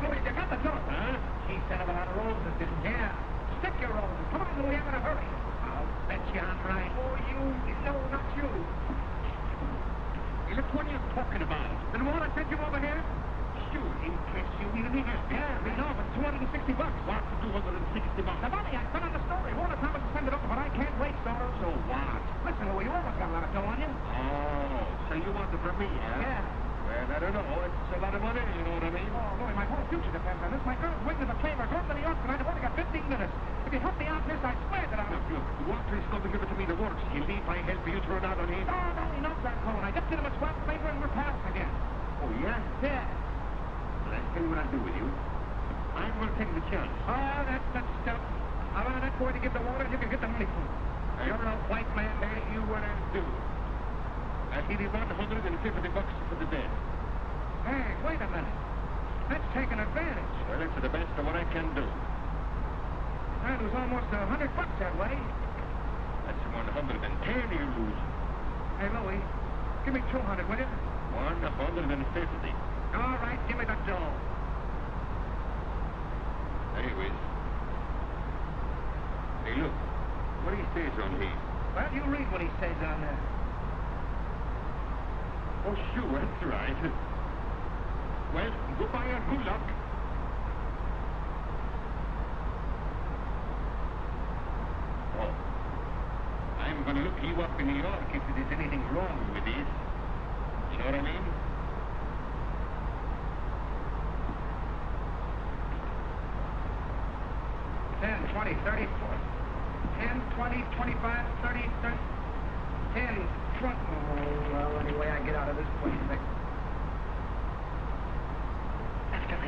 Speaker 4: Louis, you got the job. Huh? She sent him a lot of roses, didn't she? Yeah. Stick your roses. Come on, Louis, I'm in a hurry. I'll bet you I'm right. Oh, you. No, not you. Hey, look, what are you talking about? Did the I sent you over here? Sure, in case you need an ear. Yeah, we know, but $260. What for $260? Now, Bonnie, I've been on the story. Warner promised to send it over, but I can't wait, Sorrow. So what? Listen, Louis, you almost got a lot of dough on you. Oh, so you want it from me, huh? Yeah. Well, I don't know. It's a lot of money, you know what I mean? Oh, Louis, my whole future depends on this. My girl's waiting in the chamber. Going to New York tonight. I've only got 15 minutes. If you help me out in this, I swear that I'll... Look, Walter is going to give it to me the works. You need my help for you to run out on him. Oh, no, he knows that, Cohen. I just did him a 12 favor and we're pals again. Oh, yeah? Yeah. Well, I'll tell you what I'll do with you. I'm going to take the chance. Oh, that's stuff. I'll run that boy to get the water and you can get the money from him. You're a white man. Tell you what I'll do. I'll give you $150 for the day. Hey, wait a minute. That's taking advantage. Well, it's the best of what I can do. That was almost $100 that way. That's 110 you lose. Hey, Louie, give me 200, will you? 150. All right, give me the dough. Anyways. Hey, look. What do you say on here? Well, you read what he says on there.
Speaker 21: Oh, sure, that's right. Well, goodbye and good luck. Oh, I'm going to look you up in New York if there's anything wrong with this. You know what I mean? 10, 20, 30, 10, 20, 25, 30, 30, 10, 20. Oh, well, anyway, I get out of this place. After me.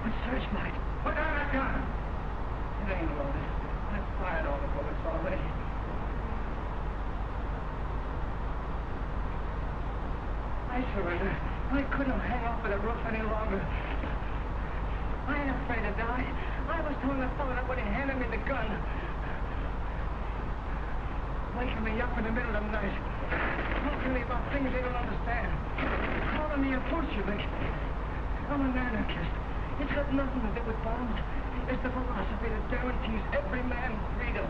Speaker 21: With searchlight. Put down that gun. It ain't loaded. I've fired all the bullets already. I surrender. I couldn't hang off of the roof any longer. I ain't afraid to die. I was telling the fellow that when he handed me the gun, waking me up in the middle of the night, talking to me about things they don't understand, calling me a Bolshevik. I'm an anarchist. It's got nothing to do with bombs. It's the philosophy that guarantees every man freedom.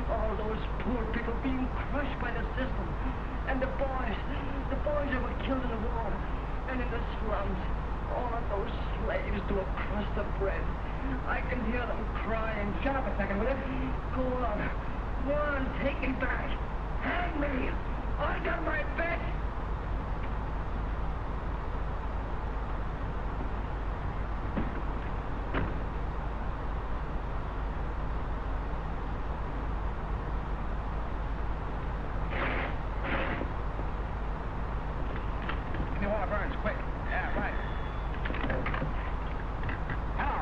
Speaker 21: All those poor people being crushed by the system. And the boys that were killed in the war and in the slums. All of those slaves to a crust of bread. I can hear them crying. Shut up a second, will you? Go on. Go on, take me back. Hang me. I got my bet. Give me water burns, quick. Yeah, right. Hello.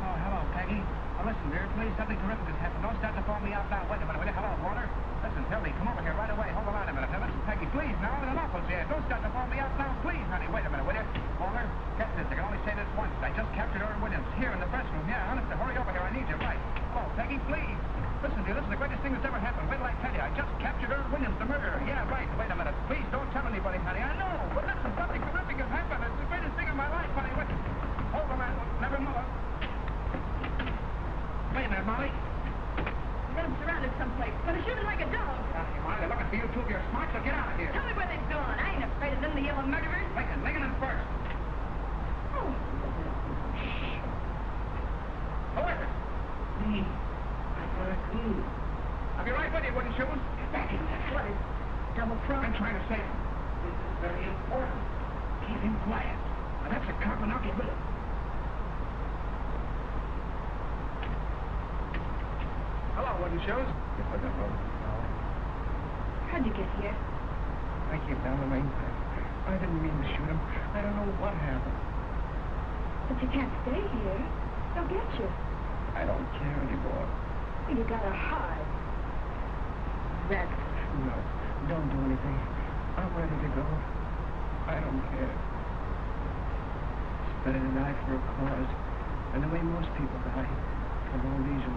Speaker 21: Oh, hello, Peggy. Oh, listen, dear, please, something terrific has happened. Don't start to phone me out now. Wait a minute, will you? Hello, Walter. Listen, tell me, come over here right away. Hold the line a minute. Now, listen, Peggy, please, now, I'm in an awful jam. Don't start to phone me out now, please, honey. Wait a minute, will you? Walter, get this. I can only say this once. I just captured Earl Williams here in the press room. Yeah, honest, hurry over here. I need you, right? Hello, Peggy, please. Listen, dear, this is the greatest thing that's ever happened. Wait till I tell you. I just captured Earl Williams, the murderer. Yeah, right. Wait a minute. Please, don't tell anybody, honey. I know. But listen, something terrific has happened. It's the greatest thing of my life, honey. Wait. Hold the line. Never mind. Wait a minute, Molly.
Speaker 20: I've got them surrounded someplace. Gonna shoot him like a dog.
Speaker 21: Molly, they're looking for you two. You're smart, so get out of here.
Speaker 20: Tell me where they've gone. I ain't afraid of them, the yellow murderers.
Speaker 21: Lincoln first.
Speaker 20: Oh.
Speaker 21: Who is it?
Speaker 20: Me. I've got a clue.
Speaker 21: I'll be right with you, wooden shoes.
Speaker 20: Get back in there. What is it? Double cross?
Speaker 21: I'm trying to save him. This is very important. Keep him quiet. Now, that's a cop, and I'll get rid of him. Hello, wooden shoes.
Speaker 20: How'd you get here?
Speaker 21: I came down the main path. I didn't mean to shoot him. I don't know what happened.
Speaker 20: But you can't stay here. They'll get you.
Speaker 21: I don't care anymore.
Speaker 20: You gotta hide. That's...
Speaker 21: No, don't do anything. I'm ready to go. I don't care. It's better to die for a cause than the way most people die, for no reason.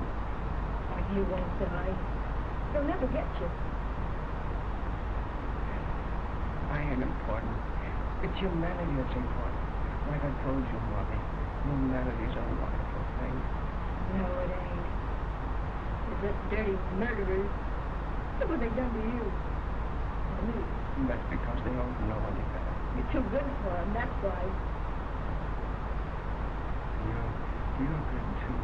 Speaker 20: Oh, you won't die. They'll never get you.
Speaker 21: I ain't important. It's humanity that's important. Like I told you, Mommy, humanity's a wonderful thing.
Speaker 20: No, it ain't. They're just dirty murderers. Look what they've done to you. To me.
Speaker 21: That's because they don't know any better.
Speaker 20: You're too good for them, that's why.
Speaker 21: You're good, too.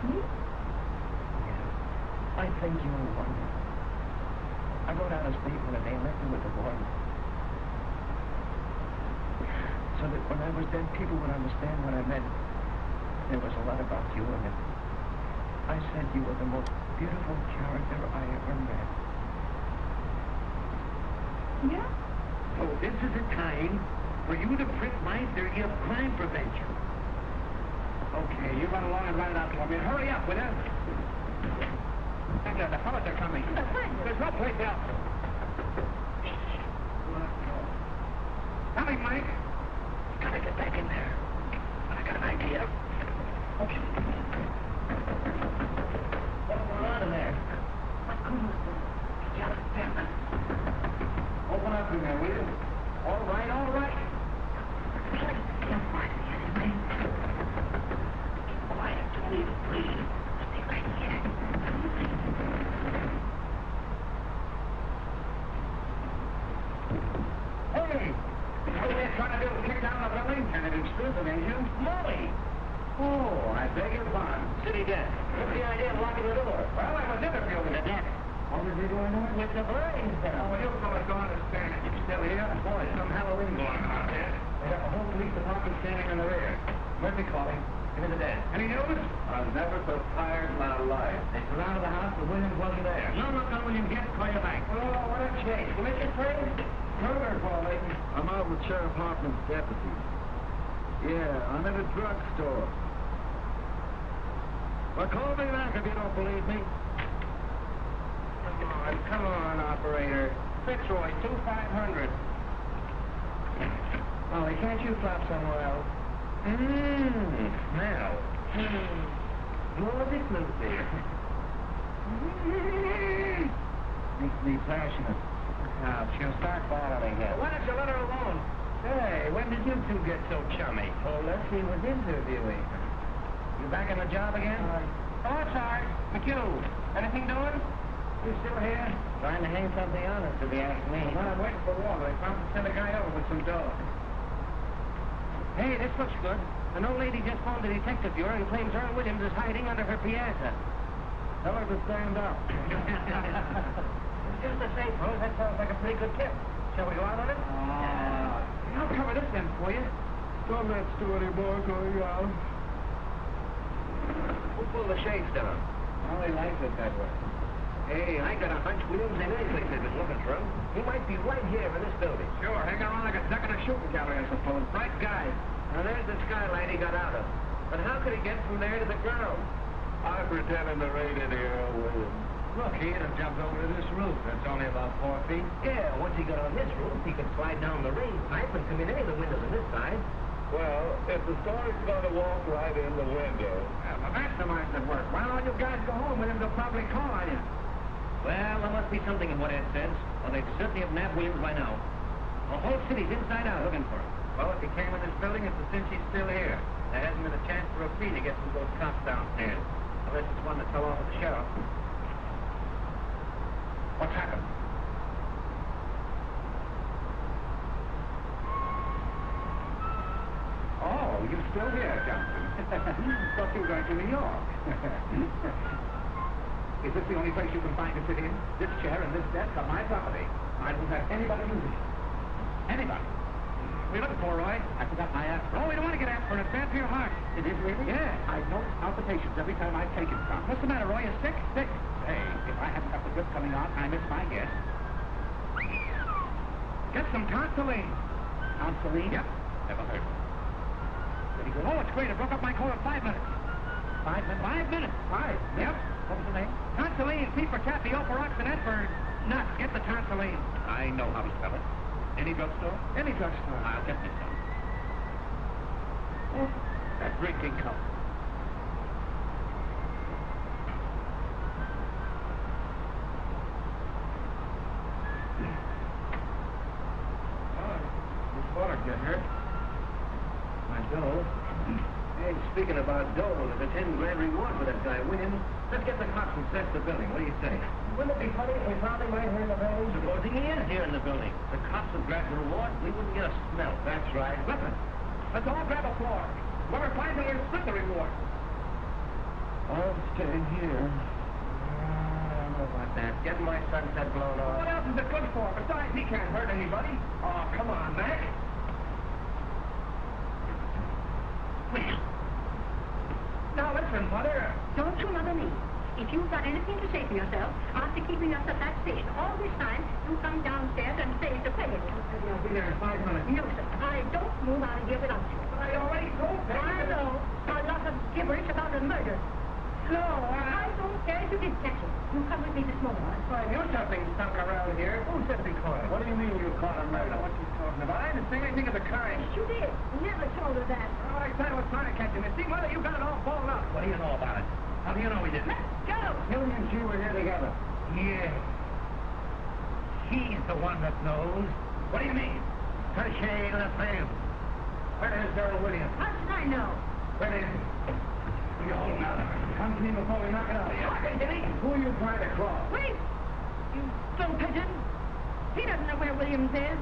Speaker 20: Me?
Speaker 21: Yeah. I think you're wonderful. I wrote out a statement and they left me with the warrant. So that when I was dead, people would understand what I meant. There was a lot about you in it. I said you were the most beautiful character I ever met.
Speaker 20: Yeah?
Speaker 21: So this is a time for you to print my theory of crime prevention. Okay, you run along and write it out for me. And hurry up, will you? The fellas are coming. There's no place else. Coming, Mike. Gotta get back in there. I got an idea. Okay. What's going on in there?
Speaker 20: What's going on?
Speaker 21: Get out of there. Open up in there, will you? All right, all right. Quiet, don't even breathe. Stay right here.
Speaker 19: kind of exclusive, ain't you? Molly! Oh, I beg your pardon. City desk. What's the idea of locking the door? Well, I was interviewing the desk. What was he doing there? With the brains down. Oh, well, you fellas don't understand. You still here? Boy, some Halloween going on out there. They got the whole police department standing in the rear. Murphy calling. Into the desk. Any news? I was never so tired in my life. They surrounded the house, but Williams wasn't there. No, Williams yet. Call you back. Oh, what a chase. You miss your train? Rudder calling. I'm out with Sheriff Hartman's deputy. Yeah, I'm at a drugstore. Well, call me back if you don't believe me. Come on, operator. Fitzroy, 2500. Molly, can't you flop somewhere else? Now. Glory Snoopy. Makes me passionate. Now, she'll start bothering him. Why don't you let her alone? Hey, when did you two get so chummy? Oh, Leslie was interviewing. You back on the job again? Oh, Sarge. McHugh. Anything doing? You still here? Trying to hang something on us, if you ask me. Well, I'm waiting for water. I promised to send a guy over with some dough. Hey, this looks good. An old lady just phoned the detective bureau and claims Earl Williams is hiding under her piazza. Tell her to stand up. Just the same, Rose. That sounds like a pretty good tip. Shall we go out on it? I'll cover this then for you. Don't let Stewardy boy going out. Who pulled the shades down? Well, he likes it that way. Hey, I got a hunch Williams ain't any place they've been looking for him. He might be right here in this building. Sure, hanging around like a duck in a shooting gallery, I suppose. Bright guy. Now, there's the skylight he got out of. But how could he get from there to the ground? I'm pretending to raid into Earl Williams. Look, he had jumped over to this roof. That's only about 4 feet. Yeah, once he got on this roof, he could slide down the rain pipe and come in any of the windows on this side. Well, if the story's going to walk right in the window... Well, that's the mind at work. Why don't you guys go home with him? They'll probably call on you. Well, there must be something in what Ed says, or they'd certainly have nabbed Williams by now. The whole city's inside out looking for him. Well, if he came in this building, it's a cinch he's still here. There hasn't been a chance for a fee to get through those cops downstairs. Unless it's one that fell off with the sheriff. What's happened? Oh, you're still here, Johnson. Thought you were going to New York. Is this the only place you can find to sit in? This chair and this desk are my property. I don't have anybody use it. Anybody. What are you looking for, Roy? I forgot my aspirin. Oh, we don't want to get aspirin. It's bad for your heart. It is really? Yeah. I notice palpitations every time I take it from. What's the matter, Roy? You sick? Sick. Hey, if I haven't got the grip coming on, I miss my guess. Get some tonsilline. Tonsilline? Yep. Never heard of it. Pretty good. Oh, it's great. It broke up my cold in 5 minutes. 5 minutes? 5 minutes. 5? Yep. What was the name? Tonsilline. T for tapioca, rocks, and N for nuts. Get the tonsilline. I know how to spell it. Any drugstore? Any drugstore. I'll get this one. Oh, that drinking cup. This water get hurt. My dough. Hey, speaking about dough, there's a 10 grand reward for that guy Williams. Let's get the cops and search the building. What do you say? Wouldn't it be funny if we found him right here in the building? Supposing he is here in the building. The cops would grab the reward, we wouldn't get a smell. That's right. Listen, let's all grab a floor. Whoever finds him, we'll split the reward. I'll stay here. I don't know about that. Get my sunset blown off. What else is it good for? Besides, he can't hurt anybody. Oh, come on, Mac. Well, now listen, Mother.
Speaker 20: Don't you mother me. If you've got anything to say for yourself, after keeping us at that station all this time, you come downstairs and say it's a pleasure.
Speaker 19: I'll be there in 5 minutes.
Speaker 20: No, sir. I don't move out of here without you.
Speaker 19: But I already told you.
Speaker 20: I know. A lot of gibberish about a murder. No, I don't care if you did catch him. You come with me this moment.
Speaker 19: Why, you something stunk around here. Who said we caught him? What do you mean you caught a murder? What are you talking about? I didn't say anything of the kind.
Speaker 20: Yes, you did. Never told her that.
Speaker 19: All I said was trying to catch him. You see, Mother, you got it all blown up. What do you know about it? How do you know we didn't?
Speaker 20: Let's go.
Speaker 19: You and she were here together. Yeah. She's the one that knows. What do you mean? Her shade left hand. Where is Earl Williams?
Speaker 20: How should I know?
Speaker 19: Where is he? You hold now. Come to me before we knock it out of you. Who are you trying to cross?
Speaker 20: Wait! You slow pigeon. He doesn't know where Williams is.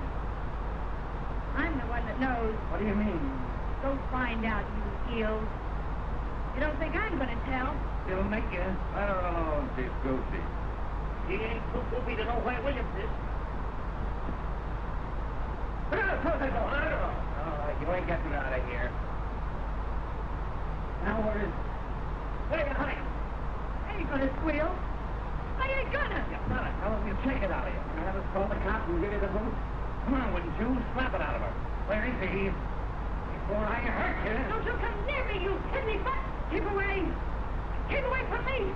Speaker 20: I'm the one that knows.
Speaker 19: What do you mean?
Speaker 20: Go find out, you ill. You don't think I'm gonna tell?
Speaker 19: It'll make you. Let her alone, she's goofy. He ain't too goofy to know where Williams is. All right, you ain't getting out of here. Now where is... Where are you hiding?
Speaker 20: I ain't gonna squeal. I ain't gonna.
Speaker 19: You're not. Tell him you take it out of you. Can I have us call the cops and give you the boot? Come on, wouldn't you? Slap it out of her. Where is he? Before I hurt you.
Speaker 20: Don't you come near me, you kidney butt! Keep away! Keep away from me!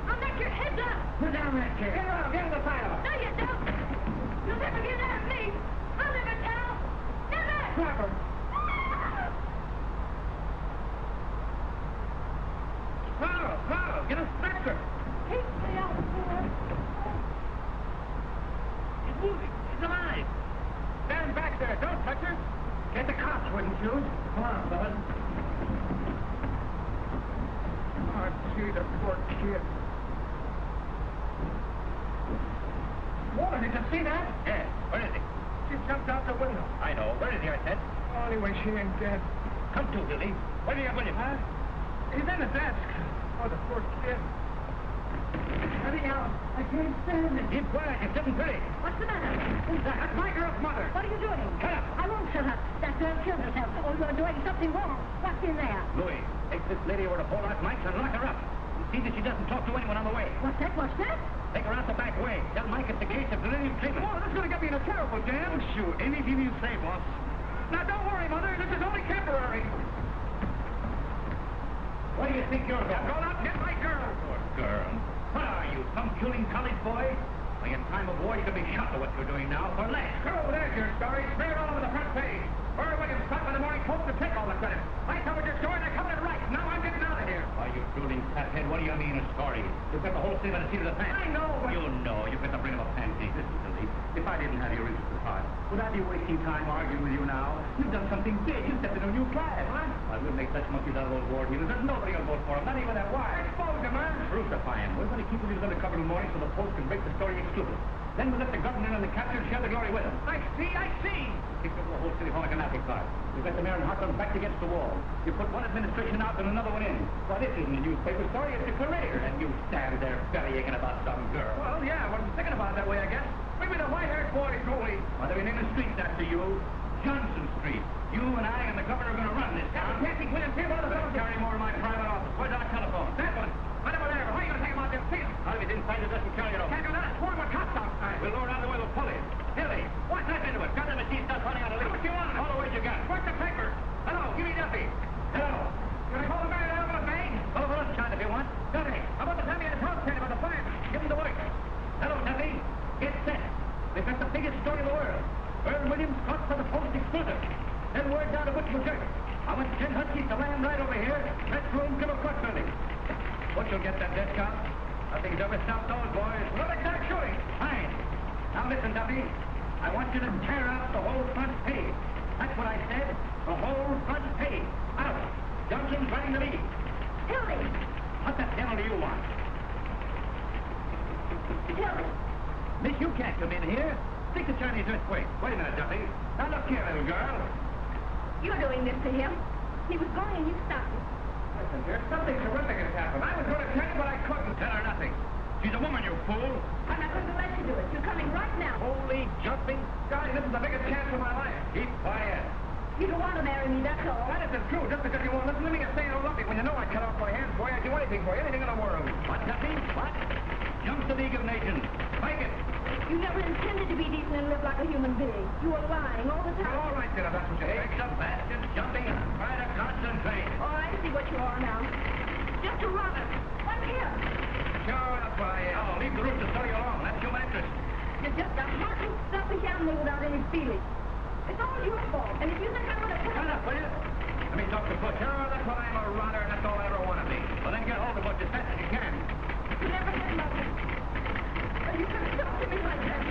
Speaker 20: I'll knock your heads off!
Speaker 19: Put down that chair. Get around. Get on the side of her.
Speaker 20: No, you don't! You'll never get at me! I'll never tell! Never!
Speaker 19: Grab her. Throttle! Get a stretcher!
Speaker 20: Keep me out for
Speaker 19: He's moving. He's alive. Stand back there. Don't touch her. Get the cops, wouldn't you? Come on, bud. Oh, gee, the poor kid. Woman, did you see that? Yeah. Where is he? She jumped out the window. I know. Where is he, I said? Oh, anyway, she ain't dead. Come to, Billy. Where do you have William? Huh? He's in the desk. Oh, the poor kid. Anyhow, I can't stand it. Keep quiet. You're sitting pretty.
Speaker 20: What's the matter?
Speaker 19: Who's that? That's my girl's mother.
Speaker 20: What are you doing?
Speaker 19: Shut up.
Speaker 20: I won't shut up. That girl killed herself. Oh, you're doing something wrong. What's in there?
Speaker 19: Louis, take this lady over to Port Arthur Mike's and lock her up. And see that she doesn't talk to anyone on the way.
Speaker 20: What's that? What's that?
Speaker 19: Take her out the back way. Tell Mike it's a case of delirium treatment. Oh, that's going to get me in a terrible jam. Oh, shoot. Anything you say, boss. Now, don't worry, Mother. This is only temporary. What do you think you're about? Go out and get my girl. Poor girl. What are you, some puling college boy? Why, in time of war, you can be shot for what you're doing now for less. Oh, there's your story. Smear it all over the front page. Where Williams stopped by the morning post to take all the credit. I covered your story and I covered it right. Now I'm getting out of here. Why, you drooling fathead, what do you mean a story? You've got the whole thing by the seat of the pants. I know, but... You know, you've got to bring him a pancake. Listen to me. If I didn't have your interested heart, would I be wasting time arguing with you now? You've done something big. You stepped in a new class. What? I will make such monkeys out of those war heroes that nobody will vote for them, not even that wife. Expose him, man. Crucify him. We're going to keep him undercover in the morning so the Post can break the story exclusive. Then we'll let the governor and the captain share the glory with him. I see. Kick over the whole city hall like an apple cart. We've got the mayor and Hartland backed against the wall. You put one administration out and another one in. Well, this isn't a newspaper story, it's a career. And you stand there belly aching about some girl. Well, yeah, I wasn't thinking about it that way, I guess. Maybe the white-haired boy is going. Well, they're in the streets after you. Johnson Street. You and I and the governor are going to run this town. Can't be William here by the phone. Carry more in my private office. Where's our telephone? That one. Right over there. How are you going to take him out there and see him? I'll be inside the doesn't carry it over. Can't do that. Swarm with cops outside. We'll lower down the way with pulleys. Billy, what's that into it? Got the machine stuff running out of leave. What you want? All the ways you got. Where's the paper? Hello, give me Duffy. Hello. You want to call the mayor down with a bang? Call for lunchtime if you want. Duffy, how about the time you had a talk to about the fire? Give him the work. Hello, Duffy. Get set. We've got the biggest story in the world. Earl Williams caught for the Post exclusive. Then word down to Butch McGurk. I want 10 huskies to land right over here. Next room, Killer Court building. Butch will get that dead cop. Nothing's ever stopped those boys. No exact shooting. Fine. Now listen, Duffy. I want you to tear out the whole front page. That's what I said. The whole front page. Out. Johnson's running the lead.
Speaker 20: Hildy!
Speaker 19: What the hell do you want?
Speaker 20: Hildy!
Speaker 19: Miss, you can't come in here. Stick the Chinese this way. Wait a minute, Duffy. Now look here, little girl.
Speaker 20: You're doing this to him. He was going and you stopped him.
Speaker 19: Listen, dear, something terrific has happened. I was going to tell you, but I couldn't. Tell her nothing. She's a woman, you fool.
Speaker 20: I'm not going to let you do it. You're coming right now.
Speaker 19: Holy jumping guy, this is the biggest chance of my life. Keep quiet.
Speaker 20: You don't want to marry me, that's all.
Speaker 19: That isn't true. Just because you won't listen to me, you're saying I love you. When you know I cut off my hands for you, I'd do anything for you, anything in the world. What, Duffy? What? Jump the League of Nations. Make it.
Speaker 20: You never intended to be decent and live like a human being. You were lying all the time.
Speaker 19: All right, then, if that's what you think. Take the bastards jumping. Try to concentrate.
Speaker 20: Oh, I see what you are now. Just a runner. One here.
Speaker 19: Sure, that's what I am. Oh, leave the roof to study along. That's human interest.
Speaker 20: You're just a heartless, selfish animal without any feeling. It's all your fault. And if you think I'm going to...
Speaker 19: Shut up, will you? Let me talk to Butch. Sure, that's what I'm a runner, and that's all I ever want to be. Well, then get hold of Butch as fast as you can.
Speaker 20: You never had nothing. You could have talked to me like that.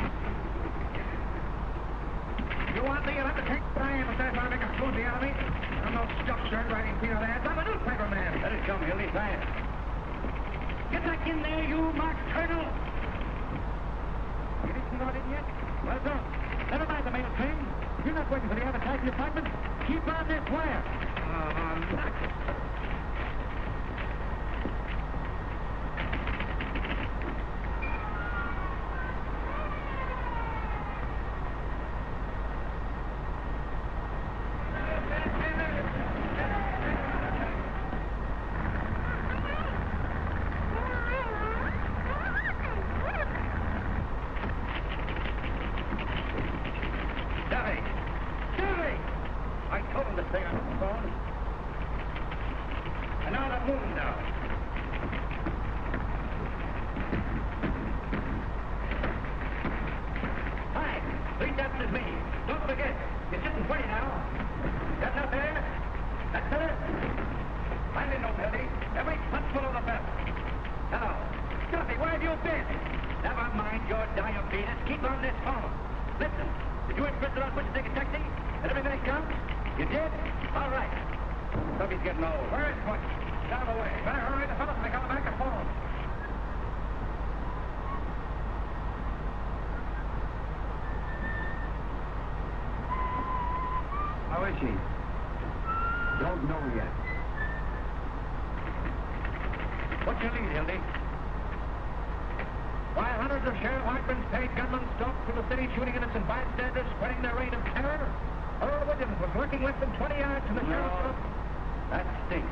Speaker 19: You want me? You'll have to take what I am if that's how I make a smoothie out of me. I'm no stuff shirt writing peanut ads. I'm a newspaper man. Let it come, Hildy. Fast. Get back in there, you Mark Colonel. You didn't know it yet? Well done. Never mind the mail train.
Speaker 4: you're not waiting for the advertising department, keep on this wire. What's your lead, Hildy? While hundreds of Sheriff Hartman's paid gunmen stalked through the city shooting innocent bystanders, spreading their reign of terror, Earl Williams was lurking less than 20 yards from the sheriff's office. That stinks.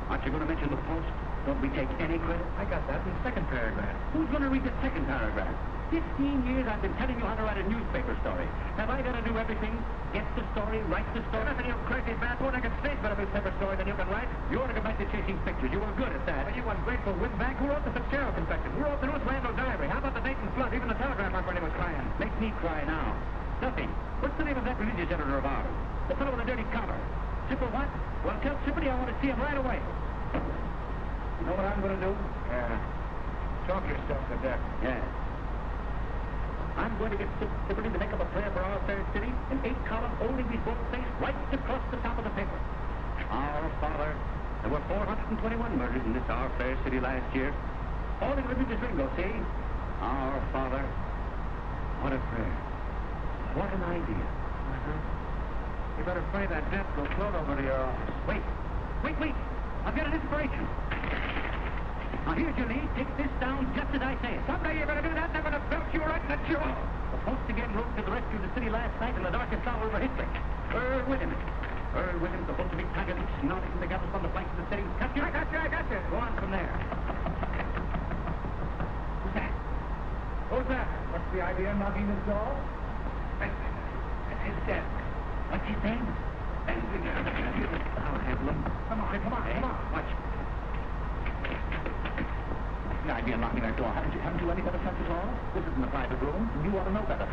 Speaker 4: Aren't you going to mention the Post? Don't we take any credit? I got that in the second paragraph. Who's going to read the second paragraph? 15 years I've been telling you how to write a newspaper story. Have I got to do everything? Get the story, write the story? Nothing, you crazy baboon. I can stage better newspaper story than you can write. You ought to go back to chasing pictures. You were good at that. Well, you ungrateful windbag. Who wrote the Fitzgerald confession? Who wrote the North Randall diary? How about the Dayton flood? Even the telegraph operator was crying. Makes me cry now. Nothing. What's the name of that religious editor of ours? The fellow with the dirty collar. Simple what? Well, tell Sippity I want to see him right away. You know what I'm going to do? Yeah. Talk yourself to death. Yeah. I'm going to get Sippity to make up a prayer for our fair city in 8-column, oldie before face right across the top of the paper. Our Father, there were 421 murders in this our fair city last year. All in religious lingo, see? Our Father. What a prayer. What an idea. You better pray that death will float over to your office. Wait. I've got an inspiration. Now, here's your lead. Take this down just as I say it. Someday you're going to do that, and I'm going to belt you right in the jaw. The Post again rode to the rescue of the city last night in the darkest hour of history. Earl Williams, supposed to be tiger leaks, nodding the gathers on the flanks of the city. I got you. Go on from there. Who's that? Who's that? What's the idea of knocking this door? That's his death. What's his name? I'll handle him. Come on. Watch. The idea of knocking that door. Haven't you any better sense at all? This isn't a private room. You ought to know better.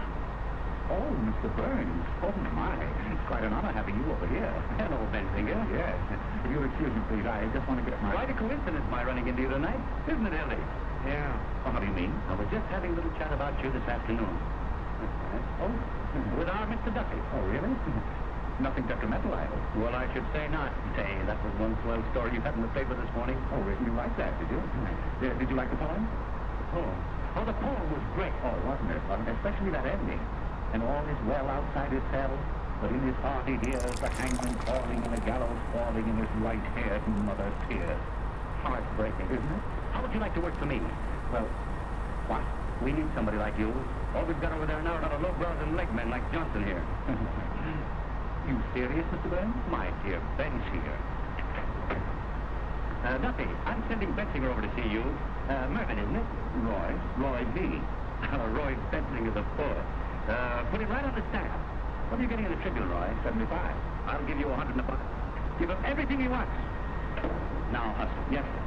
Speaker 4: Oh, Mr. Burns. Oh, my. It's quite an honor having you over here. Hello, Benzinger. Yes. If you'll excuse me, please, I just want to get my... Quite a coincidence, my running into you tonight. Isn't it, Ellie? Yeah. Well, how do you mean? I was just having a little chat about you this afternoon. Oh, with our Mr. Duffy. Oh, really? Nothing detrimental, I hope. Well, I should say not. Say, that was one swell story you had in the paper this morning. Oh, you liked that, did you? Did you like the poem? The poem? Oh, the poem was great. Oh, wasn't it? Especially that ending. And all is well outside his cell, but in his heart he hears the hangman calling and the gallows falling in his right-haired mother's tears. Heartbreaking, isn't it? How would you like to work for me? Well, what? We need somebody like you. All we've got over there now are not a low-brows and leg men like Johnson here. You serious, Mr. Burns? My dear Ben's here. Duffy, I'm sending Bensinger over to see you. Mervyn, isn't it? Roy B. Roy Bensinger the fourth. Put him right on the staff. What are you getting in the Tribune, Roy? 75. I'll give you 100 in a buck. Give him everything he wants. Now, hustle. Yes, sir.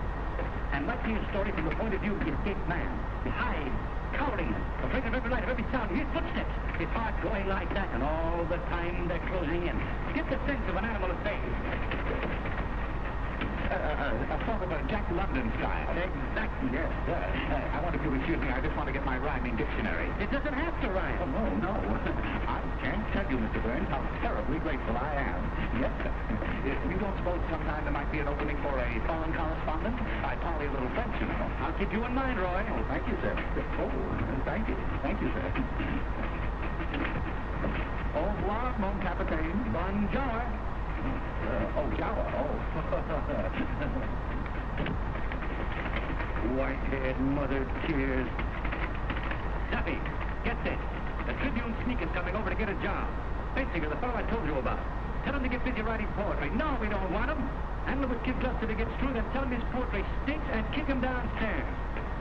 Speaker 4: And let's see his story from the point of view of the escaped man. The hide, cowering, afraid of every light, of every sound, his footsteps, his heart going like that, and all the time they're closing in. Get the sense of an animal at bay. A sort of a Jack London style. Exactly, yes, sir. I want if you'll excuse me, I just want to get my rhyming dictionary. It doesn't have to rhyme. Oh, no. I can't tell you, Mr. Burns, how terribly grateful I am. Yes, sir. You don't suppose sometime there might be an opening for a foreign correspondent? I parley a little French, you know. I'll keep you in mind, Roy. Oh, thank you, sir. Oh, thank you. Thank you, sir. Au revoir, mon capitaine. Bonjour. Oh, Jawa. Oh. Whitehead, mother tears. Duffy, get this. The Tribune sneak is coming over to get a job. Bensinger, the fellow I told you about. Tell him to get busy writing poetry. No, we don't want him. Handle with Kid Guster to get through, then tell him his poetry stinks and kick him downstairs.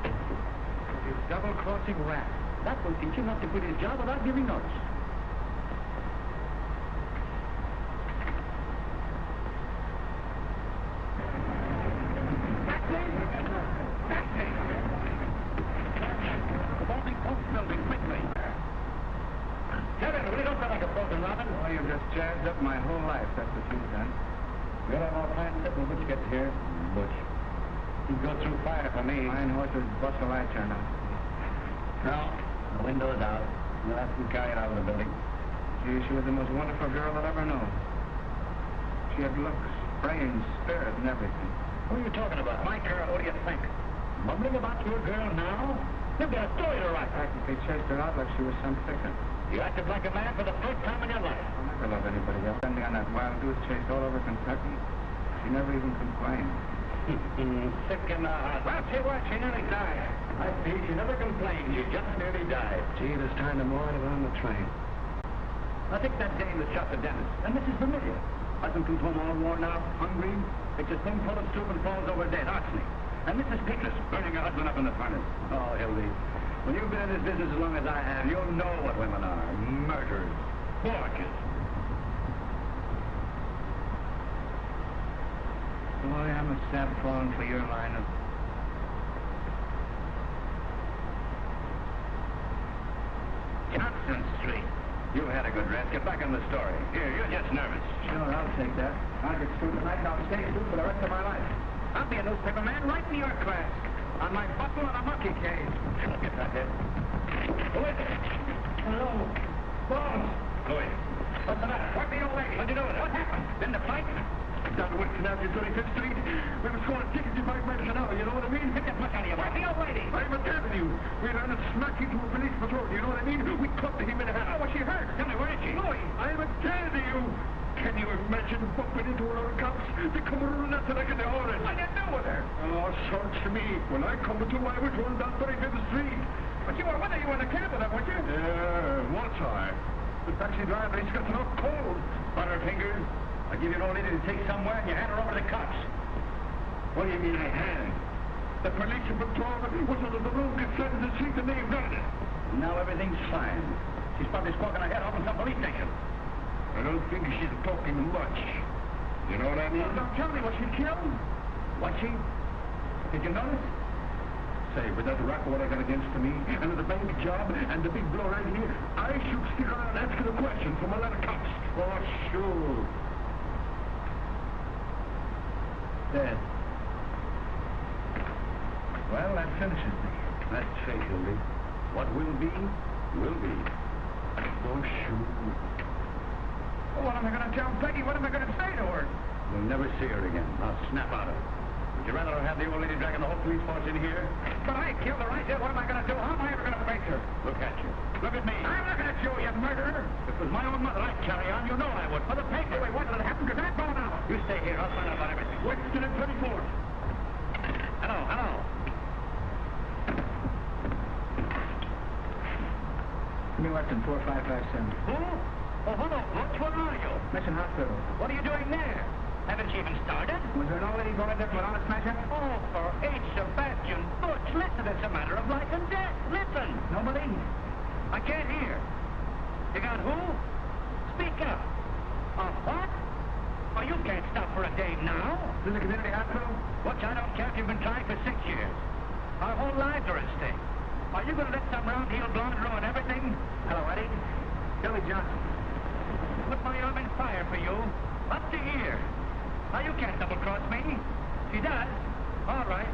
Speaker 4: You double-crossing rat. That will teach him not to quit his job without giving notice.
Speaker 7: Oh, you've just jazzed up my whole life, that's what you've done. We'll have our plans set when Butch gets here. Butch. He'd go through fire for me. Iron horses bust the light turn on. No, the window's out. You'll have to carry it out of the building. Gee, she was the most wonderful girl I've ever known. She had looks, brains, spirit, and everything.
Speaker 4: Who are you talking about? My girl, what do you think? Mumbling about your girl now? You've got a story to write.
Speaker 7: Practically chased her out like she was some thicket.
Speaker 4: You acted like a man for the first time in your life.
Speaker 7: I'll never love anybody else. Spending on that wild goose chase all over Kentucky. She never even complained.
Speaker 4: Sick in the heart. Well, see what? She nearly died. I see. She never complained. She just nearly died.
Speaker 7: Gee, there's time tomorrow to get on the train.
Speaker 4: I think that dame that shot the dentist. And Mrs. Vermillion. Husband comes home all worn out, hungry, takes a spoonful of soup and falls over dead. Arsenic. And Mrs. Petrus burning her husband up in the furnace. Oh, Hildy. When you've been in this business as long as I have, you'll know what women are. Murderers. Forgers.
Speaker 7: Boy, I'm a sap falling for your line of...
Speaker 4: Johnson Street. You had a good rest. Get back on the story. Here, you're just nervous.
Speaker 7: Sure, I'll take that. I'll get through tonight and I'll stay through for the rest of my life.
Speaker 4: I'll be a newspaper man right in your class. On my bustle and a monkey cage. Look at that head. Who is it? Hello. Bones. Louis. What's the matter? Where's the old lady? What'd you do with her? What happened? Been to fight?
Speaker 21: Down to Western Avenue, 35th Street. We were scoring tickets in 5 minutes an hour, you know what I mean?
Speaker 4: Get that much out of you. Where's the old lady?
Speaker 21: I'm telling you. We ran a smack into a police patrol, you know what I mean? We cut him in half.
Speaker 4: Oh, was she hurt? Tell me, where is she?
Speaker 21: Louis, I'm telling you. Can you imagine bumping into one of the cops? They come running after like in the horse.
Speaker 4: What did you do with her?
Speaker 21: Oh, search me. When I come to, I was running down 35th Street.
Speaker 4: But you were with her. You were in the cab with her, weren't you?
Speaker 21: Yeah, was I? The taxi driver, he's got enough cold.
Speaker 4: Butterfingers. I give you an old lady to take somewhere and you hand her over to the cops. What do you mean I hand?
Speaker 21: The police patrol was under the road beside the street and they Rudder.
Speaker 4: Now everything's fine. She's probably squawking her head off in some police station.
Speaker 21: I don't think she's talking much. You know what I mean?
Speaker 4: Now tell me, was she killed? Was she? Did you notice?
Speaker 21: Say, with that racket what I got against me, and the bank job, and the big blow right here, I should stick around asking a question from a lot of cops.
Speaker 4: For sure.
Speaker 7: Dead. Well, that finishes me.
Speaker 4: That's fate, Hildy. What will be, will be.
Speaker 21: For sure.
Speaker 4: Well, what am I going to tell Peggy? What am I going to say to her? You'll never see her again. I'll snap out of her. Would you rather have the old lady dragging the whole police force in here? But I killed her. I did. What am I going to do? How am I ever going to face her? Look at you. Look at me. I'm looking at you, you murderer. If it was my own mother, I'd carry on. You know I would. For the paper. Wait, what did it happen? Because I'm going out. You stay here. I'll find out about everything.
Speaker 21: Western and 34th.
Speaker 4: Hello, hello.
Speaker 7: Give me Western 4557.
Speaker 4: Who? Oh, hello, Butch. Where are you?
Speaker 7: Mission Hospital.
Speaker 4: What are you doing there? Haven't you even started?
Speaker 7: Was there an old lady going there for an smasher?
Speaker 4: Oh, for H. Sebastian Butch, listen, it's a matter of life and death. Listen.
Speaker 7: Nobody?
Speaker 4: I can't hear. You got who? Speak up. What? Oh, you can't stop for a day now.
Speaker 7: This is a community hospital?
Speaker 4: Butch, I don't care if you've been trying for 6 years. Our whole lives are at stake. Are you going to let some round-heel blonde ruin everything?
Speaker 7: Hello, Eddie. Billy Johnson.
Speaker 4: Put my arm in fire for you. Up to here. Now, you can't double-cross me. She does. All right.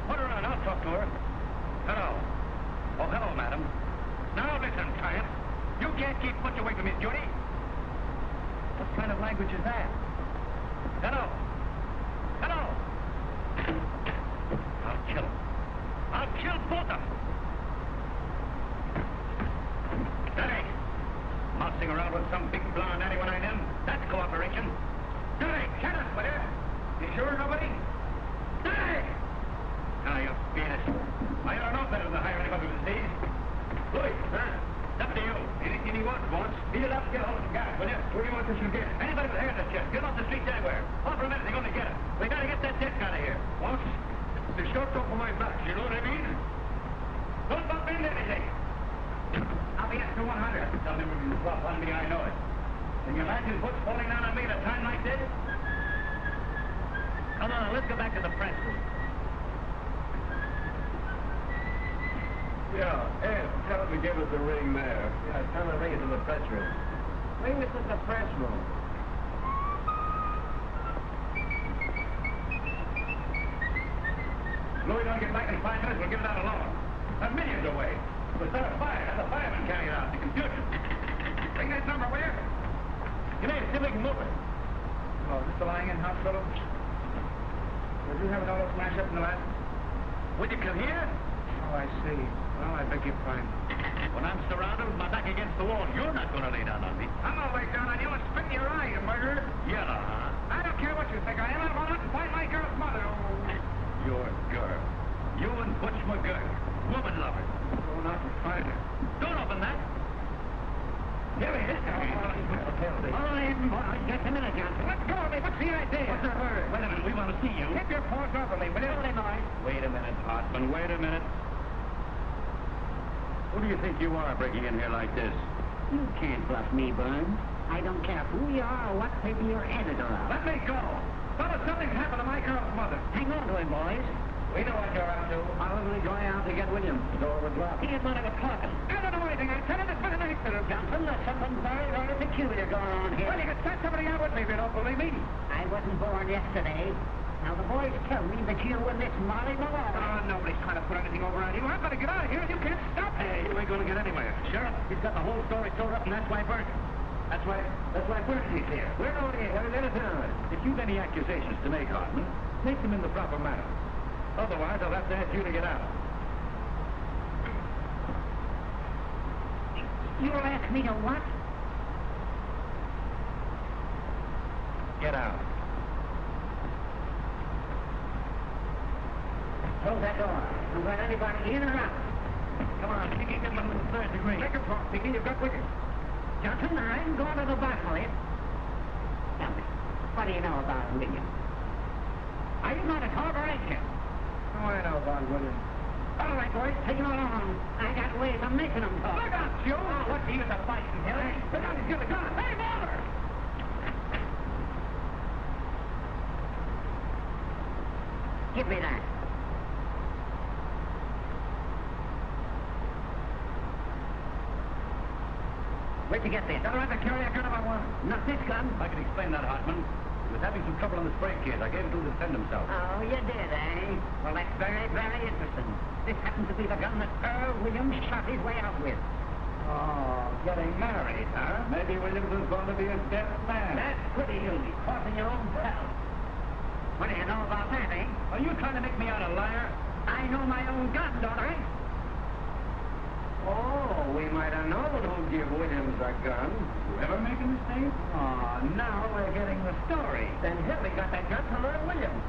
Speaker 4: Put her on. I'll talk to her. Hello. Oh, hello, madam. Now, listen, Tramp. You can't keep Butch away from his duty. What kind of language is that? Hello. Hello. I'll kill him. I'll kill both of them. Steady. Must fussing around with some big blonde anyone I know. That's cooperation. Hey, shut up, will you? You sure nobody? Hey! Ah, you beast. I ought to know better than to hire anybody these days. Louis, huh? Up to you. Anything you want, boss. Beat it up, get a hold of some guys, will you? Where do you want this to get? Anybody with hair in the chest. Get off the streets anywhere. Offer them anything, only get it. We gotta get that desk out of here. Boss, the short's off of my back, you know what I mean? Don't bump into anything. I'll be after 100. Tell me when you drop on me, I know it. Can you imagine what's falling down on me at a time like this? Come on, let's go back to the press room.
Speaker 7: Yeah, Ed, tell him to give us a ring there.
Speaker 4: Yeah, tell him to ring it to the press room. Ring this at the press room. Louis, don't get back in 5 minutes, we'll give it out alone. A million's away. We'll start a fire. Have the fireman carry it out. The computer. Bring that number, will you? Get in, see if we can move it. Oh, is this the lying-in hospital? Did you have it all smashed up in the last? Would you come here? Oh, I see. Well, I beg your pardon. When I'm surrounded with my back against the wall, you're not going to lay down on me. I'm going to lay down on you and spit in your eye, you murderer. Yeah, huh? I don't care what you think I am. I'm going out and find my girl's mother. Your girl. You and Butch McGurk. Woman lover. Going out to find her. Don't open that. Here he is. All right, boy. Just a minute, Johnson. Let go of me. What's the idea? What's the hurry? Wait a minute. We want to see you. Keep your paws off of me, will you? Wait a minute, Hartman. Wait a minute. Who do you think you are breaking in here like this?
Speaker 19: You can't bluff me, Burns. I don't care who you are or what paper you're editor of.
Speaker 4: Let me go. Fellas, something's happened to my girl's mother.
Speaker 19: Hang on to him, boys.
Speaker 4: We know what you're up to.
Speaker 19: Probably going out to get William. The door was locked. He had none of it talking.
Speaker 4: I don't know anything. I said it. It's been an accident.
Speaker 19: Johnson, there's something very, very peculiar going on here.
Speaker 4: Well, you can start somebody out with me if you don't believe me.
Speaker 19: I wasn't born yesterday. Now, the boys tell me that you and this Molly Malone...
Speaker 4: Oh, nobody's trying to put anything over on you. I'm going to get out of here. You can't stop me. Hey, you ain't going to get anywhere. Sheriff, he's got the whole story sewed up, and that's why Burns... That's why Burns here. We're not here having anything on it. If you've any accusations to make, Hartman, make them in the proper manner. Otherwise, I'll have to ask you to get out.
Speaker 19: You'll ask me to what?
Speaker 4: Get out.
Speaker 19: Close that door. Don't let anybody in or out.
Speaker 4: Come on, Pinky, get them in the third degree. Make a talk, Pinky. You've got wickets.
Speaker 19: Johnson, I'm going to the battlefield. Tell me, what do you know about William? Are you going to talk or ain't you?
Speaker 4: Oh, I know about William.
Speaker 19: All right, boys, take him along. I got ways of making them talk.
Speaker 4: Look out, Joe! Oh, what's the use of fighting, Hilly? Look out, he's got a gun. Hey, Walter!
Speaker 19: Give me that. Where'd you get this?
Speaker 4: Don't have to carry a gun if I want.
Speaker 19: Not this gun.
Speaker 4: I can explain that, Hartman. He was having some trouble on the spray case. I gave it to him to defend himself.
Speaker 19: Oh, you did, eh? Well, that's very, very interesting. This happens to be the gun that Earl Williams shot his way out with.
Speaker 4: Oh, getting married, huh? Maybe Williams is going to be a dead man.
Speaker 19: That's pretty easy. Causing your own pal. What do you know about that, eh?
Speaker 4: Are you trying to make me out a liar?
Speaker 19: I know my own gun, don't I?
Speaker 4: Oh, we might have known who'd give Williams a gun. You ever make a mistake? Oh, now we're getting the story. Then Hilly got that gun from Earl Williams.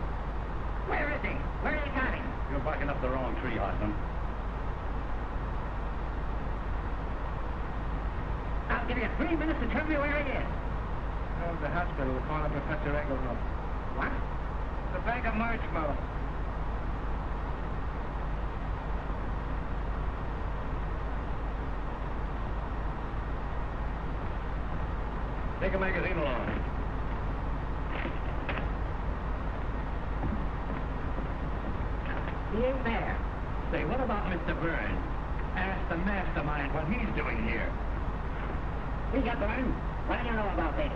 Speaker 19: Where is he? Where you got him?
Speaker 4: You're barking up the wrong tree, Hartman.
Speaker 19: I'll give you 3 minutes to tell me where he is.
Speaker 4: The hospital, the corner of Professor Engelhoff.
Speaker 19: What?
Speaker 4: The bag of marshmallows. Take a magazine along.
Speaker 19: He ain't there.
Speaker 4: Say, what about Mr. Burns? Ask the mastermind what he's doing here.
Speaker 19: We got Burns. What do you know about this?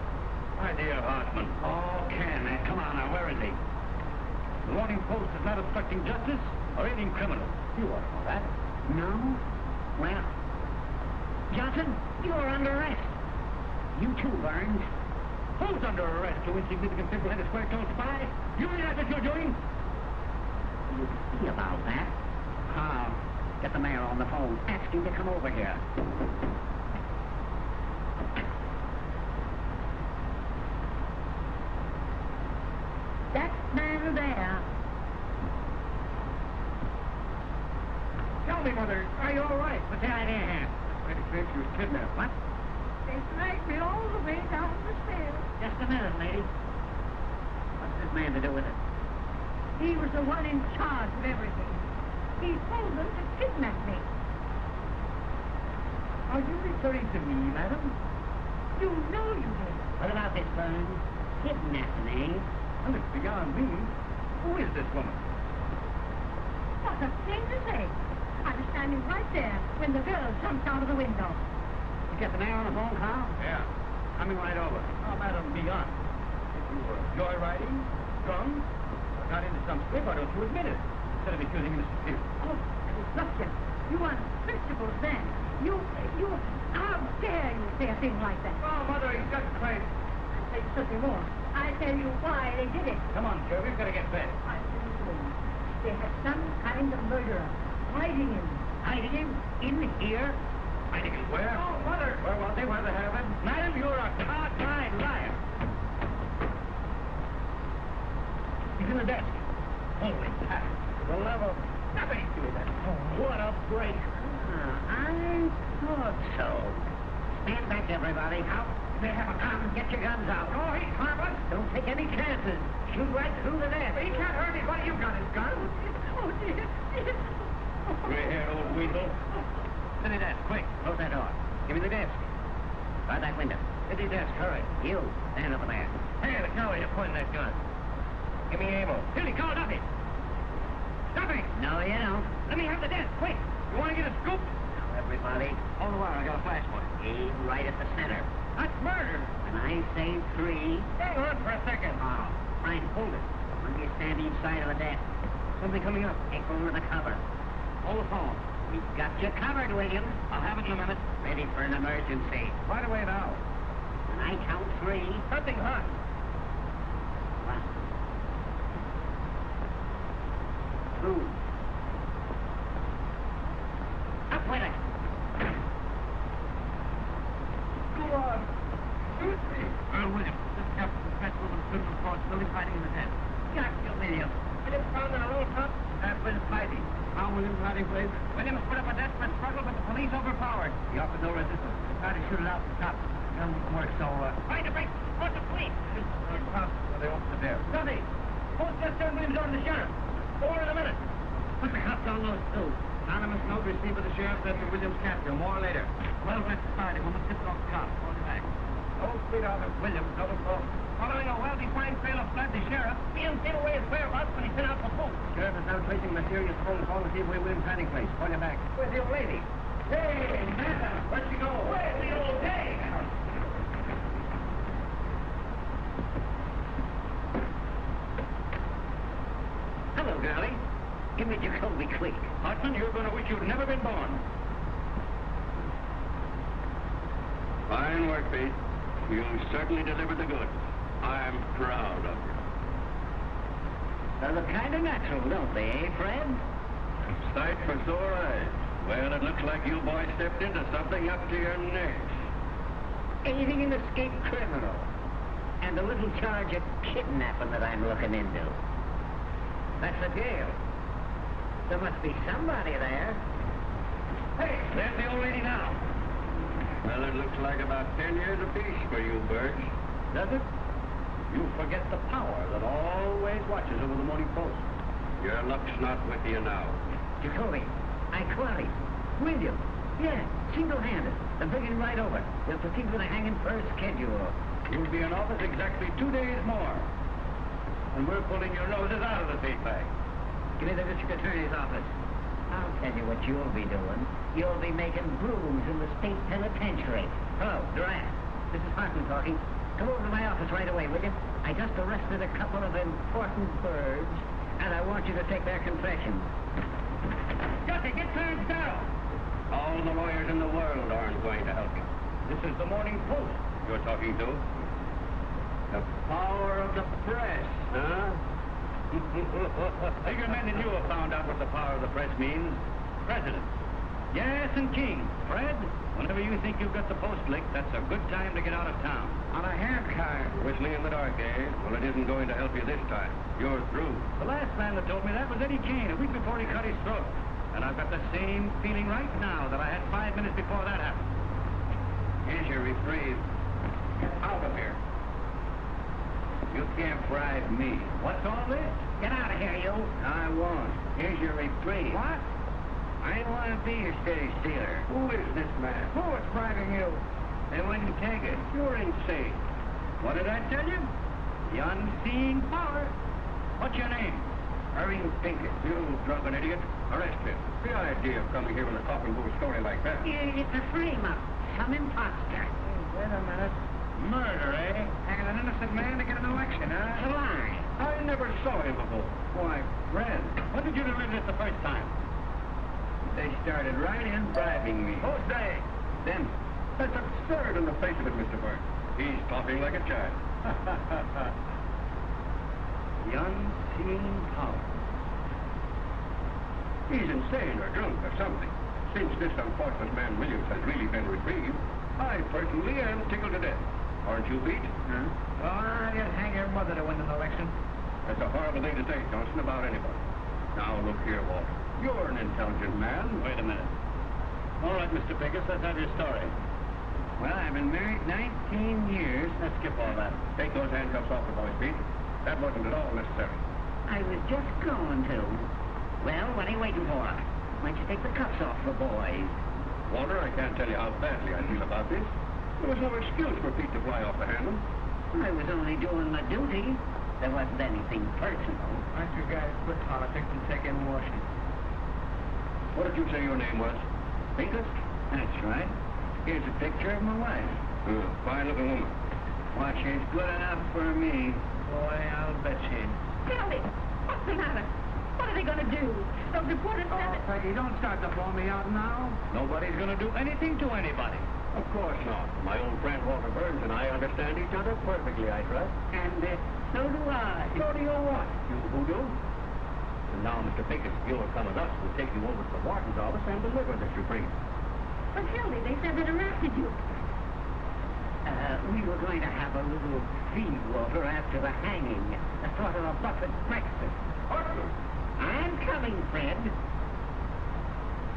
Speaker 4: My dear Hartman. Oh, man. Come on now. Where is he? The Morning Post is not obstructing justice or aiding criminals. You ought to know that.
Speaker 19: No? Well, Johnson, you're under arrest. You too, Burns.
Speaker 4: Who's under arrest, you insignificant simple-headed square-toed spy? You realize what you're doing?
Speaker 19: You see about that? How? Get the mayor on the phone. Ask him to come over here.
Speaker 20: That man there.
Speaker 19: Tell me, Mother, are you all right? What's the idea here? Lady claims she was kidnapped. What?
Speaker 20: They dragged me all the way down the stairs.
Speaker 19: Just a minute, lady. What's this man to do with it?
Speaker 20: He was the one in charge of everything. He told them to kidnap me.
Speaker 19: Are you referring to me, madam?
Speaker 20: You know you did.
Speaker 19: What about this, Burns? Kidnapping, eh? Well, it's beyond me. Who is this woman?
Speaker 20: What a thing to say. I was standing right there when the girl jumped out of the window.
Speaker 19: You get the man on the phone, Carl? Yeah. Coming right over. Oh, madam, beyond. If you were joyriding, drunk, or got into some scrape, why don't you admit it? Instead of accusing innocent people.
Speaker 20: Oh, look, you unspeakable then. You, how dare you say a thing like that?
Speaker 19: Oh, Mother, he's got crazy.
Speaker 20: I'll say something more. I'll tell you why they did it.
Speaker 19: Come on, sir, we've got to get fed.
Speaker 20: I tell you, they had some kind of murderer hiding him.
Speaker 19: Hiding him? In here? Hiding him where? Oh, Mother! Where was he? Where the hell? Madam, you're a cockeyed liar. He's in the desk. Holy cow. For the love of nothing to that. Oh, what a break.
Speaker 20: I thought so.
Speaker 19: Stand back, everybody. Out. They have a gun. Get your guns out. Oh, he's harmless. Don't take any chances. Shoot right through the desk. He can't hurt anybody. You've got his gun.
Speaker 20: Oh, dear.
Speaker 19: Gray-haired old weasel. To the desk, quick. Close that door. Give me the desk. By that window. To the desk, hurry. You, stand over there. Hey, the cow, you're pointing that gun. Give me ammo. Billy, go, nothing. Nothing. No, you don't. Let me have the desk, quick. You want to get a scoop? Now, everybody. Hold the wire, I got a flash point. Aim right at the center. That's murder. When I say 3... Hang on for a second. Oh, try and hold it. When you stand each side of the desk. Something coming up. Take over the cover. Hold the phone. We've got you covered, Williams. I'll have it in a minute. Ready for an emergency. Right away now. When I count 3... Something hot. 1, 2. Up with it. Go on. Shoot me. Earl Williams, this Captain Festival of Criminal Force still is fighting in the desk. Got you, Williams. Williams found on a roll top. That's been fighting. How Williams hiding place? Williams put up a desperate struggle, but the police overpowered. He offered no resistance. They tried to shoot it out the top. The gun didn't work, so, Find a break. Report the police. So they opened the door. Nothing. Post just turned Williams over to the sheriff. 4 in a minute. Put the cops on those two. Anonymous note received by the sheriff that the Williams capture. More later. Well West Society. Woman sits off the cop. Call you back. Old Street Office. Williams. Double cross. Following a well-defined trail of blood, the sheriff, Williams gave away his whereabouts when he sent out for food. Sheriff is now tracing a mysterious phone call to see where Williams' hiding place. Call you back. Where's the old lady? Hey, madam. Where'd she go? Where's the old day? Hello, girlie. Give me Jacoby quick. Hudson, you're going to wish you'd never been born.
Speaker 11: Fine work, Pete. You certainly delivered the goods. I'm proud of you.
Speaker 19: They look kind of natural, don't they, eh, Fred?
Speaker 11: Sight for sore eyes. Well, it looks like you boys stepped into something up to your necks.
Speaker 19: Aiding an escaped criminal. And a little charge of kidnapping that I'm looking into. That's the jail. There must be somebody there. Hey, there's the old lady now.
Speaker 11: Well, it looks like about 10 years apiece for you, Birch.
Speaker 19: Does it? You forget the power that always watches over the morning post.
Speaker 11: Your luck's not with you now.
Speaker 19: Jacoby, I queried. William, yeah, single-handed. They're bringing right over. We'll proceed with a hanging first schedule. You'll be in office exactly 2 days more. And we're pulling your noses out of the tape bag. Give me the district attorney's office. I'll tell you what you'll be doing. You'll be making brooms in the state penitentiary. Hello, Durant. This is Hartman talking. Come over to my office right away, will you? I just arrested a couple of important birds, and I want you to take their confessions. Justin, get Clarence Darrow.
Speaker 11: All the lawyers in the world aren't going to help you.
Speaker 19: This is the Morning Post
Speaker 11: you're talking to. The power of the press, huh? Bigger men than you have found out what the power of the press means. President,
Speaker 7: Yes, and King. Fred, whenever you think you've got the post licked, that's a good time to get out of town.
Speaker 19: On a hand car.
Speaker 11: Whistling in the dark, eh? Well, it isn't going to help you this time. You're through.
Speaker 7: The last man that told me that was Eddie Kane a week before he cut his throat. And I've got the same feeling right now that I had 5 minutes before that happened.
Speaker 11: Here's your reprieve.
Speaker 7: Get out of here.
Speaker 11: You can't bribe me.
Speaker 7: What's all this?
Speaker 19: Get out of here, you.
Speaker 11: I won't. Here's your reprieve.
Speaker 19: What?
Speaker 11: I don't want to be your steady stealer. Who is this man?
Speaker 19: Who is bribing you?
Speaker 11: They wouldn't take it. You're insane.
Speaker 7: What did I tell you? The unseen power. What's your name?
Speaker 11: Irving Pinkett. You drunken idiot. Arrest him. The idea of coming here with a coffin book story like that.
Speaker 19: It's a frame-up. Some imposter. Wait a minute.
Speaker 7: Murder, eh?
Speaker 19: Hanging an innocent man to get an election, huh? It's a lie.
Speaker 11: I never saw him before. Why, Fred,
Speaker 7: When did you deliver this the first time?
Speaker 11: they started right in bribing me.
Speaker 7: Who's they?
Speaker 11: Them. That's absurd on the face of it, Mr. Burt. He's talking like a child.
Speaker 7: The unseen power.
Speaker 11: He's insane or drunk or something. Since this unfortunate man Williams has really been reprieved, I personally am tickled to death. Aren't you, Pete?
Speaker 19: Huh? Oh, you'd hang your mother to win an election.
Speaker 11: That's a horrible thing to say, Johnson, about anybody. Now, look here, Walter. You're an intelligent man.
Speaker 7: Wait a minute. All right, Mr. Pickett, let's have your story.
Speaker 11: Well, I've been married 19 years.
Speaker 7: Let's skip all that.
Speaker 11: Take those handcuffs off the boys, Pete. That wasn't at all necessary.
Speaker 19: I was just going to. Well, what are you waiting for? Why don't you take the cuffs off the boys?
Speaker 11: Walter, I can't tell you how badly I feel about this. There was no excuse for Pete to fly off the handle.
Speaker 19: I was only doing my duty. There wasn't anything personal.
Speaker 7: Why don't you guys quit politics and take in washing?
Speaker 11: What did you say your name was?
Speaker 19: Pinkett? That's right. Here's a picture of my wife.
Speaker 11: Fine-looking woman.
Speaker 19: Well, she's good enough for me.
Speaker 7: Boy, I'll bet she.
Speaker 20: Tell me, what's the matter? What are they going to do? They'll report us
Speaker 7: Oh, Peggy, don't start to blow me out now. Nobody's going to do anything to anybody.
Speaker 11: Of course not. My old friend Walter Burns and I understand each other perfectly, I trust.
Speaker 19: And so do I.
Speaker 11: So do you what? You hoodoo? And now, Mr. Pickett, you'll come with us. We'll take you over to the warden's office and deliver this reprieve.
Speaker 20: But Hildy, they said they'd arrested you.
Speaker 19: We were going to have a little feed water after the hanging. A sort of a buffet breakfast. I'm coming, Fred.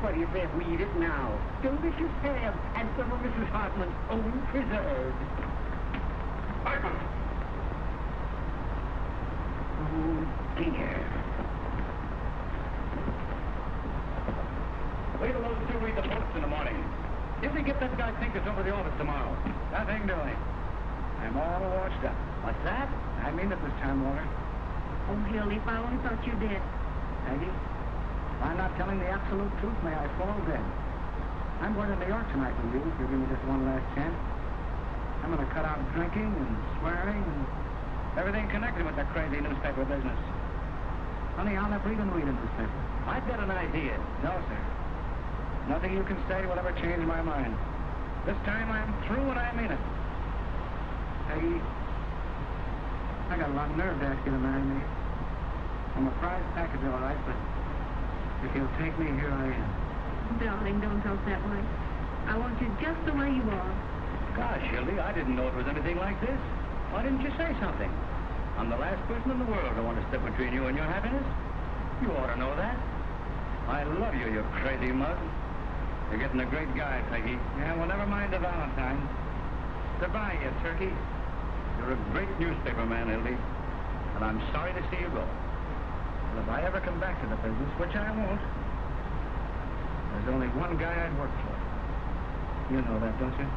Speaker 19: What do you say if we eat it now? Delicious ham and some of Mrs. Hartman's own preserves.
Speaker 11: Hartman!
Speaker 19: Oh, dear.
Speaker 7: Wait till those two read the books in the morning. If we get that guy Pinkett over to the office tomorrow. Nothing doing. I'm all washed up.
Speaker 19: What's that?
Speaker 7: I mean it this time, Walter.
Speaker 20: Oh, Hildy, if I only thought you did.
Speaker 7: Peggy, if I'm not telling the absolute truth, may I fall dead. I'm going to New York tonight with you if you give me this one last chance. I'm going to cut out drinking and swearing and everything connected with that crazy newspaper business. Honey, I'll never even read a newspaper. I've got an idea. No, sir. Nothing you can say will ever change my mind. This time I'm through and I mean it. Peggy, I got a lot of nerve to ask you to marry me. I'm a prize package, all right, but if you'll take me, here I am.
Speaker 20: Darling, don't talk that way. I want you just the way you are.
Speaker 7: Gosh, Hildy, I didn't know it was anything like this. Why didn't you say something? I'm the last person in the world to want to step between you and your happiness. You ought to know that. I love you, you crazy mug. You're getting a great guy, Peggy. Yeah, well, never mind the Valentine. Goodbye, you turkey. You're a great newspaper man, Hildy. And I'm sorry to see you go. But if I ever come back to the business, which I won't, there's only one guy I'd work for. You know that, don't you?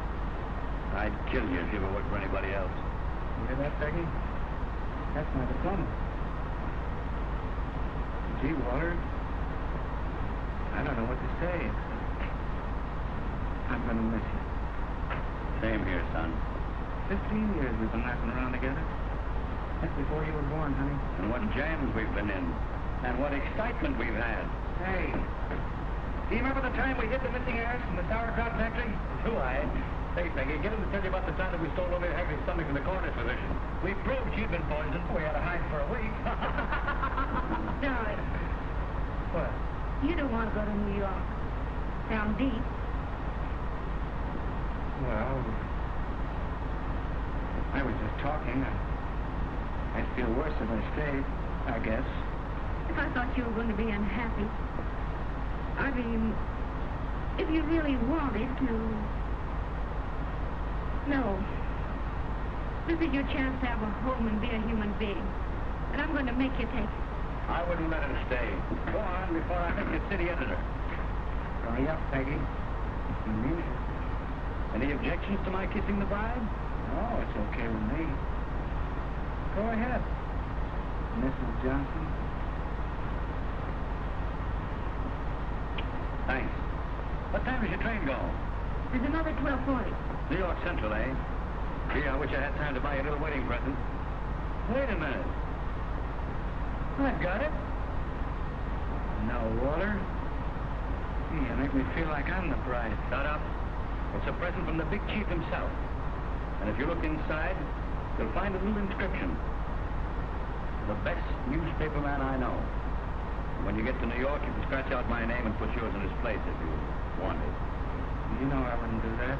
Speaker 7: I'd kill you if you ever worked for anybody else. You hear that, Peggy? That's my diploma. Gee, Walter, I don't know what to say. I'm going to miss you. Same here, son. 15 years we've been laughing around together. That's before you were born, honey. And what jams we've been in. And what excitement we've had. Hey, do you remember the time we hid the missing heirs from the sauerkraut factory? Do I? Hey, Peggy, get him to tell you about the time that we stole over Haggard's stomach in the coroner's physician. We proved she'd been poisoned. We had to hide for a week.
Speaker 20: Darling,
Speaker 7: What?
Speaker 20: you don't want to go to New York. Down deep.
Speaker 7: Well, I was just talking. I'd feel worse if I stayed, I guess.
Speaker 20: If I thought you were going to be unhappy. I mean, if you really wanted to... No. This is your chance to have a home and be a human being. And I'm going to make you take it.
Speaker 7: I wouldn't let him stay. Go on before I make you city editor. Hurry up, Peggy. You mean it. Any objections to my kissing the bride? No, it's okay with me. Go ahead, Mrs. Johnson. Thanks. What time does your train go?
Speaker 20: There's another 12:40.
Speaker 7: New York Central, eh? Gee, I wish I had time to buy you a little wedding present. Wait a minute. I've got it. No water. You make me feel like I'm the bride. Shut up. It's a present from the big chief himself. And if you look inside, you'll find a little inscription. The best newspaper man I know. And when you get to New York, you can scratch out my name and put yours in his place if you want it. You know I wouldn't do that.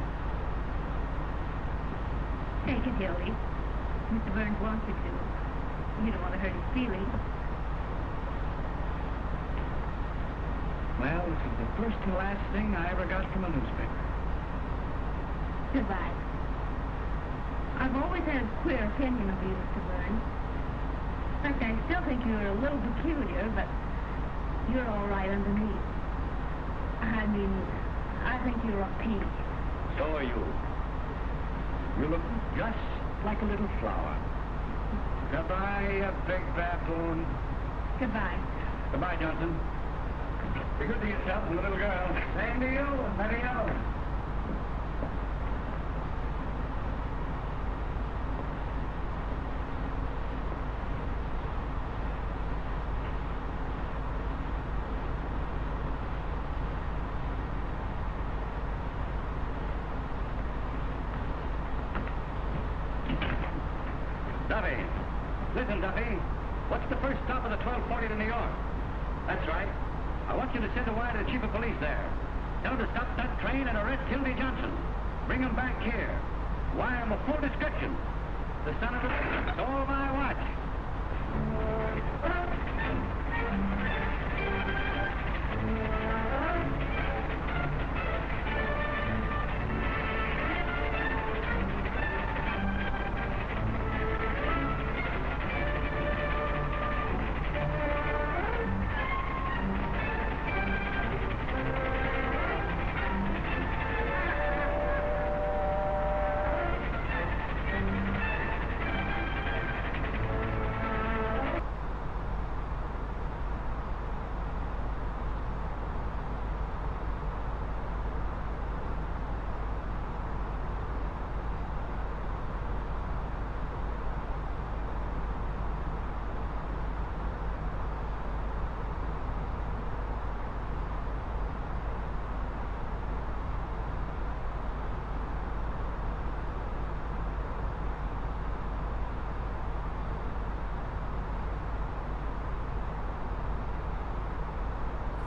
Speaker 20: Take it, Hildy. Mr. Burns wants you to. You don't want to hurt his feelings.
Speaker 7: Well, this is the first and last thing I ever got from a newspaper.
Speaker 20: Goodbye. I've always had a queer opinion of you, Mr. Burns. In fact, I still think you're a little peculiar, but you're all right underneath. I mean, I think you're a peach.
Speaker 7: So are you. You look just like a little flower. Goodbye, you big baboon.
Speaker 20: Goodbye.
Speaker 7: Goodbye, Johnson. Be good to yourself and the little girl. Same to you, and many others. Duffy. Listen, Duffy. What's the first stop of the 1240 to New York? That's right. I want you to send a wire to the chief of police there. Tell him to stop that train and arrest Hildy Johnson. Bring him back here. Wire him a full description. The son of a... It's all my watch.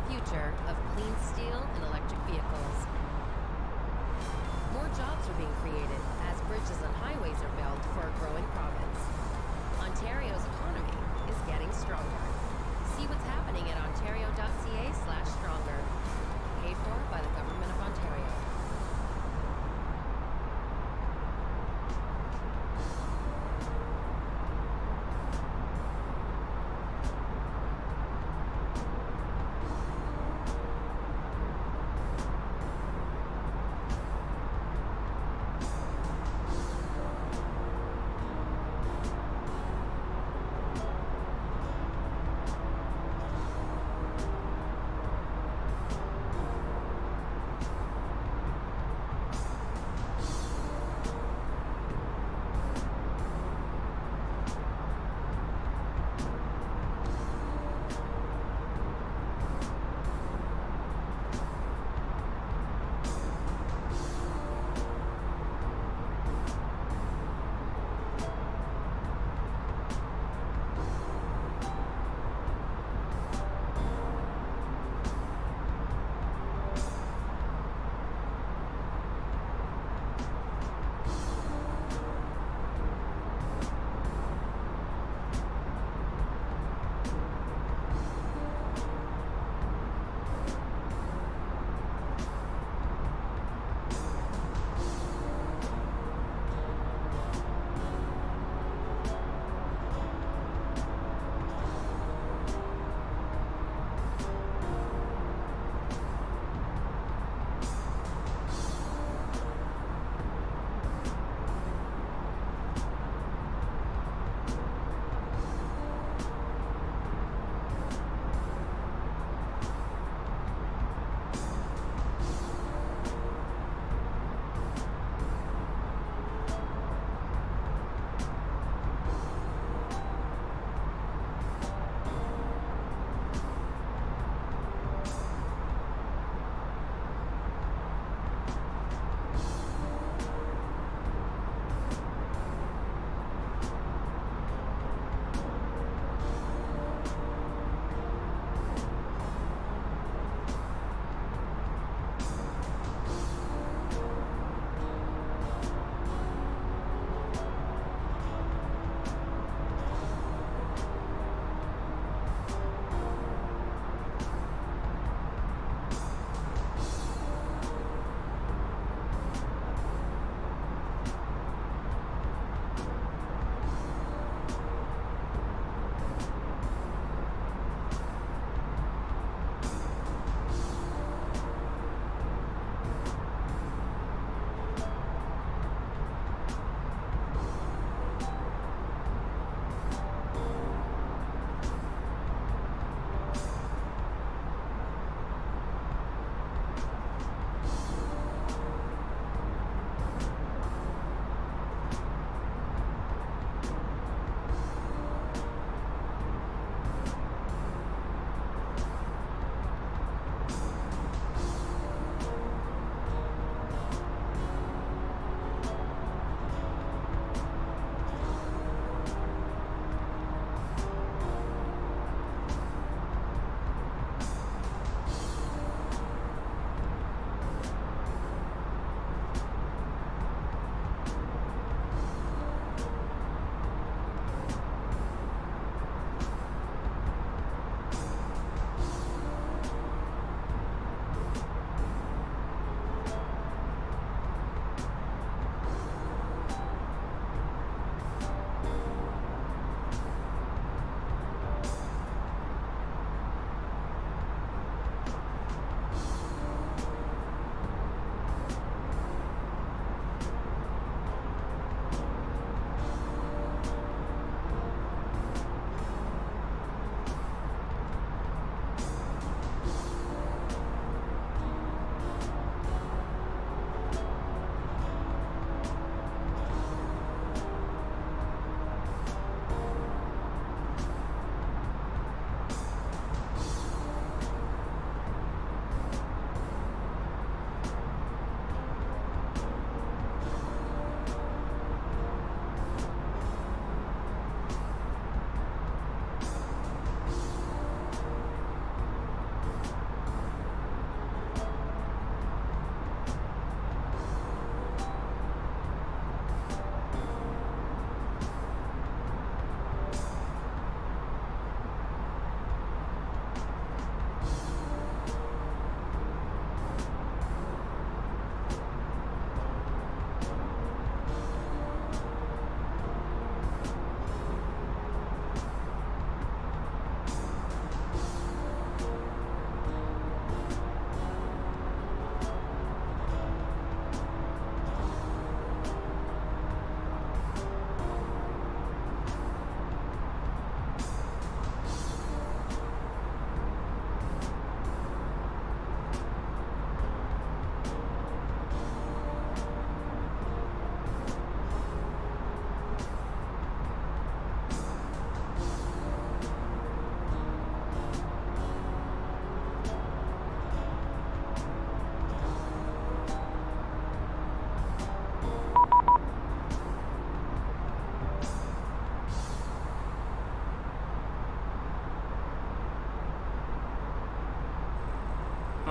Speaker 17: Future of clean steel and electric vehicles. More jobs are being created as bridges and highways are built for a growing province. Ontario's economy is getting stronger. See what's happening at ontario.ca/stronger. Paid for by the Government of Ontario.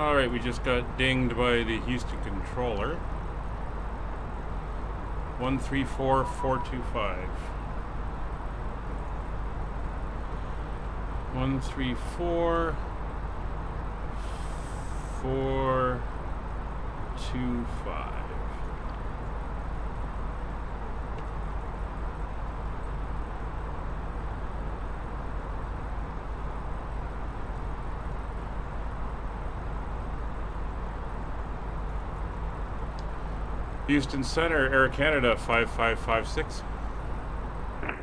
Speaker 1: Alright, we just got dinged by the Houston controller. 134425. 134425. Houston Center, Air Canada 5556.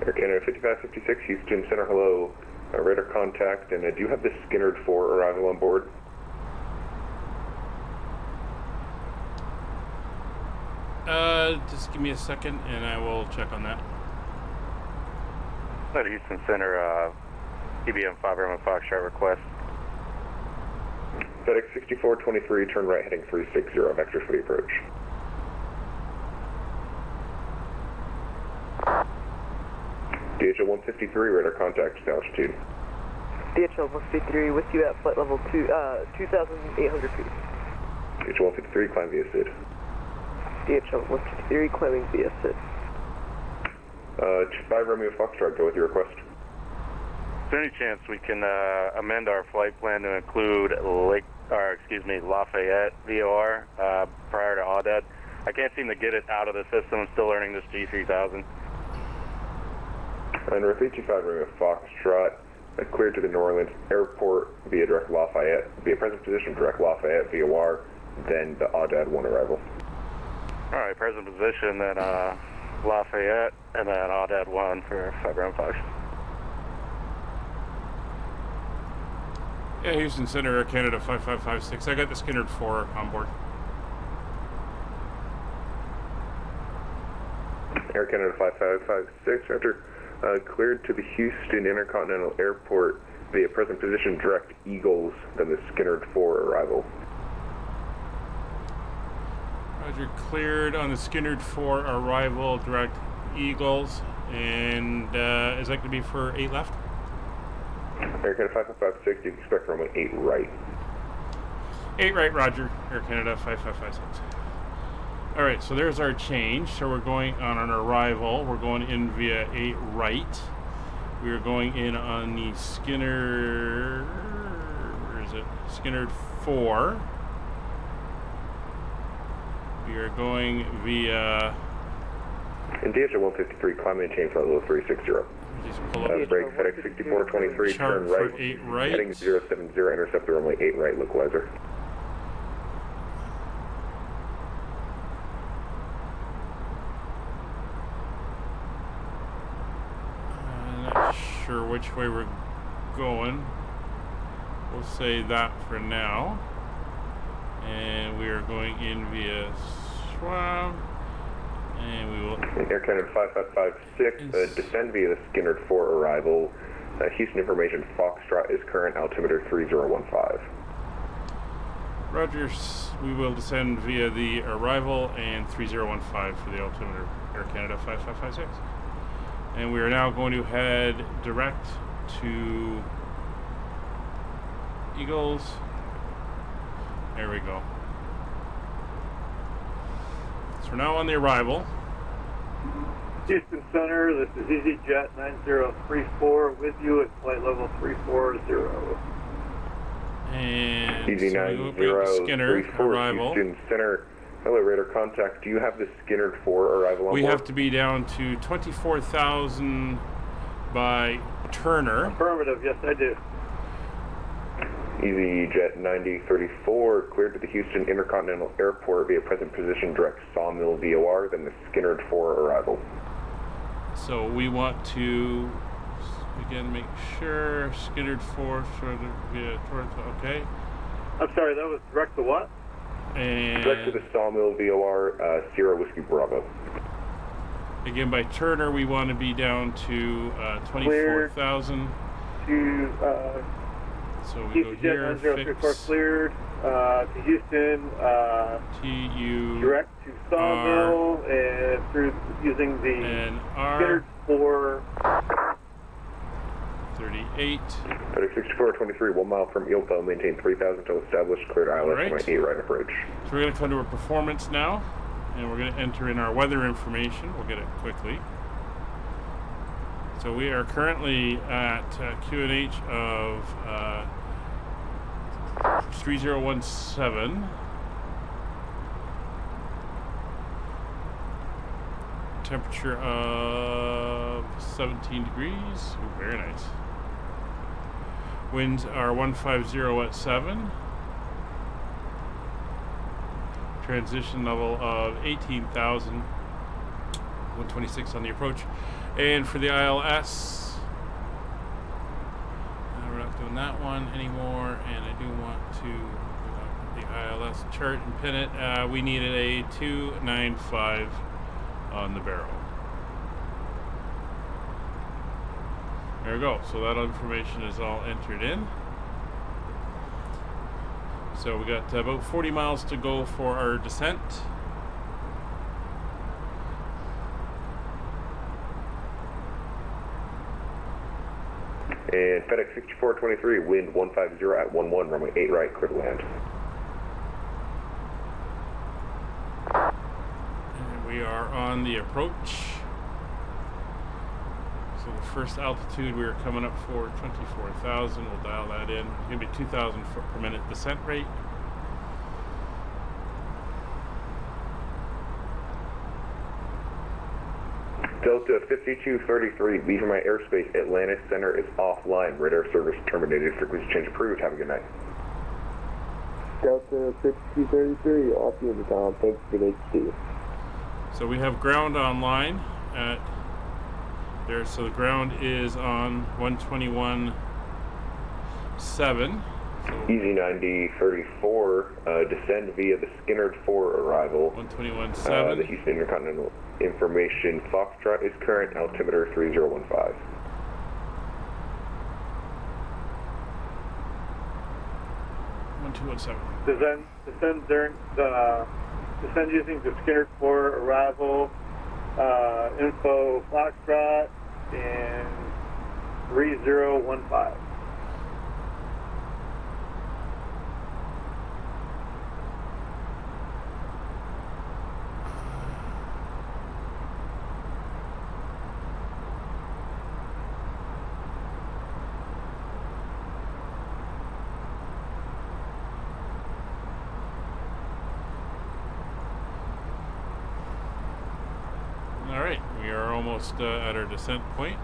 Speaker 5: Air Canada 5556, Houston Center, hello. Radar contact, and do you have the Skinnerd 4 arrival on board?
Speaker 1: Just give me a second and I will check on that.
Speaker 6: Houston Center, TBM 5 Foxtrot request.
Speaker 5: FedEx 6423, turn right heading 360, vector for the approach. DHL 153, radar contact, altitude.
Speaker 10: DHL 153 with you at flight level 2,800 feet.
Speaker 5: DHL 153, climb via SID.
Speaker 10: DHL 153, climbing via SID.
Speaker 5: 5 Romeo Foxtrot, go with your request.
Speaker 6: Is there any chance we can amend our flight plan to include Lafayette VOR prior to Audad? I can't seem to get it out of the system. I'm still learning this G3000.
Speaker 5: And repeat 25 Romeo Foxtrot, cleared to the New Orleans airport via direct Lafayette, via present position direct Lafayette VOR, then the Audad 1 arrival.
Speaker 6: Alright, present position, then Lafayette, and then Audad 1 for 5 Romeo Fox.
Speaker 1: Yeah, Houston Center, Air Canada 5556. I got the Skinnerd 4 on board.
Speaker 5: Air Canada 5556, after cleared to the Houston Intercontinental Airport via present position direct Eagles, then the Skinnerd 4 arrival.
Speaker 1: Roger, cleared on the Skinnerd 4 arrival, direct Eagles, and is that going to be for 8 left?
Speaker 5: Air Canada 5556, you can expect runway 8 right.
Speaker 1: 8 right, Roger. Air Canada 5556. Alright, so there's our change. So we're going on an arrival. We're going in via 8 right. We are going in on the Skinnerd... Where is it? Skinnerd 4. We are going via...
Speaker 5: In DHL 153, climb and maintain flight level 360.
Speaker 1: Just pull up
Speaker 5: break FedEx 6423, turn right,
Speaker 1: 8 right.
Speaker 5: heading 070, intercept the runway 8 right, localizer.
Speaker 1: I'm not sure which way we're going. We'll say that for now. And we are going in via Swab. And we will...
Speaker 5: Air Canada 5556, descend via the Skinnerd 4 arrival. Houston information, Foxtrot is current, altimeter 3015.
Speaker 1: Roger, we will descend via the arrival and 3015 for the altimeter, Air Canada 5556. And we are now going to head direct to Eagles. There we go. So we're now on the arrival.
Speaker 8: Houston Center, this is EasyJet 9034 with you at flight level 340.
Speaker 1: And
Speaker 5: Easy
Speaker 1: so
Speaker 5: 9034,
Speaker 1: arrival.
Speaker 5: Houston Center. Hello, radar contact. Do you have the Skinnerd 4 arrival on
Speaker 1: We
Speaker 5: board?
Speaker 1: have to be down to 24,000 by Turner.
Speaker 8: Affirmative, yes I do.
Speaker 5: EasyJet 9034, cleared to the Houston Intercontinental Airport via present position direct Sawmill VOR, then the Skinnerd 4 arrival.
Speaker 1: So we want to, again, make sure Skinnerd 4, okay.
Speaker 8: I'm sorry, that was direct to what?
Speaker 1: And
Speaker 5: direct to the Sawmill VOR, Sierra Whiskey Bravo.
Speaker 1: Again, by Turner, we want to be down to 24,000.
Speaker 8: To,
Speaker 1: so we go here,
Speaker 8: EasyJet 9034 cleared, to Houston,
Speaker 1: TU,
Speaker 8: direct to Sawmill, and through using the Skinnerd 4.
Speaker 1: 38.
Speaker 5: FedEx 6423, 1 mile from Ilpo, maintain 3,000 until established, cleared ILS,
Speaker 1: Right.
Speaker 5: 8 right approach.
Speaker 1: So we're going to come to our performance now, and we're going to enter in our weather information. We'll get it quickly. So we are currently at QNH of 3017. Temperature of 17 degrees. Ooh, very nice. Winds are 150 at 7. Transition level of 18,000. 126 on the approach. And for the ILS, we're not doing that one anymore. And I do want to the ILS chart and pin it. We needed a 295 on the barrel. There we go. So that information is all entered in. So we got about 40 miles to go for our descent.
Speaker 5: And FedEx 6423, wind 150 at 11, runway 8 right, clear to land.
Speaker 1: And we are on the approach. So the first altitude we are coming up for 24,000. We'll dial that in. It's going to be 2,000 foot per minute descent rate.
Speaker 5: Delta 5233, leaving my airspace. Atlantis Center is offline. Radar service terminated. Frequency change approved. Have a good night.
Speaker 2: Delta 5233, off unit on, thanks for the H2.
Speaker 1: So we have ground online at there. So the ground is on 121.7.
Speaker 5: Easy 9034, descend via the Skinnerd 4 arrival.
Speaker 1: 121.7.
Speaker 5: The Houston Intercontinental Information Foxtrot is current, altimeter 3015.
Speaker 8: Descend using the Skinnerd 4 arrival, info Foxtrot, and 3015.
Speaker 1: Alright, we are almost at our descent point.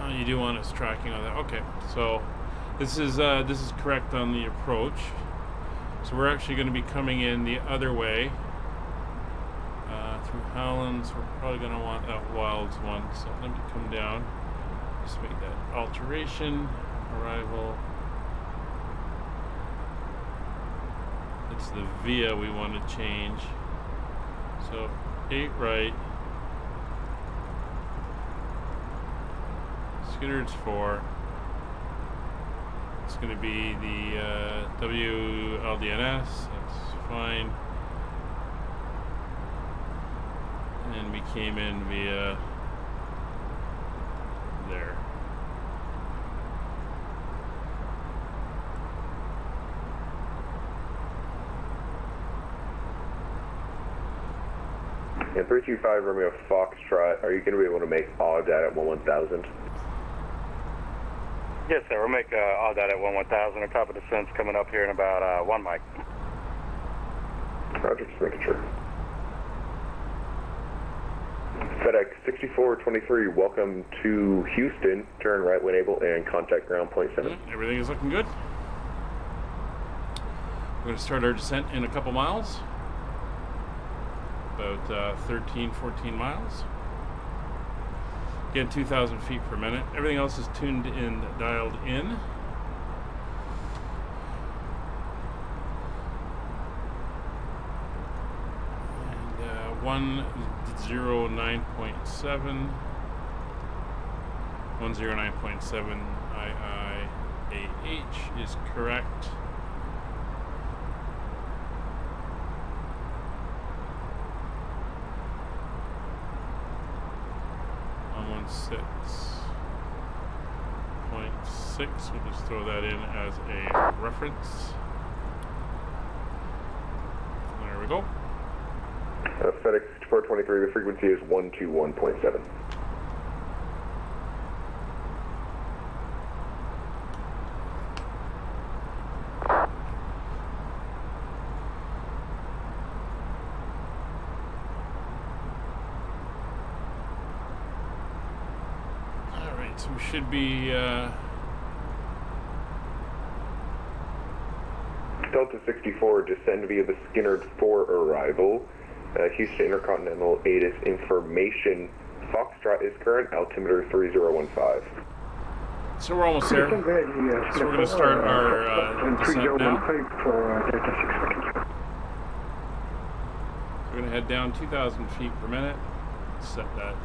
Speaker 1: You do want us tracking on that. Okay, so this is correct on the approach. So we're actually going to be coming in the other way through Howlands. We're probably going to want that Wilds one. So let me come down. Just make that alteration. Arrival. It's the via we want to change. So 8 right. Skinnerd's 4. It's going to be the WLDNS. That's fine. And we came in via there.
Speaker 5: And 325 Romeo Foxtrot, are you going to be able to make AUDAT at 11000?
Speaker 12: Yes, sir. We'll make all that at 11000. Our top of descent's coming up here in about 1 mic.
Speaker 5: Roger, just making sure. FedEx 6423, welcome to Houston. Turn right when able and contact ground point 7.
Speaker 1: Everything is looking good. We're going to start our descent in a couple miles. About 13, 14 miles. Again, 2,000 feet per minute. Everything else is tuned in, dialed in. And 109.7. 109.7 IIAH is correct. On 16.6, we'll just throw that in as a reference. There we go.
Speaker 5: FedEx 6423, the frequency is 121.7.
Speaker 1: So we should be
Speaker 5: Delta 64, descend via the Skinnerd 4 arrival. Houston Intercontinental 8 is information. Foxtrot is current, altimeter 3015.
Speaker 1: So we're almost there. So we're going to start our descent now. We're going to head down 2,000 feet per minute. Set that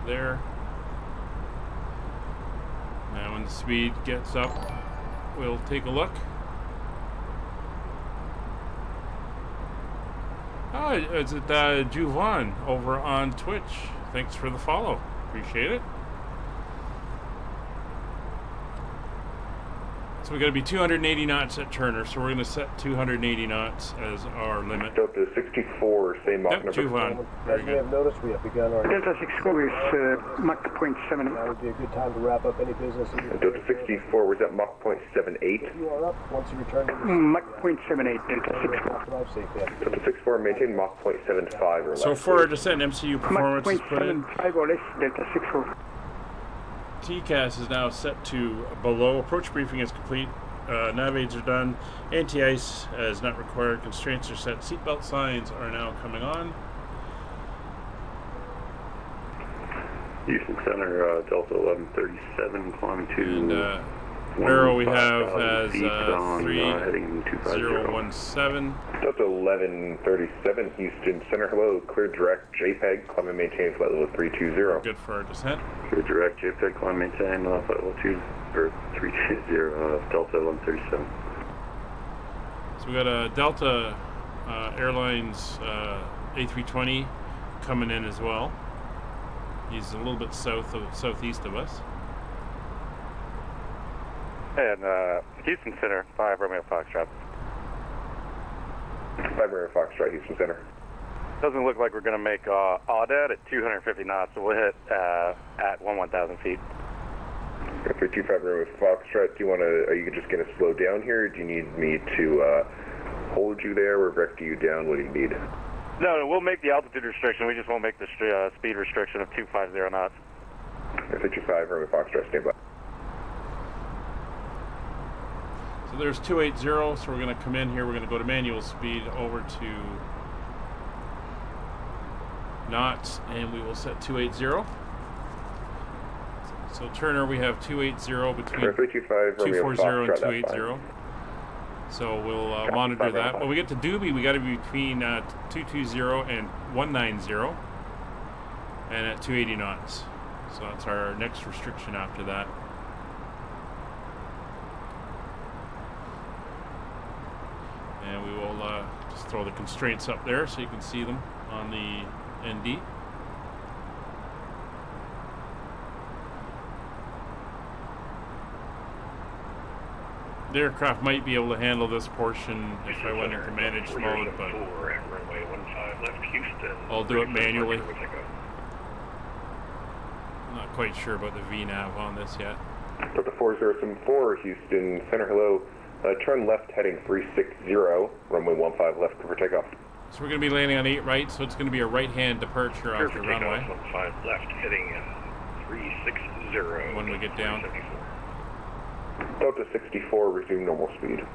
Speaker 1: there. Now when the speed gets up, we'll take a look. Oh, is it Juvan over on Twitch? Thanks for the follow. Appreciate it. So we got to be 280 knots at Turner, so we're going to set 280 knots as our limit.
Speaker 5: Delta 64, same Mach number.
Speaker 1: Juvan.
Speaker 3: As we have noticed, we have begun our...
Speaker 15: Delta 64 is Mach .78.
Speaker 3: Now would be a good time to wrap up any business.
Speaker 5: Delta 64 was at Mach .78.
Speaker 3: You are up once you return to the...
Speaker 15: Mach .78, Delta 64.
Speaker 5: Delta 64, maintain Mach .75 or less.
Speaker 1: So for our descent, MCU performance is put in.
Speaker 15: Mach .75 or less, Delta 64.
Speaker 1: TCAS is now set to below. Approach briefing is complete. Nav aids are done. Anti-ice is not required. Constraints are set. Seatbelt signs are now coming on.
Speaker 12: Houston Center, Delta 1137, climbing to...
Speaker 1: And Arrow we have as 3017.
Speaker 5: Delta 1137, Houston Center, hello, clear direct, JPEG, climb and maintain flight level 320.
Speaker 1: Good for our descent.
Speaker 12: Clear direct, JPEG, climb and maintain flight level 320, Delta 1137.
Speaker 1: So we got a Delta Airlines A320 coming in as well. He's a little bit southeast of us.
Speaker 12: And Houston Center, 5 Romeo Foxtrot.
Speaker 5: 5 Romeo Foxtrot, Houston Center.
Speaker 12: Doesn't look like we're going to make Audit at 250 knots, so we'll hit at 1,000 feet.
Speaker 5: 325 Romeo Foxtrot, do you want to, are you just going to slow down here, or do you need me to hold you there, or vector you down? What do you need?
Speaker 12: No, we'll make the altitude restriction, we just won't make the speed restriction of 250 knots.
Speaker 5: 325 Romeo Foxtrot, stand by.
Speaker 1: So there's 280, so we're going to come in here, we're going to go to manual speed over to knots, and we will set 280. So Turner, we have 280 between 240 and 280. So we'll monitor that. When we get to Doobie, we got to be between 220 and 190, and at 280 knots. So that's our next restriction after that. And we will just throw the constraints up there so you can see them on the ND. The aircraft might be able to handle this portion if I went into managed mode, but I'll do it manually. I'm not quite sure about the VNAV on this yet.
Speaker 5: Delta 4074, Houston Center, hello. Turn left heading 360, runway 15 left for takeoff.
Speaker 1: So we're going to be landing on 8 right, so it's going to be a right-hand departure off the runway.
Speaker 12: 15 left heading 360.
Speaker 1: When we get down.
Speaker 5: Delta 64, resume normal speed.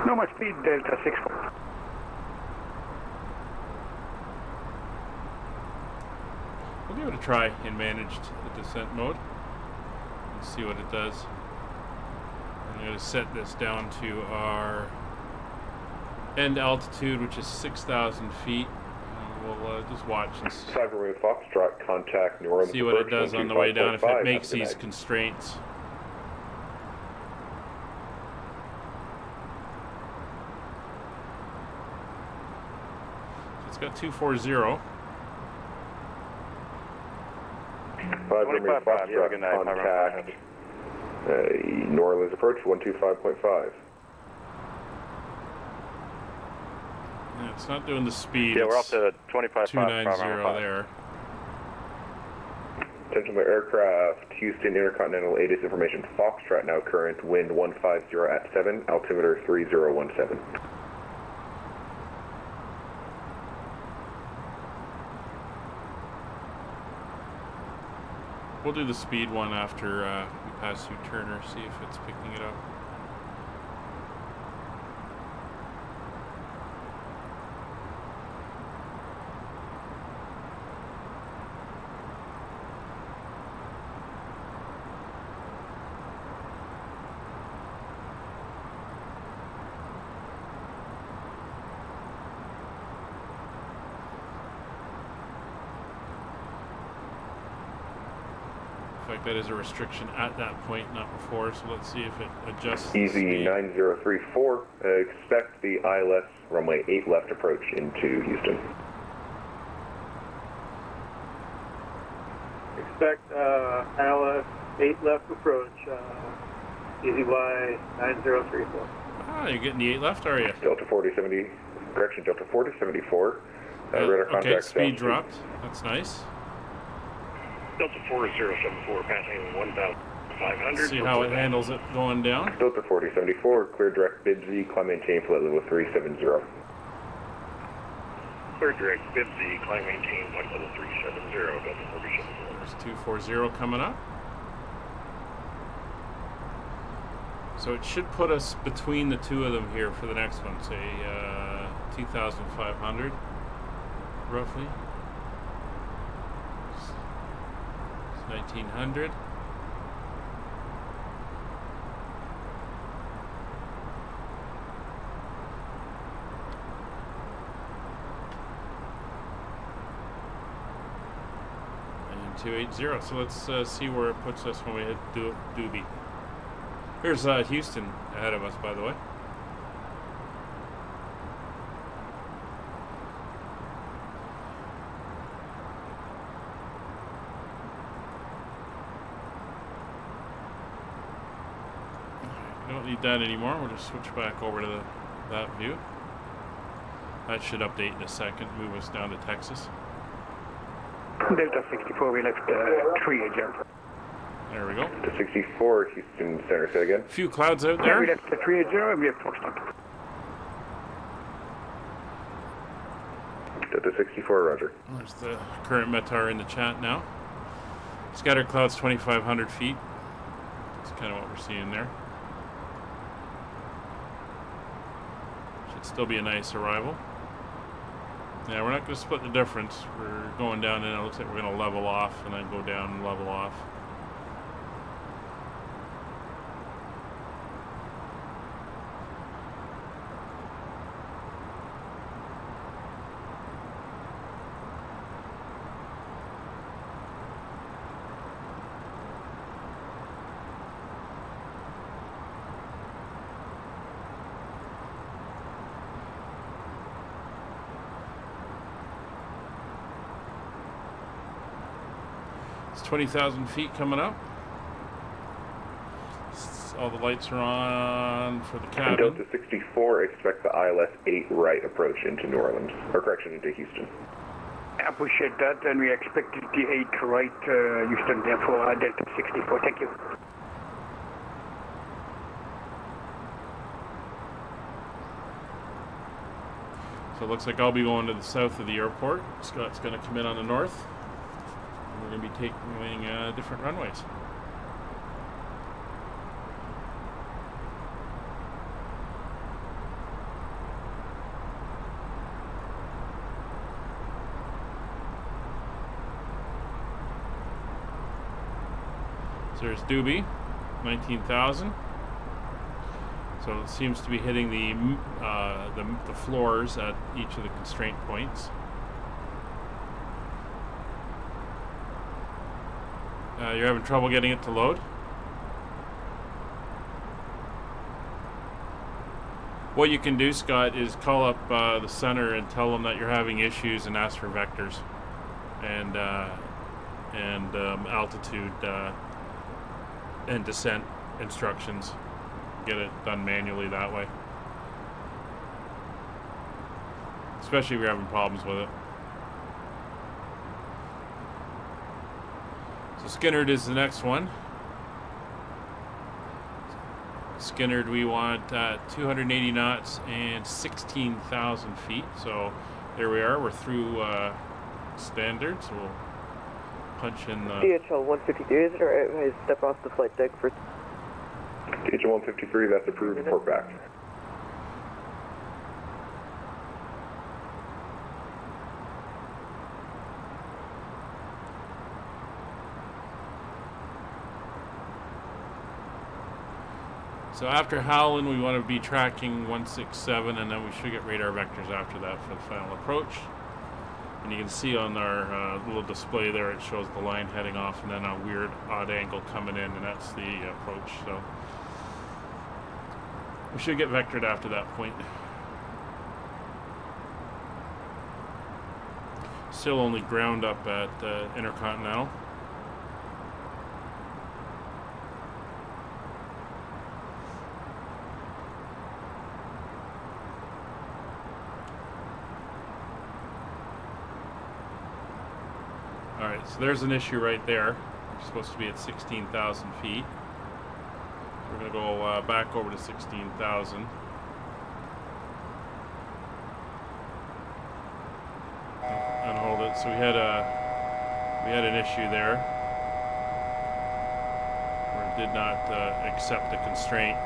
Speaker 18: Normal speed, Delta 64.
Speaker 1: We'll give it a try in managed descent mode and see what it does. I'm going to set this down to our end altitude, which is 6,000 feet. We'll just watch and
Speaker 5: Cyber Foxtrot, contact New Orleans.
Speaker 1: see what it does on the way down if it makes these constraints. So it's got 240.
Speaker 5: 5 Foxtrot, contact New Orleans approach 125.5.
Speaker 1: Yeah, it's not doing the speed.
Speaker 12: Yeah, we're up
Speaker 1: It's
Speaker 12: to 25.5.
Speaker 1: 290 there.
Speaker 5: Attention my aircraft, Houston Intercontinental 8 information. Foxtrot now current, wind 150 at 7, altimeter 3017.
Speaker 1: We'll do the speed one after we pass through Turner, see if it's picking it up. That is a restriction at that point, not before, so let's see if it adjusts.
Speaker 5: Easy 9034, expect the ILS runway 8 left approach into Houston.
Speaker 8: Expect ILS 8 left approach, Easy Y 9034.
Speaker 1: Ah, you're getting the 8 left, are you?
Speaker 5: Delta 4070, correction, Delta 4074. Radar
Speaker 1: okay,
Speaker 5: contact
Speaker 1: speed
Speaker 5: south
Speaker 1: dropped. That's nice.
Speaker 12: Delta 4074, passing 1,500.
Speaker 1: See how it handles it going down.
Speaker 5: Delta 4074, clear direct BIDZ, climb maintain flight level 370.
Speaker 12: Clear direct BIDZ, climb maintain flight level 370, Delta 4074.
Speaker 1: There's 240 coming up. So it should put us between the two of them here for the next one, say 2,500 roughly. 1900. And 280. So let's see where it puts us when we hit Doobie. Here's Houston ahead of us, by the way. Don't need that anymore. We'll just switch back over to that view. That should update in a second, move us down to Texas.
Speaker 18: Delta 64, we left 380.
Speaker 1: There we go.
Speaker 5: Delta 64, Houston Center, say again.
Speaker 1: A few clouds out
Speaker 18: Yeah,
Speaker 1: there.
Speaker 18: we left 380 and we have Foxtrot.
Speaker 5: Delta 64, roger.
Speaker 1: There's the current METAR in the chat now. Scatter clouds 2,500 feet. That's kind of what we're seeing there. Should still be a nice arrival. Yeah, we're not going to split the difference. We're going down and it looks like we're going to level off and then go down and level off. It's 20,000 feet coming up. All the lights are on for the cabin.
Speaker 5: Delta 64, expect the ILS 8 right approach into New Orleans, or correction, into Houston.
Speaker 18: I appreciate that, and we expected the 8 right, Houston, therefore Delta 64. Thank you.
Speaker 1: So it looks like I'll be going to the south of the airport. Scott's going to come in on the north. And we're going to be taking different runways. So there's Doobie, 19,000. So it seems to be hitting the floors at each of the constraint points. You're having trouble getting it to load? What you can do, Scott, is call up the center and tell them that you're having issues and ask for vectors and altitude and descent instructions. Get it done manually that way. Especially if you're having problems with it. So Skinnerd is the next one. Skinnerd, we want 280 knots and 16,000 feet. So there we are. We're through standard. So we'll punch in the
Speaker 10: DHL 153. Is it alright if I step off the flight deck for?
Speaker 5: DHL 153. That's approved. Report back.
Speaker 1: So after Howland, we want to be tracking 167, and then we should get radar vectors after that for the final approach. And you can see on our little display there, it shows the line heading off and then a weird odd angle coming in, and that's the approach. So we should get vectored after that point. Still only ground up at Intercontinental. Alright, so there's an issue right there. We're supposed to be at 16,000 feet. We're going to go back over to 16,000. And hold it. So we had an issue there where it did not accept the constraint.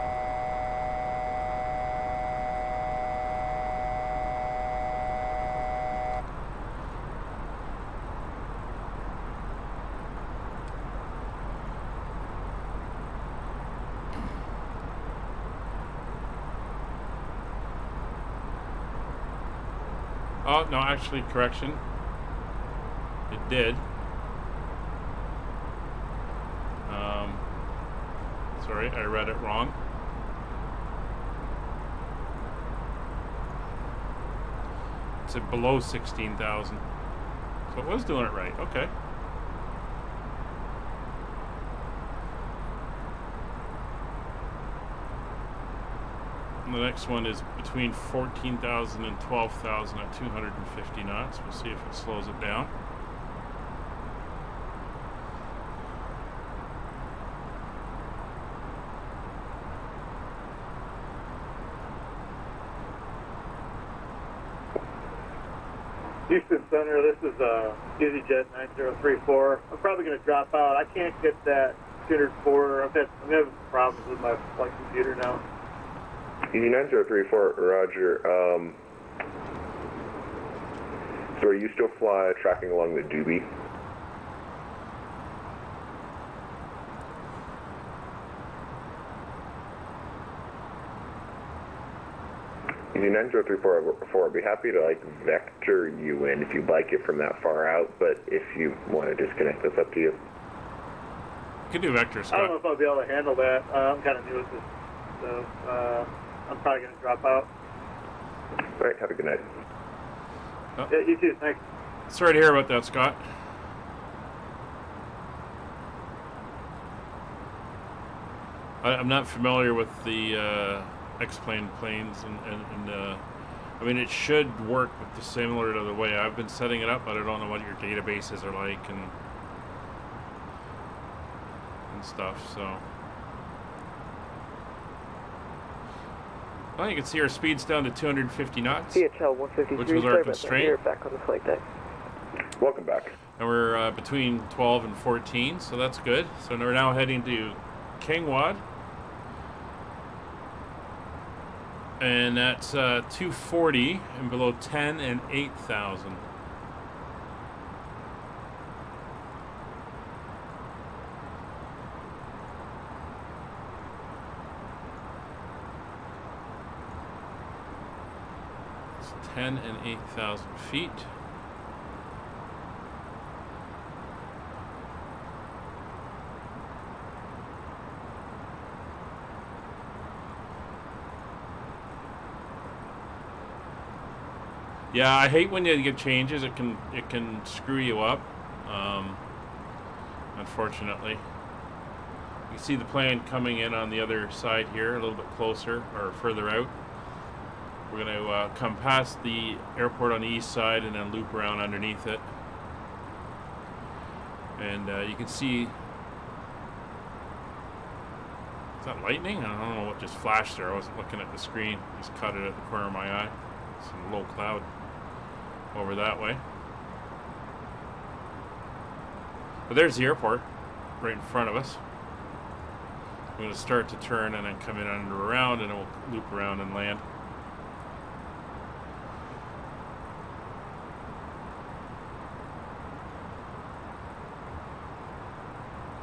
Speaker 1: Oh, no, actually, correction. It did. Sorry, I read it wrong. It said below 16,000. So it was doing it right. Okay. The next one is between 14,000 and 12,000 at 250 knots. We'll see if it slows it down.
Speaker 8: Houston Center, this is EasyJet 9034. I'm probably going to drop out. I can't get that considered for. I'm having problems with my flight computer now.
Speaker 5: Easy 9034, Roger. So are you still tracking along the Doobie? Easy 9034, I'd be happy to vector you in if you'd like it from that far out, but if you want to disconnect, that's up to you.
Speaker 1: You can do vector, Scott.
Speaker 8: I don't know if I'll be able to handle that. I'm kind of new at this, so I'm probably going to drop out.
Speaker 5: All right, have a good night.
Speaker 1: Oh.
Speaker 8: Yeah, you too, thanks.
Speaker 1: Sorry to hear about that, Scott. I'm not familiar with the X-plane planes, and I mean, it should work with the similar to the way I've been setting it up, but I don't know what your databases are like and stuff, so. Well, you can see our speed's down to 250 knots,
Speaker 10: DHL 153,
Speaker 1: which was our constraint.
Speaker 10: You're back on the flight deck.
Speaker 5: Welcome back.
Speaker 1: And we're between 12 and 14, so that's good. So we're now heading to Kingwad. And that's 240 and below 10 and 8,000. It's 10 and 8,000 feet. Yeah, I hate when you get changes. It can screw you up. Unfortunately, you see the plane coming in on the other side here, a little bit closer or further out. We're going to come past the airport on the east side and then loop around underneath it. And you can see. Is that lightning? I don't know what just flashed there. I wasn't looking at the screen. Just caught it at the corner of my eye. Some low cloud over that way. But there's the airport right in front of us. We're going to start to turn and then come in under around, and then we'll loop around and land.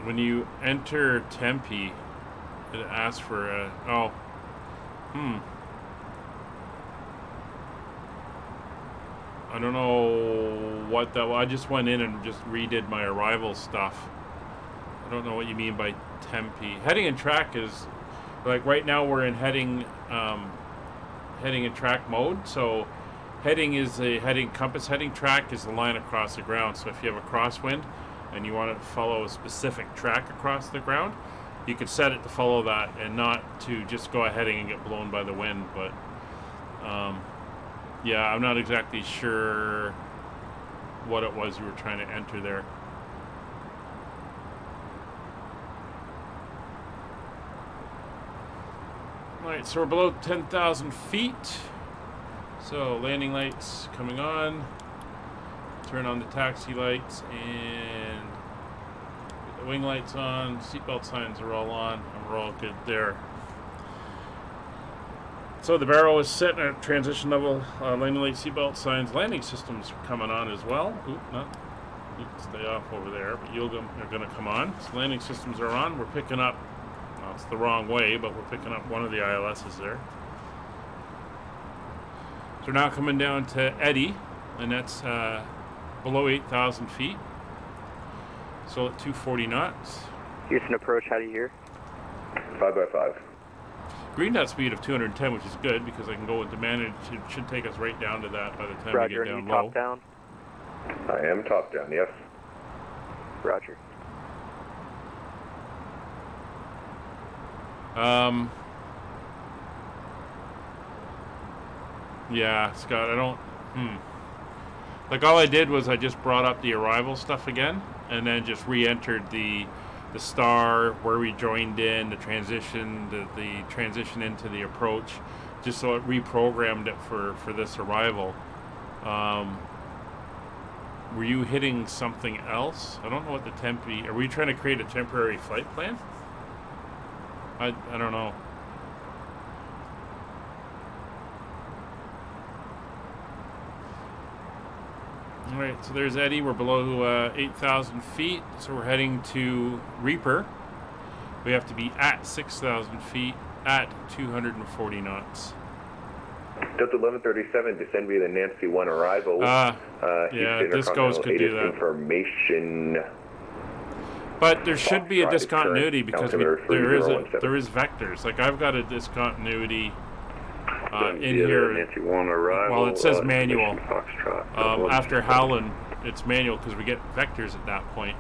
Speaker 1: When you enter Tempe, it asks for a... I don't know what that was. I just went in and just redid my arrival stuff. I don't know what you mean by Tempe. Heading and track is like right now we're in heading and track mode. So heading is a heading compass. Heading track is the line across the ground. So if you have a crosswind and you want to follow a specific track across the ground, you could set it to follow that and not to just go ahead and get blown by the wind. But yeah, I'm not exactly sure what it was you were trying to enter there. Alright, so we're below 10,000 feet. So landing lights coming on. Turn on the taxi lights and get the wing lights on. Seatbelt signs are all on, and we're all good there. So the barrel is set at transition level. Landing light, seatbelt signs, landing systems are coming on as well. Oop, no, you can stay off over there, but are going to come on. So landing systems are on. We're picking up. Well, it's the wrong way, but we're picking up one of the ILSs there. So we're now coming down to Eddy, and that's below 8,000 feet. So at 240 knots.
Speaker 6: Houston approach, how do you hear?
Speaker 5: 5x5.
Speaker 1: Green dot speed of 210, which is good because I can go into manage. It should take us right down to that by the time
Speaker 6: Roger,
Speaker 1: we get down
Speaker 6: low. Top down?
Speaker 5: I am top down, yes.
Speaker 6: Roger.
Speaker 1: Yeah, Scott, I don't... Like, all I did was I just brought up the arrival stuff again and then just re-entered the star, where we joined in, the transition, the transition into the approach, just so it reprogrammed it for this arrival. Were you hitting something else? I don't know what the Tempe... Are we trying to create a temporary flight plan? I don't know. Alright, so there's Eddy. We're below 8,000 feet, so we're heading to Reaper. We have to be at 6,000 feet at 240 knots.
Speaker 5: Delta 1137, descend via the Nancy 1 arrival.
Speaker 1: Yeah, Discos could do that.
Speaker 5: Information.
Speaker 1: But there should be a discontinuity because there is vectors. Like, I've got a discontinuity in here.
Speaker 12: Nancy 1 arrival,
Speaker 1: well, it says manual.
Speaker 12: Foxtrot.
Speaker 1: After Howland, it's manual because we get vectors at that point.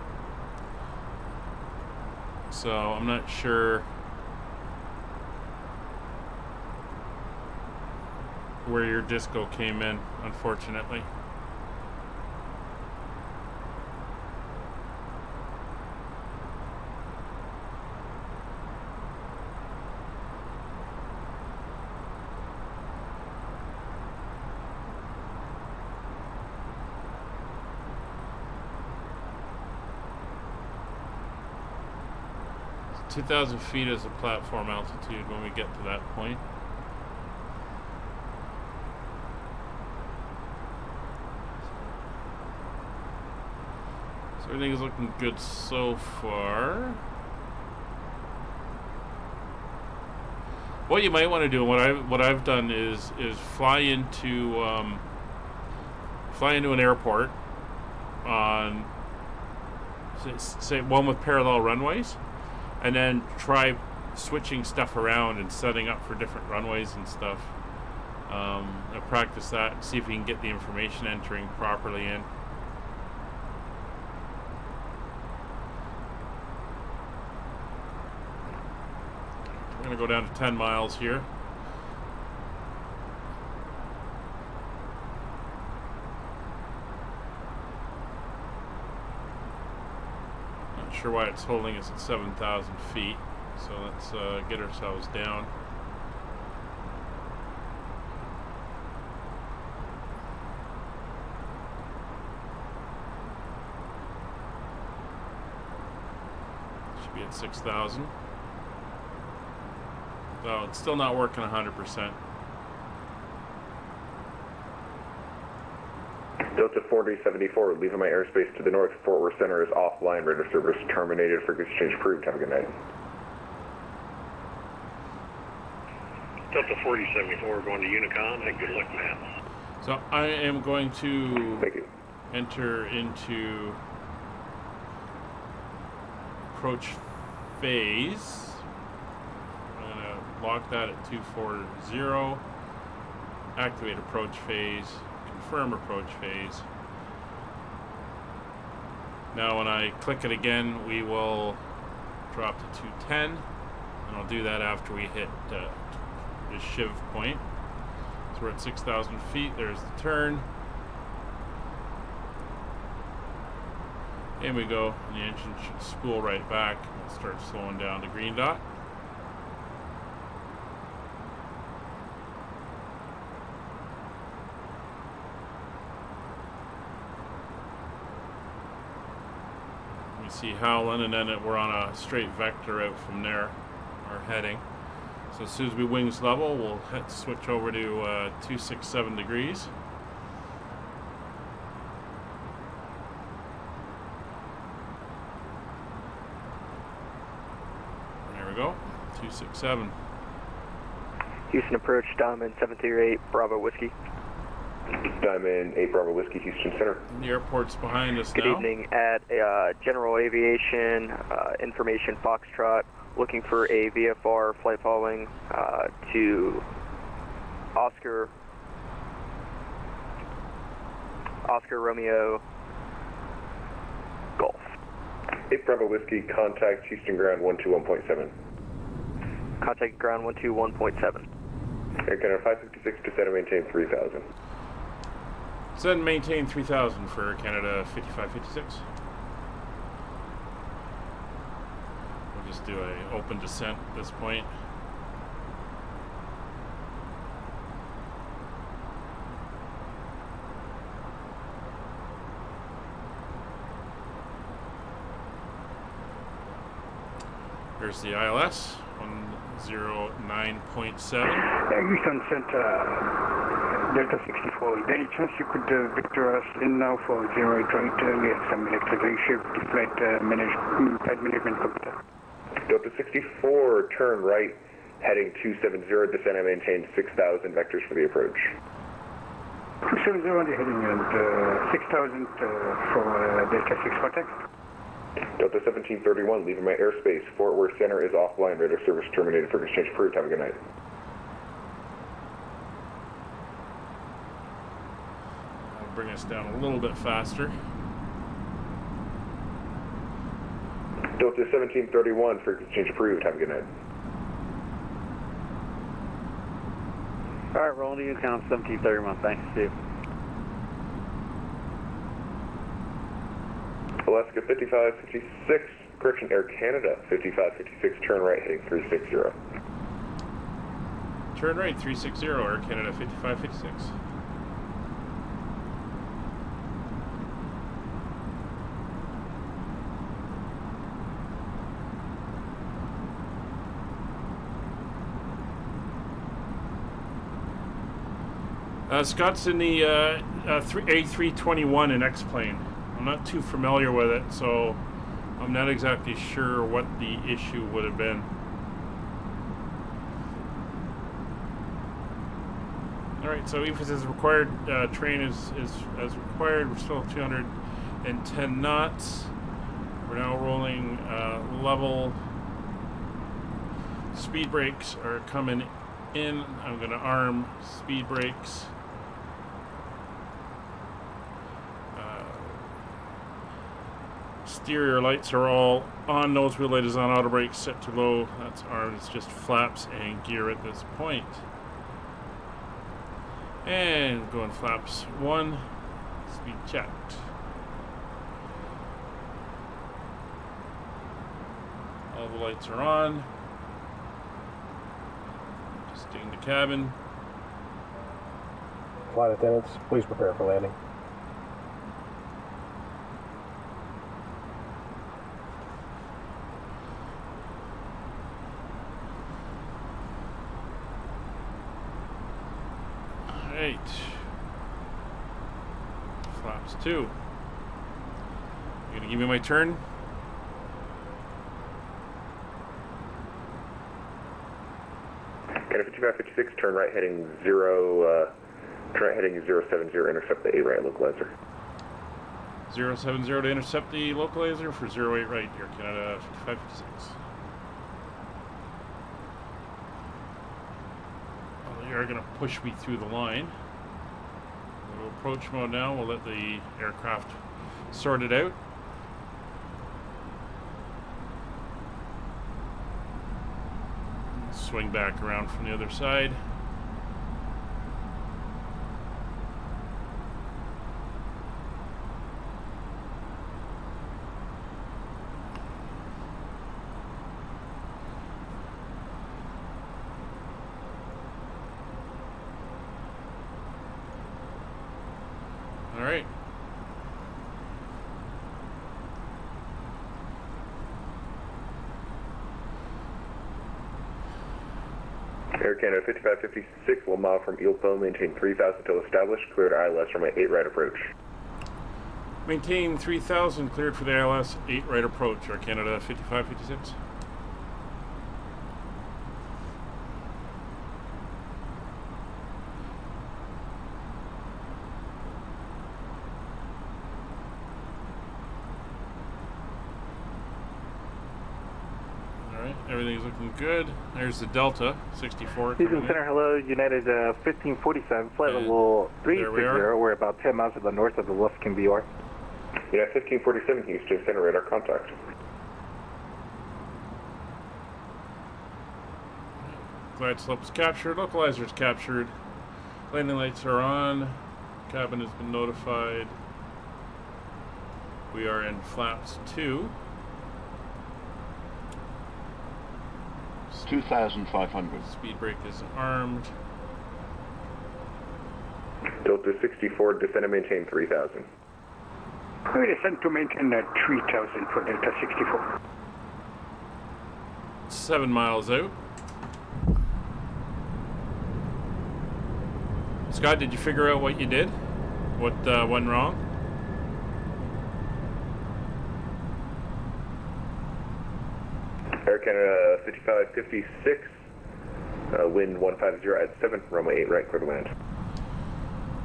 Speaker 1: So I'm not sure where your disco came in, unfortunately. So 2,000 feet is the platform altitude when we get to that point. So everything is looking good so far. What you might want to do, what I've done is fly into an airport on say one with parallel runways, and then try switching stuff around and setting up for different runways and stuff. And practice that, see if you can get the information entering properly in. We're going to go down to 10 miles here. Not sure why it's holding us at 7,000 feet, so let's get ourselves down. Should be at 6,000. So it's still not working 100%.
Speaker 5: Delta 4074, leaving my airspace to the north. Fort Worth Center is offline. Radar service terminated. Frequency change approved. Have a good night.
Speaker 12: Delta 4074, going to Unicon. Hey, good luck, man.
Speaker 1: So I am going to enter into approach phase. I'm going to lock that at 240. Activate approach phase. Confirm approach phase. Now when I click it again, we will drop to 210, and I'll do that after we hit the shiv point. So we're at 6,000 feet. There's the turn. And we go, and the engine should spool right back. We'll start slowing down the green dot. See Howland, and then we're on a straight vector out from there, our heading. So as soon as we wings level, we'll switch over to 267 degrees. There we go, 267.
Speaker 6: Houston approach, Diamond 738, Bravo Whiskey.
Speaker 5: Diamond 8 Bravo Whiskey, Houston Center.
Speaker 1: The airport's behind us
Speaker 6: Good
Speaker 1: now.
Speaker 6: evening, at General Aviation, Information Foxtrot, looking for a VFR flight following to Oscar Romeo Golf.
Speaker 5: 8 Bravo Whiskey, contact Houston Ground 121.7.
Speaker 6: Contact Ground 121.7.
Speaker 5: Air Canada 556, descend and maintain 3,000.
Speaker 1: Descend and maintain 3,000 for Canada 5556. We'll just do a open descent at this point. Here's the ILS, 109.7.
Speaker 18: Houston Center, Delta 64. Is there any chance you could vector us in now for 08 right? We have some electrical shift, flight management computer.
Speaker 5: Delta 64, turn right, heading 270, descend and maintain 6,000 vectors for the approach.
Speaker 18: 270 on the heading and 6,000 for Delta 6 contact.
Speaker 5: Delta 1731, leaving my airspace. Fort Worth Center is offline. Radar service terminated. Frequency change approved. Have a good night.
Speaker 1: I'll bring us down a little bit faster.
Speaker 5: Delta 1731, frequency change approved. Have a good night.
Speaker 9: All right, rolling to you, count 1731. Thanks, Steve.
Speaker 5: Alaska 5556, correction, Air Canada 5556, turn right heading 360.
Speaker 1: Turn right 360, Air Canada 5556. Scott's in the A320neo in X-plane. I'm not too familiar with it, so I'm not exactly sure what the issue would have been. Alright, so EFIS is required, train is as required. We're still at 210 knots. We're now rolling level. Speed brakes are coming in. I'm going to arm speed brakes. Exterior lights are all on. Nose wheel light is on. Auto brakes set to low. That's armed. It's just flaps and gear at this point. And going flaps 1. Speed checked. All the lights are on. Just in the cabin.
Speaker 3: Flight attendants, please prepare for landing.
Speaker 1: Alright. Flaps 2. You gonna give me my turn?
Speaker 5: Canada 5556, turn right heading 070, intercept the 8 right localizer.
Speaker 1: 070 to intercept the localizer for 08 right, Air Canada 5556. Well, you are going to push me through the line. We'll go approach mode now. We'll let the aircraft sort it out. Swing back around from the other side. All right.
Speaker 5: Air Canada 5556, 1 mile from Eelpo, maintain 3000 till established, cleared ILS from my 8 right approach.
Speaker 1: Maintain 3000, cleared for the ILS 8 right approach, Air Canada 5556. Everything's looking good. There's the Delta 64.
Speaker 14: Houston Center, hello, United 1547, flight level 360. We're about 10 miles to the north of the Lufkin BR.
Speaker 5: Yeah, 1547, Houston Center, radar contact.
Speaker 1: Glide slope's captured, localizer's captured. Landing lights are on. Cabin has been notified. We are in flaps 2.
Speaker 13: 2,500.
Speaker 1: Speed brake is armed.
Speaker 5: Delta 64, descend and maintain 3000.
Speaker 18: We descend to maintain 3,000 for Delta 64.
Speaker 1: 7 miles out. Scott, did you figure out what you did? What went wrong?
Speaker 5: Air Canada 5556, wind 150 at 7, runway 8 right, clear to land.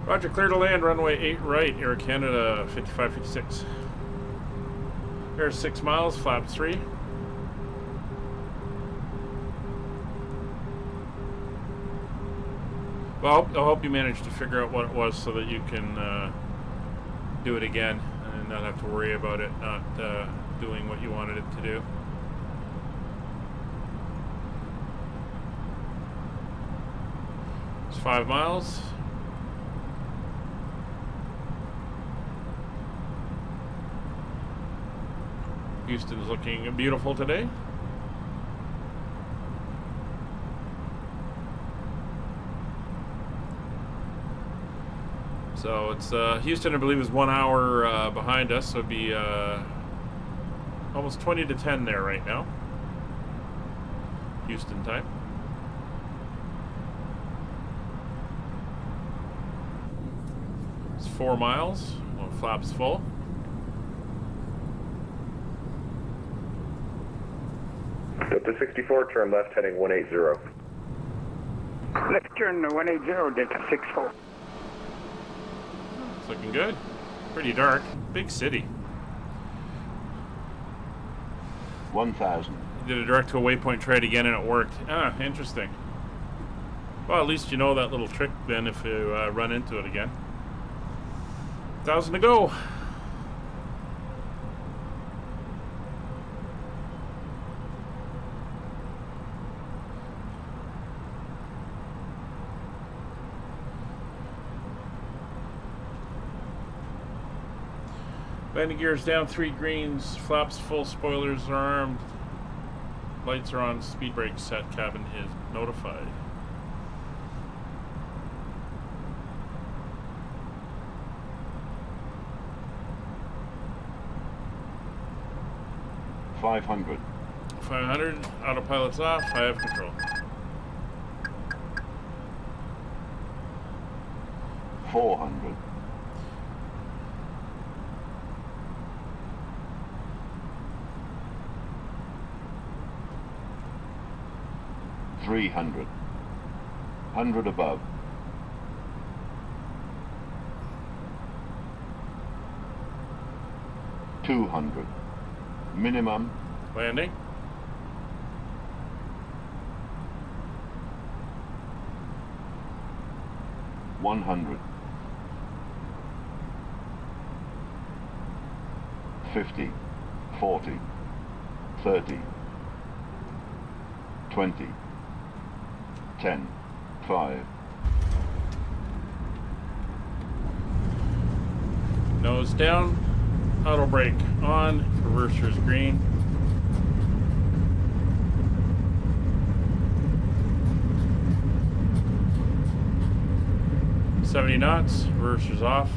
Speaker 1: Roger, clear to land, runway 8 right, Air Canada 5556. There's 6 miles, flap 3. Well, I hope you managed to figure out what it was so that you can do it again and not have to worry about it not doing what you wanted it to do. It's 5 miles. Houston's looking beautiful today. So it's Houston, I believe, is 1 hour behind us, so it'd be almost 20 to 10 there right now. Houston time. It's 4 miles. Well, flaps full.
Speaker 5: Delta 64, turn left heading 180.
Speaker 18: Left turn 180 Delta 64.
Speaker 1: It's looking good. Pretty dark. Big city.
Speaker 13: 1,000.
Speaker 1: Did a direct to a waypoint trade again and it worked. Ah, interesting. Well, at least you know that little trick then if you run into it again. 1,000 to go. Landing gears down, 3 greens, flaps full, spoilers are armed, lights are on, speed brake set, cabin is notified.
Speaker 13: $500.
Speaker 1: 500, autopilot's off, I have control.
Speaker 13: $400. $300. 100 above. $200. Minimum.
Speaker 1: Landing.
Speaker 13: $100. 50. 40. 30. 20. 10, 5.
Speaker 1: Nose down, auto brake on, reverser's green. $70 knots, reverser's off.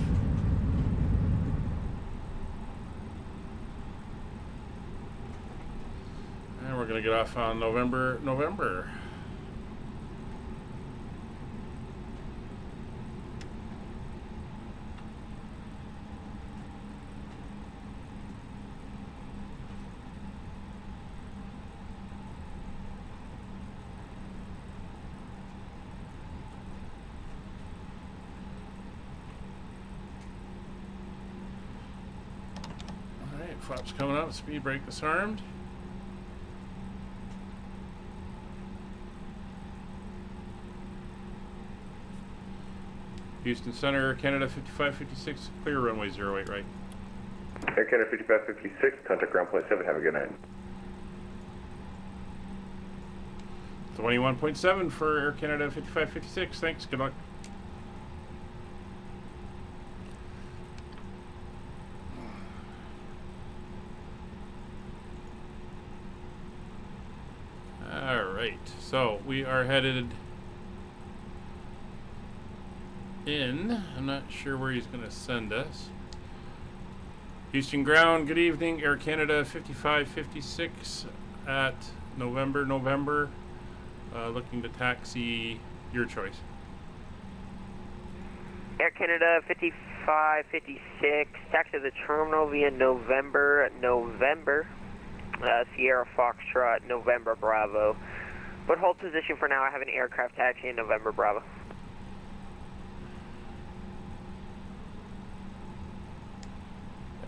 Speaker 1: And we're gonna get off on November. Flaps coming up, speed brake disarmed. Houston Center, Canada 5556, clear runway 08 right.
Speaker 5: Air Canada 5556, contact ground point 7, have a good night.
Speaker 1: 21.7 for Air Canada 5556, thanks, good luck. So we are headed in. I'm not sure where he's going to send us. Houston ground, good evening. Air Canada 5556 at November. Looking to taxi, your choice.
Speaker 10: Air Canada 5556, taxi the terminal via November. Sierra Foxtrot, November Bravo. But hold position for now. I have an aircraft taxi in November Bravo.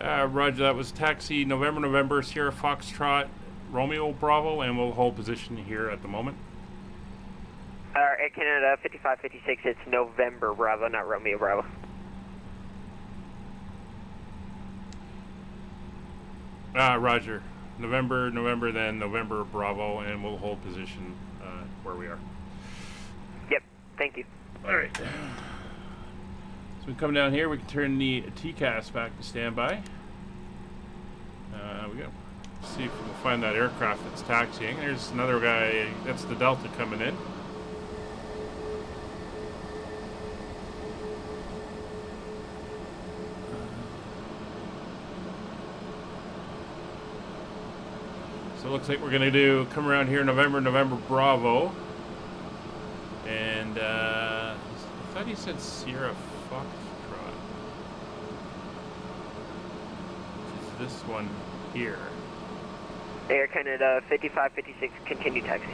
Speaker 1: Roger, that was taxi November, Sierra Foxtrot, Romeo Bravo, and we'll hold position here at the moment.
Speaker 10: Air Canada 5556, it's November Bravo, not Romeo Bravo.
Speaker 1: Roger. November, then November Bravo, and we'll hold position where we are.
Speaker 10: Yep, thank you.
Speaker 1: All right. So we come down here, we can turn the TCAS back to standby. We go. See if we'll find that aircraft that's taxiing. There's another guy, that's the Delta coming in. So it looks like we're gonna come around here November Bravo. And I thought he said Sierra Foxtrot. Which is this one here.
Speaker 10: Air Canada 5556, continue taxi.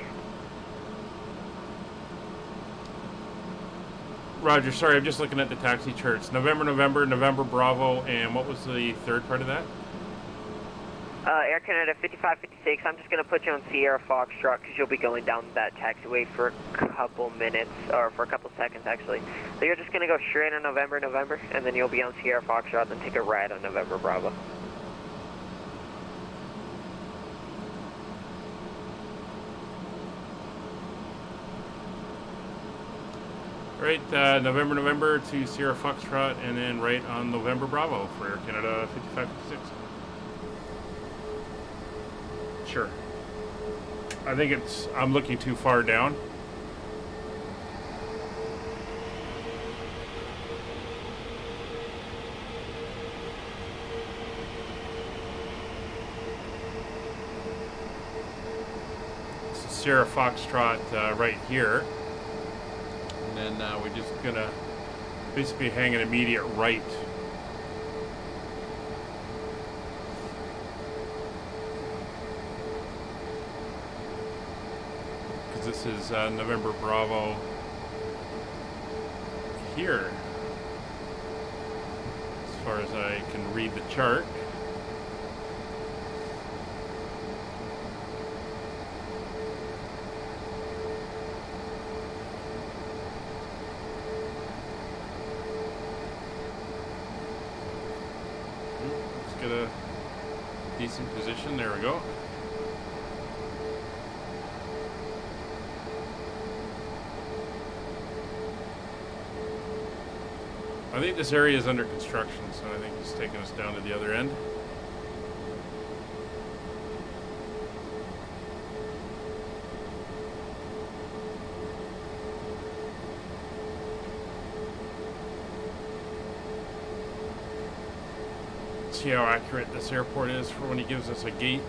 Speaker 1: Roger, sorry, I'm just looking at the taxi charts. November, November, Bravo, and what was the third part of that?
Speaker 10: Air Canada 5556, I'm just going to put you on Sierra Foxtrot because you'll be going down that taxiway for a couple minutes, or for a couple seconds actually. So you're just going to go straight on November, and then you'll be on Sierra Foxtrot and take a ride on November Bravo.
Speaker 1: Right, November to Sierra Foxtrot, and then right on November Bravo for Air Canada 5556. Sure. I think I'm looking too far down. So Sierra Foxtrot right here. And then we're just gonna basically hang an immediate right. Because this is November Bravo here, as far as I can read the chart. Get a decent position. There we go. I think this area is under construction, so I think it's taking us down to the other end. See how accurate this airport is for when he gives us a gate.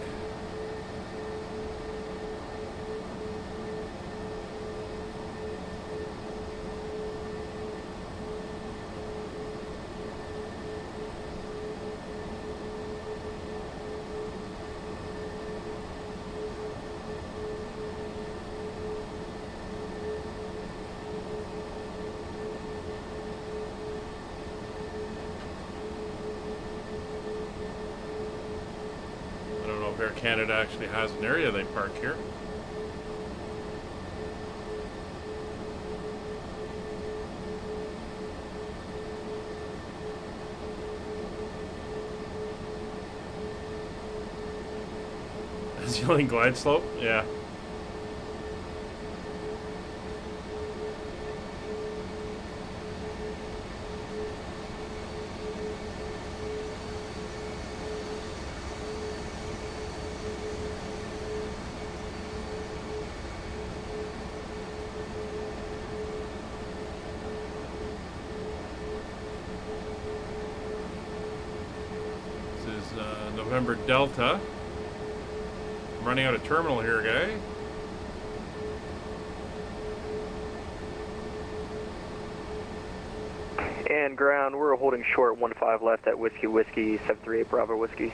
Speaker 1: Air Canada actually has an area they park here. Is the only glide slope? Yeah. November Delta. I'm running out of terminal here, guy.
Speaker 6: And ground, we're holding short 15 left at Whiskey 738 Bravo Whiskey.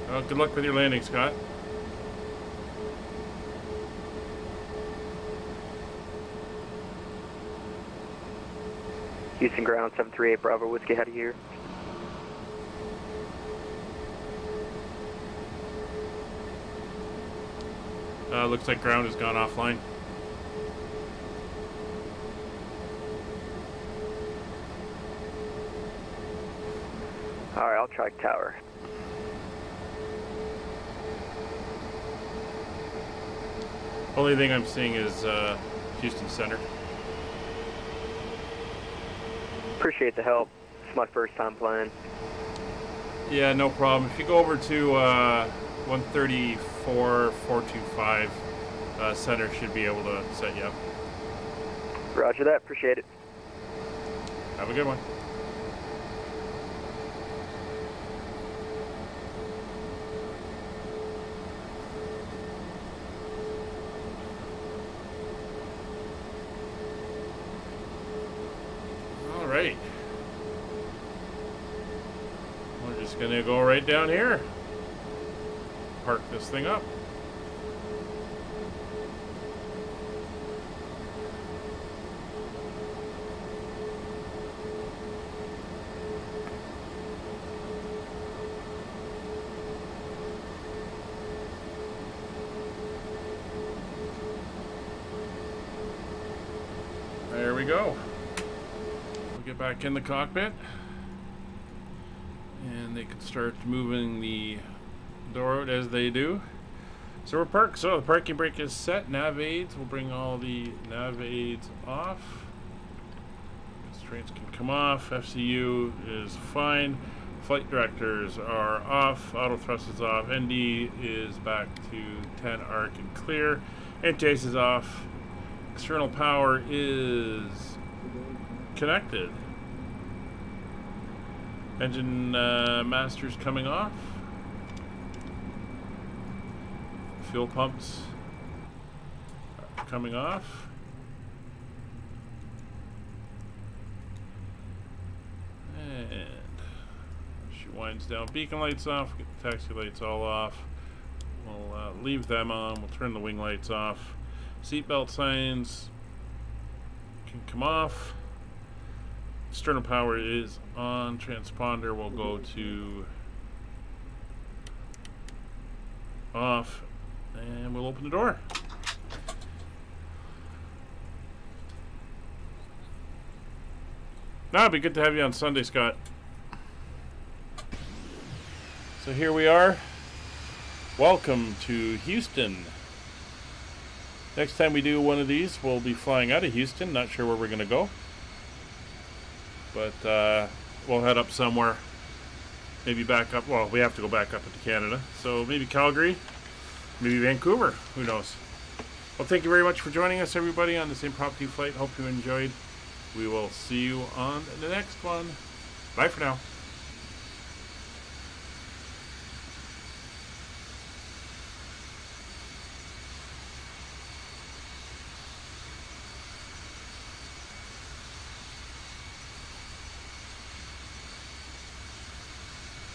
Speaker 1: Well, good luck with your landing, Scott.
Speaker 6: Houston ground 738 Bravo Whiskey, how do you hear?
Speaker 1: Looks like ground has gone offline.
Speaker 6: Alright, I'll track tower.
Speaker 1: Only thing I'm seeing is Houston Center.
Speaker 6: Appreciate the help. It's my first time playing.
Speaker 1: Yeah, no problem. If you go over to 134-425, Center should be able to set you up.
Speaker 6: Roger that. Appreciate it.
Speaker 1: Have a good one. Alright. We're just gonna go right down here. Park this thing up. There we go. We'll get back in the cockpit and they can start moving the door out as they do. So we're parked. So the parking brake is set. Nav aids. We'll bring all the nav aids off. Constraints can come off. FCU is fine. Flight directors are off. Auto thrust is off. ND is back to 10 arc and clear. NTS is off. External power is connected. Engine masters coming off. Fuel pumps are coming off. And she winds down. Beacon lights off. Get the taxi lights all off. We'll leave them on. We'll turn the wing lights off. Seatbelt signs can come off. External power is on. Transponder will go to off, and we'll open the door. Now it'd be good to have you on Sunday, Scott. So here we are. Welcome to Houston. Next time we do one of these, we'll be flying out of Houston. Not sure where we're going to go. But we'll head up somewhere. Maybe back up. Well, we have to go back up into Canada. So maybe Calgary. Maybe Vancouver. Who knows? Well, thank you very much for joining us, everybody, on this impromptu flight. Hope you enjoyed. We will see you on the next one. Bye for now.